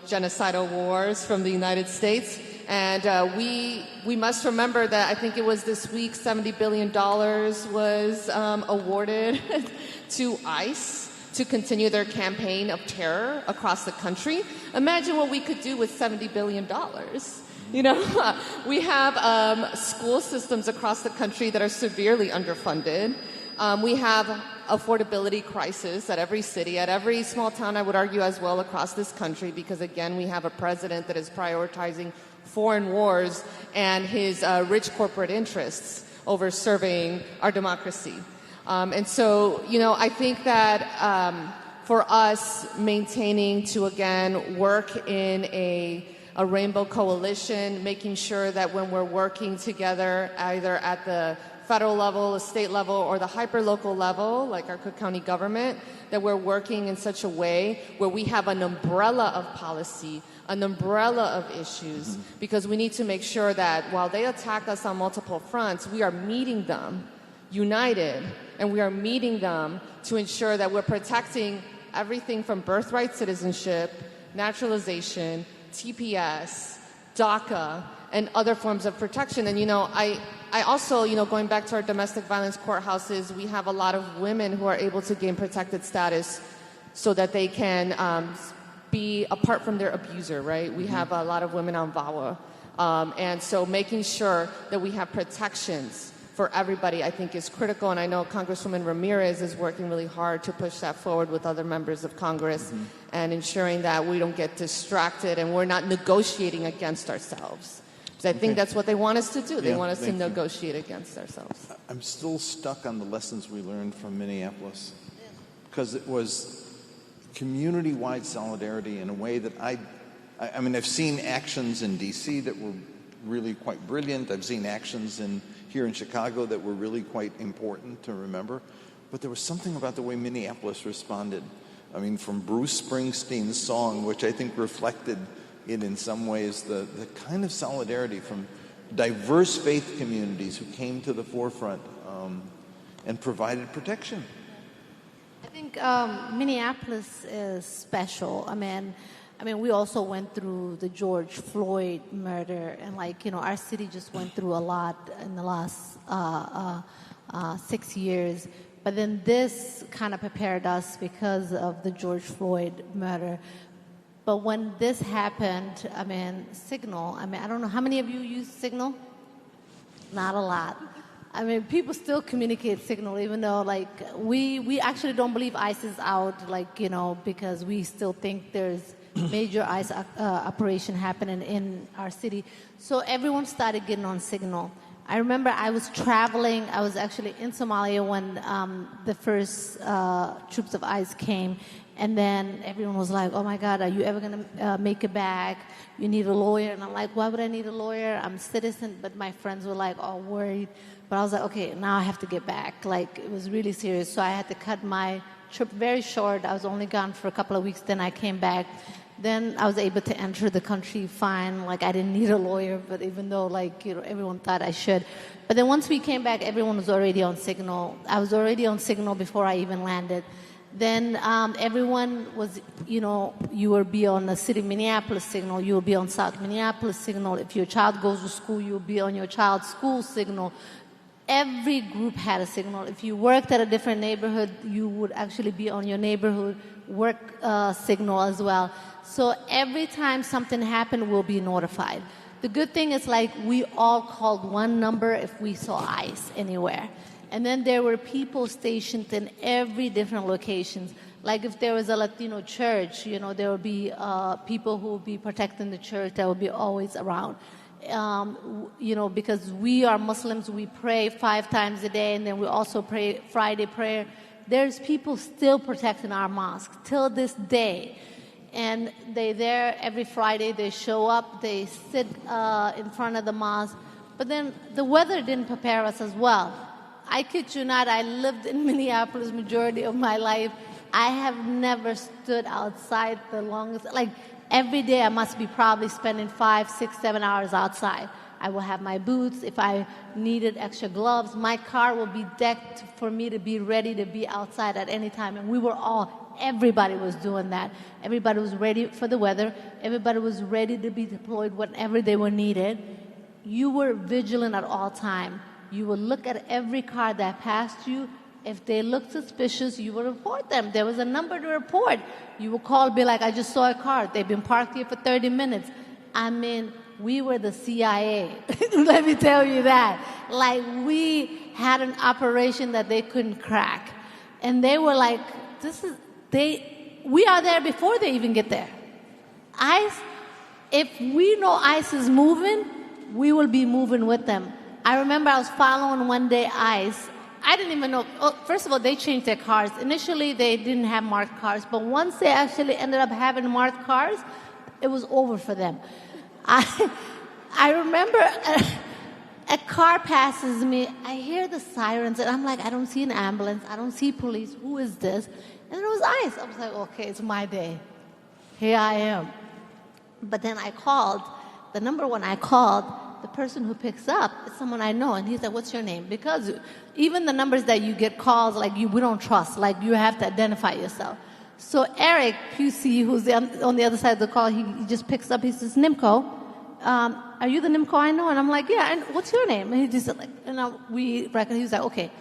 genocidal wars from the United States. And we must remember that I think it was this week $70 billion was awarded to ICE to continue their campaign of terror across the country. Imagine what we could do with $70 billion. We have school systems across the country that are severely underfunded. We have affordability crisis at every city, at every small town, I would argue, as well, across this country, because, again, we have a president that is prioritizing foreign wars and his rich corporate interests over serving our democracy. And so, I think that for us, maintaining to, again, work in a rainbow coalition, making sure that when we're working together, either at the federal level, the state level, or the hyperlocal level, like our Cook County government, that we're working in such a way where we have an umbrella of policy, an umbrella of issues, because we need to make sure that while they attack us on multiple fronts, we are meeting them united, and we are meeting them to ensure that we're protecting everything from birthright citizenship, naturalization, TPS, DACA, and other forms of protection. And, I also, going back to our domestic violence courthouses, we have a lot of women who are able to gain protected status so that they can be apart from their abuser, right? We have a lot of women on VAWA. And so making sure that we have protections for everybody, I think, is critical. And I know Congresswoman Ramirez is working really hard to push that forward with other members of Congress and ensuring that we don't get distracted and we're not negotiating against ourselves. Because I think that's what they want us to do. They want us to negotiate against ourselves. I'm still stuck on the lessons we learned from Minneapolis, because it was community-wide solidarity in a way that I mean, I've seen actions in D.C. that were really quite brilliant. I've seen actions here in Chicago that were really quite important to remember. But there was something about the way Minneapolis responded. I mean, from Bruce Springsteen's song, which I think reflected in some ways, the kind of solidarity from diverse faith communities who came to the forefront and provided protection. I think Minneapolis is special. I mean, we also went through the George Floyd murder, and our city just went through a lot in the last 6 years. But then this kind of prepared us because of the George Floyd murder. But when this happened, Signal, I don't know, how many of you use Signal? Not a lot. People still communicate Signal, even though, we actually don't believe ICE is out, because we still think there's major ICE operation happening in our city. So everyone started getting on Signal. I remember I was traveling. I was actually in Somalia when the first troops of ICE came. And then everyone was like, oh, my God, are you ever going to make it back? You need a lawyer. And I'm like, why would I need a lawyer? I'm a citizen. But my friends were all worried. But I was like, okay, now I have to get back. It was really serious. So I had to cut my trip very short. I was only gone for a couple of weeks. Then I came back. Then I was able to enter the country fine. I didn't need a lawyer, but even though, everyone thought I should. But then once we came back, everyone was already on Signal. I was already on Signal before I even landed. Then everyone was, you will be on the city of Minneapolis Signal. You will be on South Minneapolis Signal. If your child goes to school, you'll be on your child's school Signal. Every group had a Signal. If you worked at a different neighborhood, you would actually be on your neighborhood work Signal as well. So every time something happened, we'll be notified. The good thing is, we all called one number if we saw ICE anywhere. And then there were people stationed in every different locations. Like if there was a Latino church, you know, there would be people who would be protecting the church that would be always around. You know, because we are Muslims, we pray 5 times a day, and then we also pray Friday prayer. There's people still protecting our mosque till this day. And they're there every Friday, they show up, they sit in front of the mosque. But then the weather didn't prepare us as well. I kid you not, I lived in Minneapolis majority of my life. I have never stood outside the longest, like every day I must be probably spending 5, 6, 7 hours outside. I will have my boots. If I needed extra gloves, my car will be decked for me to be ready to be outside at any time. And we were all, everybody was doing that. Everybody was ready for the weather. Everybody was ready to be deployed whenever they were needed. You were vigilant at all time. You would look at every car that passed you. If they looked suspicious, you would report them. There was a number to report. You would call, be like, I just saw a car. They've been parked here for 30 minutes. I mean, we were the CIA. Let me tell you that. Like, we had an operation that they couldn't crack. And they were like, we are there before they even get there. ICE, if we know ICE is moving, we will be moving with them. I remember I was following one day ICE. I didn't even know. Oh, first of all, they changed their cars. Initially, they didn't have marked cars. But once they actually ended up having marked cars, it was over for them. I remember a car passes me. I hear the sirens, and I'm like, I don't see an ambulance. I don't see police. Who is this? And it was ICE. I was like, okay, it's my day. Here I am. But then I called. The number one I called, the person who picks up is someone I know. And he said, what's your name? Because even the numbers that you get calls, like we don't trust. Like you have to identify yourself. So Eric QC, who's on the other side of the call, he just picks up. He says, Nimco, are you the Nimco I know? And I'm like, yeah. And what's your name? And he just like, we reckon. He was like, okay.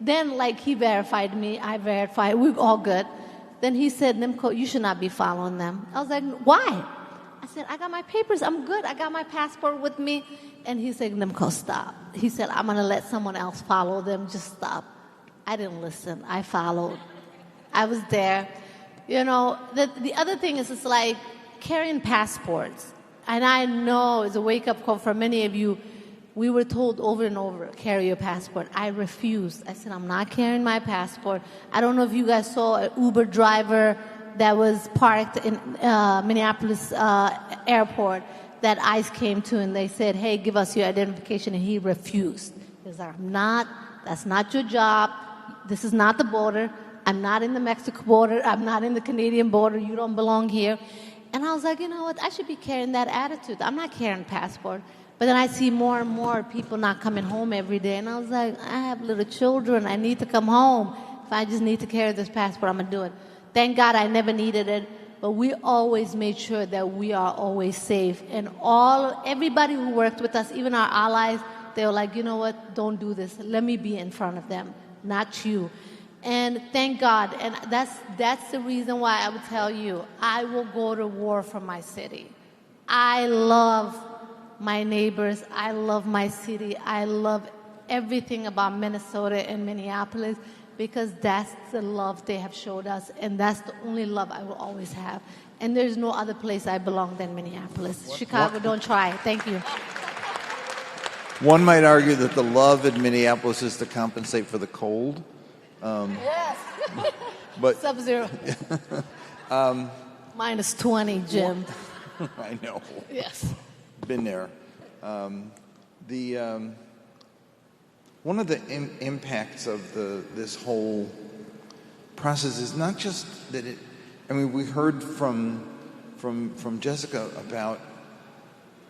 Then like he verified me. I verified. We're all good. Then he said, Nimco, you should not be following them. I was like, why? I said, I got my papers. I'm good. I got my passport with me. And he said, Nimco, stop. He said, I'm going to let someone else follow them. Just stop. I didn't listen. I followed. I was there. You know, the other thing is it's like carrying passports. And I know it's a wake-up call for many of you. We were told over and over, carry your passport. I refused. I said, I'm not carrying my passport. I don't know if you guys saw an Uber driver that was parked in Minneapolis airport that ICE came to, and they said, hey, give us your identification, and he refused. He was like, that's not your job. This is not the border. I'm not in the Mexico border. I'm not in the Canadian border. You don't belong here. And I was like, you know what? I should be carrying that attitude. I'm not carrying a passport. But then I see more and more people not coming home every day. And I was like, I have little children. I need to come home. If I just need to carry this passport, I'm going to do it. Thank God I never needed it. But we always made sure that we are always safe. And everybody who worked with us, even our allies, they were like, you know what? Don't do this. Let me be in front of them, not you. And thank God. And that's the reason why I would tell you, I will go to war for my city. I love my neighbors. I love my city. I love everything about Minnesota and Minneapolis because that's the love they have showed us, and that's the only love I will always have. And there's no other place I belong than Minneapolis. Chicago, don't try. Thank you. One might argue that the love in Minneapolis is to compensate for the cold. Yes. But Sub-zero. Minus 20, Jim. I know. Yes. Been there. One of the impacts of this whole process is not just that it. I mean, we heard from Jessica about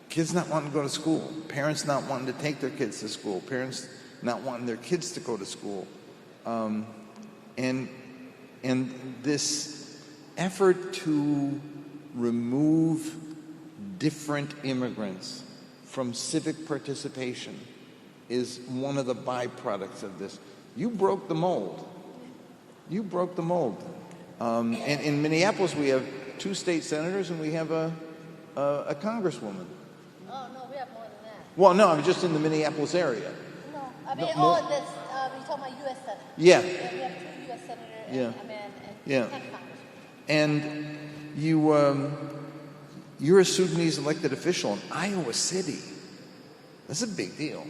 kids not wanting to go to school, parents not wanting to take their kids to school, parents not wanting their kids to go to school, and this effort to remove different immigrants from civic participation is one of the byproducts of this. You broke the mold. You broke the mold. And in Minneapolis, we have 2 state senators and we have a congresswoman. Oh, no, we have more than that. Well, no, I'm just in the Minneapolis area. No, I mean, No, you're talking about U.S. Senators. Yeah. We have 2 U.S. senators. Yeah. And Yeah. And you're a Sudanese elected official in Iowa City. That's a big deal.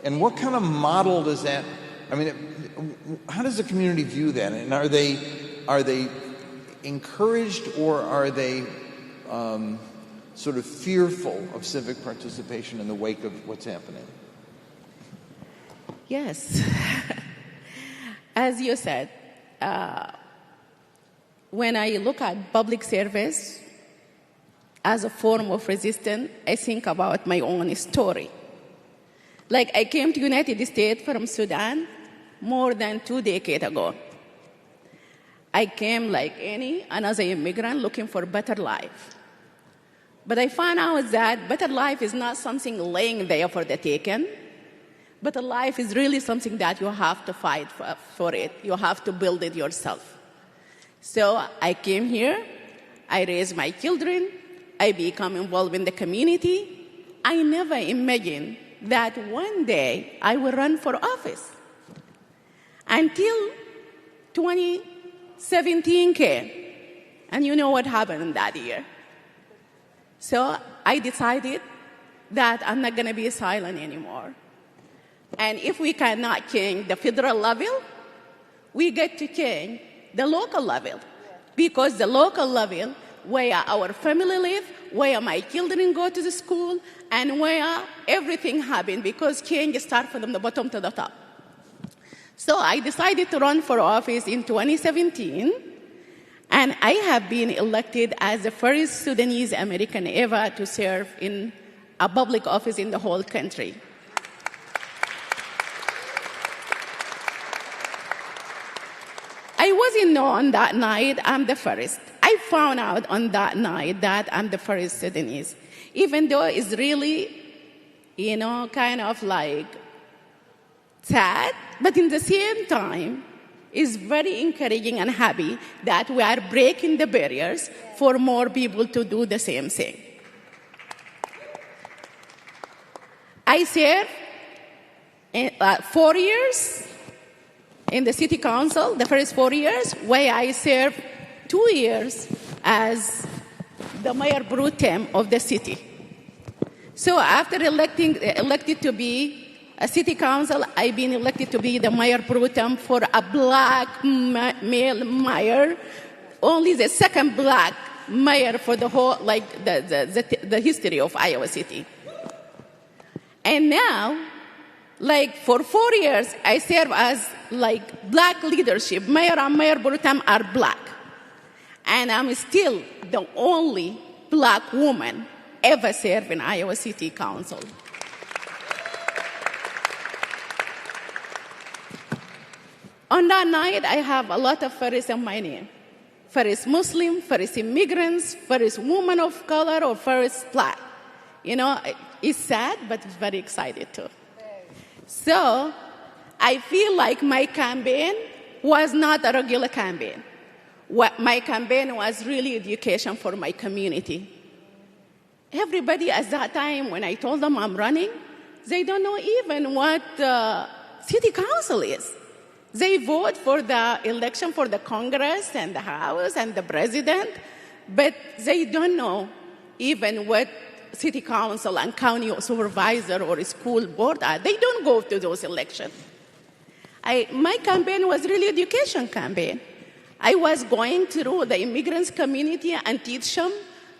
And what kind of model does that, I mean, how does the community view that? And are they encouraged, or are they sort of fearful of civic participation in the wake of what's happening? Yes. As you said, when I look at public service as a form of resistance, I think about my own story. Like, I came to United States from Sudan more than 2 decades ago. I came like any another immigrant looking for a better life. But I found out that better life is not something laying there for the taking. Better life is really something that you have to fight for it. You have to build it yourself. So I came here, I raised my children, I become involved in the community. I never imagined that one day I will run for office. Until 2017 came, and you know what happened in that year. So I decided that I'm not going to be silent anymore. And if we cannot change the federal level, we get to change the local level. Because the local level, where our family live, where my children go to the school, and where everything happens, because change starts from the bottom to the top. So I decided to run for office in 2017, and I have been elected as the first Sudanese American ever to serve in a public office in the whole country. I wasn't known that night I'm the first. I found out on that night that I'm the first Sudanese, even though it's really, kind of like sad, but in the same time, it's very encouraging and happy that we are breaking the barriers for more people to do the same thing. I served 4 years in the city council, the first 4 years, where I served 2 years as the mayor pro tem of the city. So after elected to be a city council, I've been elected to be the mayor pro tem for a black male mayor, only the second black mayor for the whole, the history of Iowa City. And now, for 4 years, I serve as black leadership. Mayor and mayor pro tem are black. And I'm still the only black woman ever serve in Iowa City Council. On that night, I have a lot of firsts in my name. First Muslim, first immigrants, first woman of color, or first black. It's sad, but it's very excited too. So I feel like my campaign was not a regular campaign. My campaign was really education for my community. Everybody at that time, when I told them I'm running, they don't know even what city council is. They vote for the election for the Congress and the House and the president, but they don't know even what city council and county supervisor or school board are. They don't go to those elections. My campaign was really education campaign. I was going through the immigrants community and teach them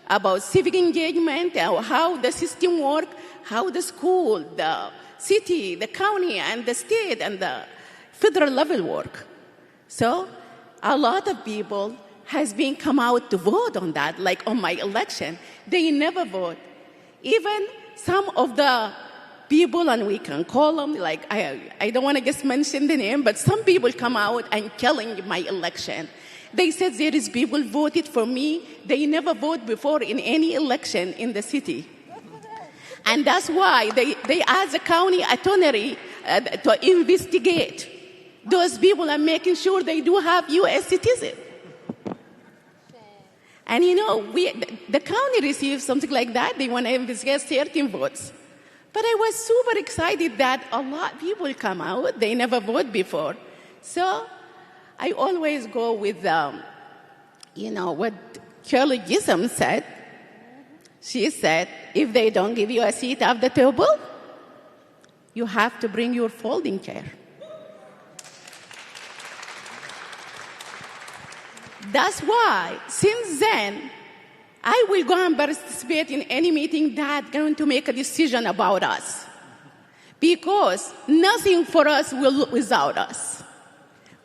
about civic engagement, how the system works, how the school, the city, the county, and the state, and the federal level work. So a lot of people has been come out to vote on that, like on my election. They never vote. Even some of the people, and we can call them, I don't want to just mention the name, but some people come out and killing my election. They said there is people voted for me. They never voted before in any election in the city. And that's why they asked the county attorney to investigate. Those people are making sure they do have U.S. citizens. And the county received something like that. They want to investigate 13 votes. But I was super excited that a lot of people come out. They never voted before. So I always go with you know, what Shirley Chisholm said. She said, if they don't give you a seat at the table, you have to bring your folding chair. That's why, since then, I will go and participate in any meeting that's going to make a decision about us. Because nothing for us will look without us.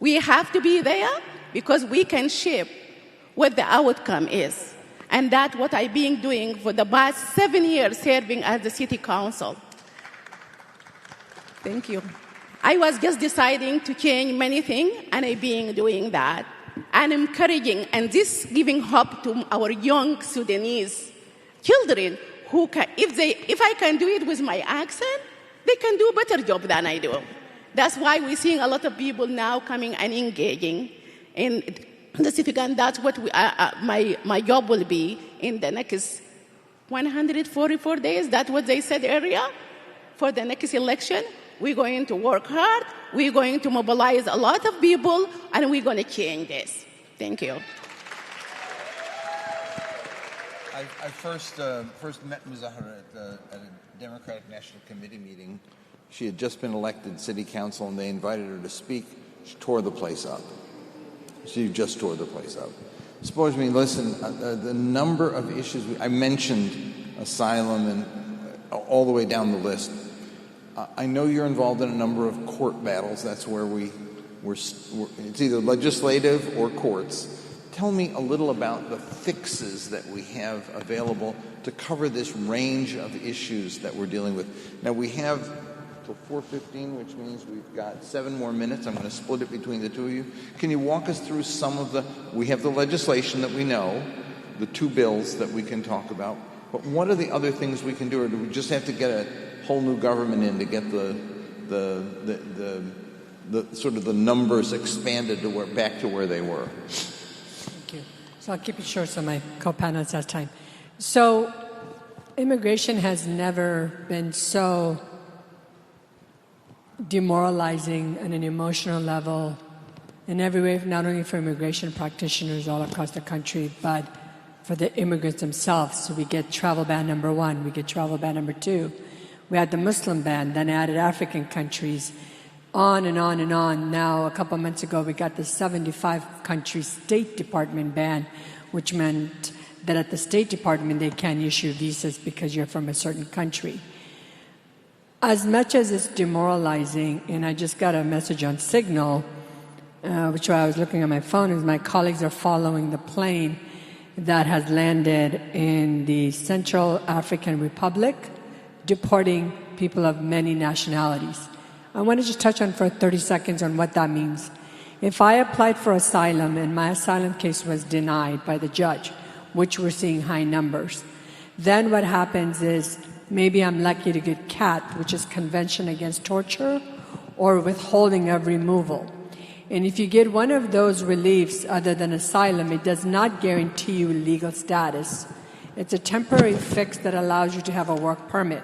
We have to be there because we can shape what the outcome is. And that's what I've been doing for the past 7 years serving as the city council. Thank you. I was just deciding to change many things, and I've been doing that. And encouraging, and this giving hope to our young Sudanese children who can, if I can do it with my accent, they can do a better job than I do. That's why we're seeing a lot of people now coming and engaging in the civic, and that's what my job will be in the next 144 days. That's what they said earlier. For the next election, we're going to work hard, we're going to mobilize a lot of people, and we're going to change this. Thank you. I first met Ms. Zahra at a Democratic National Committee meeting. She had just been elected city council, and they invited her to speak. She tore the place up. She just tore the place up. Suppose me, listen, the number of issues, I mentioned asylum and all the way down the list. I know you're involved in a number of court battles. That's where it's either legislative or courts. Tell me a little about the fixes that we have available to cover this range of issues that we're dealing with. Now, we have till 4:15, which means we've got 7 more minutes. I'm going to split it between the two of you. Can you walk us through some of we have the legislation that we know, the 2 bills that we can talk about, but what are the other things we can do, or do we just have to get a whole new government in to get the sort of the numbers expanded to back to where they were? Thank you. So I'll keep it short so my co-panelists have time. So immigration has never been so demoralizing on an emotional level in every way, not only for immigration practitioners all across the country, but for the immigrants themselves. So we get travel ban number 1, we get travel ban number 2. We had the Muslim ban, then added African countries, on and on and on. Now, a couple of months ago, we got the 75-country State Department ban, which meant that at the State Department, they can't issue visas because you're from a certain country. As much as it's demoralizing, and I just got a message on Signal, which I was looking at my phone, is my colleagues are following the plane that has landed in the Central African Republic, deporting people of many nationalities. I want to just touch on for 30 seconds on what that means. If I applied for asylum and my asylum case was denied by the judge, which we're seeing high numbers, then what happens is maybe I'm lucky to get CAT, which is Convention Against Torture, or withholding of removal. And if you get one of those reliefs other than asylum, it does not guarantee you legal status. It's a temporary fix that allows you to have a work permit.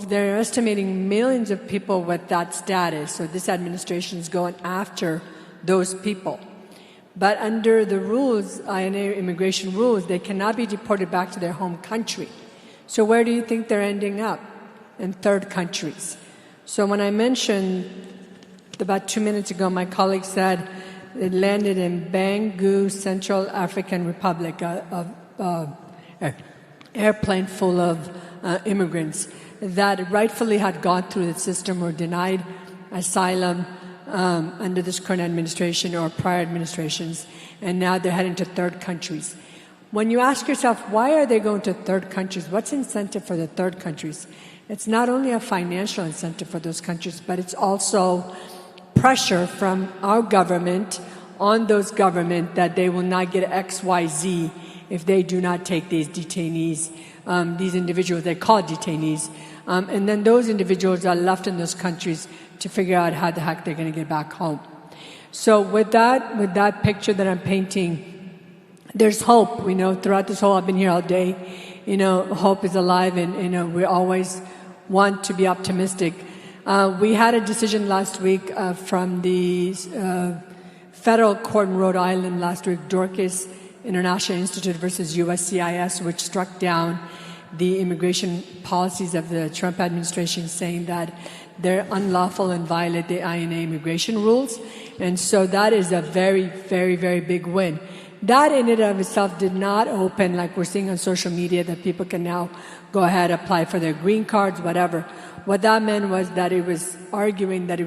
They're estimating millions of people with that status, so this administration is going after those people. But under the rules, INA immigration rules, they cannot be deported back to their home country. So where do you think they're ending up? In third countries. So when I mentioned about 2 minutes ago, my colleague said it landed in Bangu, Central African Republic, airplane full of immigrants that rightfully had gone through the system or denied asylum under this current administration or prior administrations, and now they're heading to third countries. When you ask yourself, why are they going to third countries? What's incentive for the third countries? It's not only a financial incentive for those countries, but it's also pressure from our government on those government that they will not get XYZ if they do not take these detainees, these individuals, they call detainees. And then those individuals are left in those countries to figure out how the heck they're going to get back home. So with that picture that I'm painting, there's hope. We know throughout this whole, I've been here all day, hope is alive, and we always want to be optimistic. We had a decision last week from the federal court in Rhode Island last week, Dorcas International Institute versus USCIS, which struck down the immigration policies of the Trump administration, saying that they're unlawful and violate the INA immigration rules. And so that is a very, very, very big win. That in and of itself did not open, like we're seeing on social media, that people can now go ahead, apply for their green cards, whatever. What that meant was that it was arguing that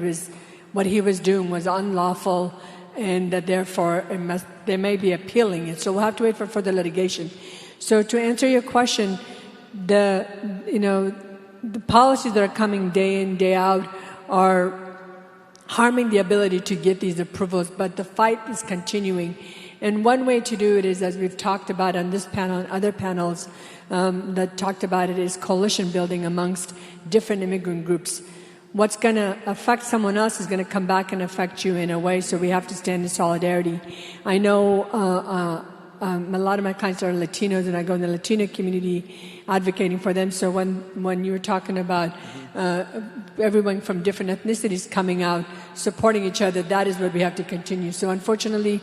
what he was doing was unlawful, and that therefore they may be appealing it. So we'll have to wait for further litigation. So to answer your question, the policies that are coming day in, day out are harming the ability to get these approvals, but the fight is continuing. And one way to do it is, as we've talked about on this panel and other panels that talked about it, is coalition building amongst different immigrant groups. What's going to affect someone else is going to come back and affect you in a way, so we have to stand in solidarity. I know a lot of my clients are Latinos, and I go in the Latino community advocating for them. So when you were talking about everyone from different ethnicities coming out, supporting each other, that is what we have to continue. So unfortunately,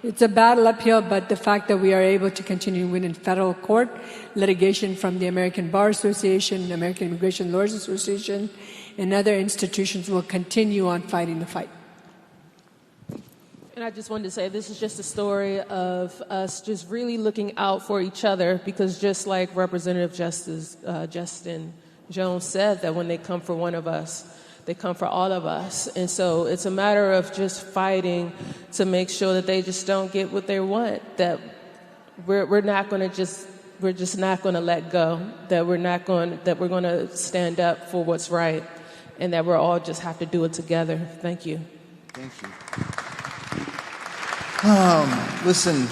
it's a battle uphill, but the fact that we are able to continue to win in federal court, litigation from the American Bar Association, the American Immigration Lawyers Association, and other institutions will continue on fighting the fight. And I just wanted to say this is just a story of us just really looking out for each other, because just like Representative Justin Jones said, that when they come for one of us, they come for all of us. And so it's a matter of just fighting to make sure that they just don't get what they want, that we're just not going to let go, that we're going to stand up for what's right, and that we're all just have to do it together. Thank you. Thank you. Listen,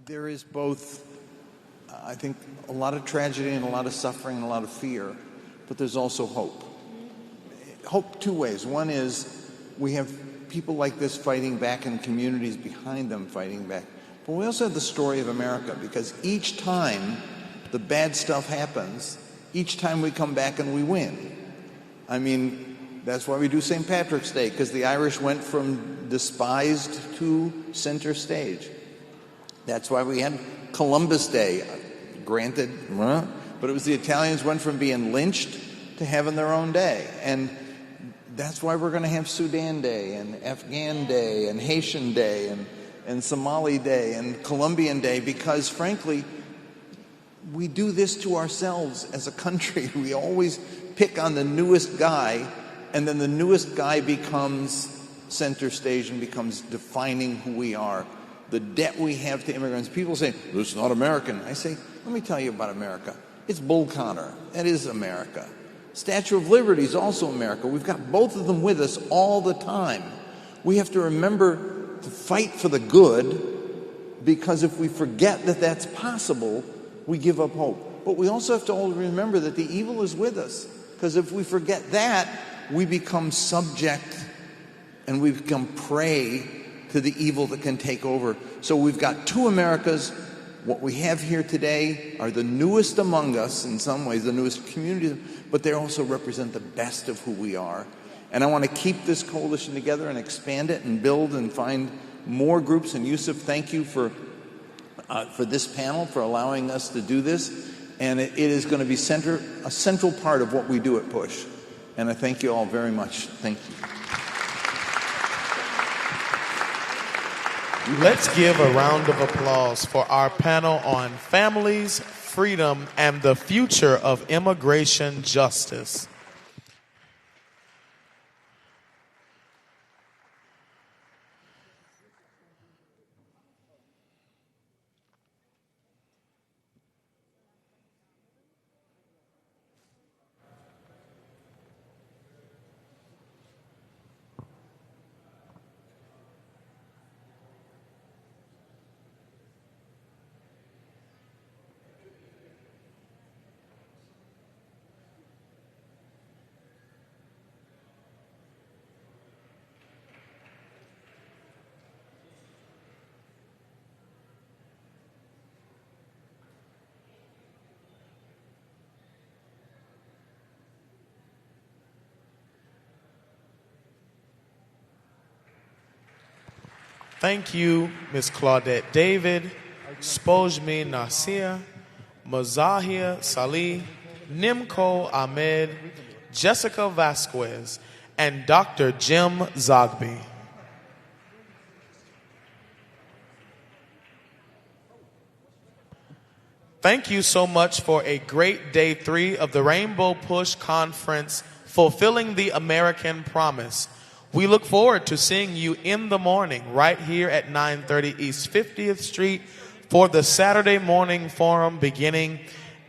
there is both, I think, a lot of tragedy and a lot of suffering and a lot of fear, but there's also hope. Hope two ways. One is we have people like this fighting back and communities behind them fighting back. But we also have the story of America, because each time the bad stuff happens, each time we come back and we win. I mean, that's why we do St. Patrick's Day, because the Irish went from despised to center stage. That's why we had Columbus Day, granted, but it was the Italians went from being lynched to having their own day. And that's why we're going to have Sudan Day and Afghan Day and Haitian Day and Somali Day and Colombian Day, because frankly, we do this to ourselves as a country. We always pick on the newest guy, and then the newest guy becomes center stage and becomes defining who we are. The debt we have to immigrants. People say, "This is not American." I say, let me tell you about America. It's Bull Connor. That is America. Statue of Liberty is also America. We've got both of them with us all the time. We have to remember to fight for the good, because if we forget that that's possible, we give up hope. But we also have to always remember that the evil is with us, because if we forget that, we become subject and we become prey to the evil that can take over. So we've got two Americas. What we have here today are the newest among us, in some ways, the newest communities, but they also represent the best of who we are. And I want to keep this coalition together and expand it and build and find more groups. And Yusuf, thank you for this panel, for allowing us to do this. And it is going to be a central part of what we do at PUSH. And I thank you all very much. Thank you. Let's give a round of applause for our panel on families, freedom, and the future of immigration justice. Thank you, Ms. Claudette David, Spojmi Nasir, Mazahia Salih, Nimco Ahmed, Jessica Vasquez, and Dr. Jim Zogby. Thank you so much for a great day 3 of the Rainbow Push Conference, Fulfilling the American Promise. We look forward to seeing you in the morning right here at 930 East 50th Street for the Saturday morning forum, beginning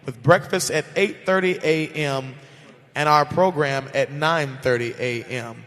with breakfast at 8:30 a.m. and our program at 9:30 a.m.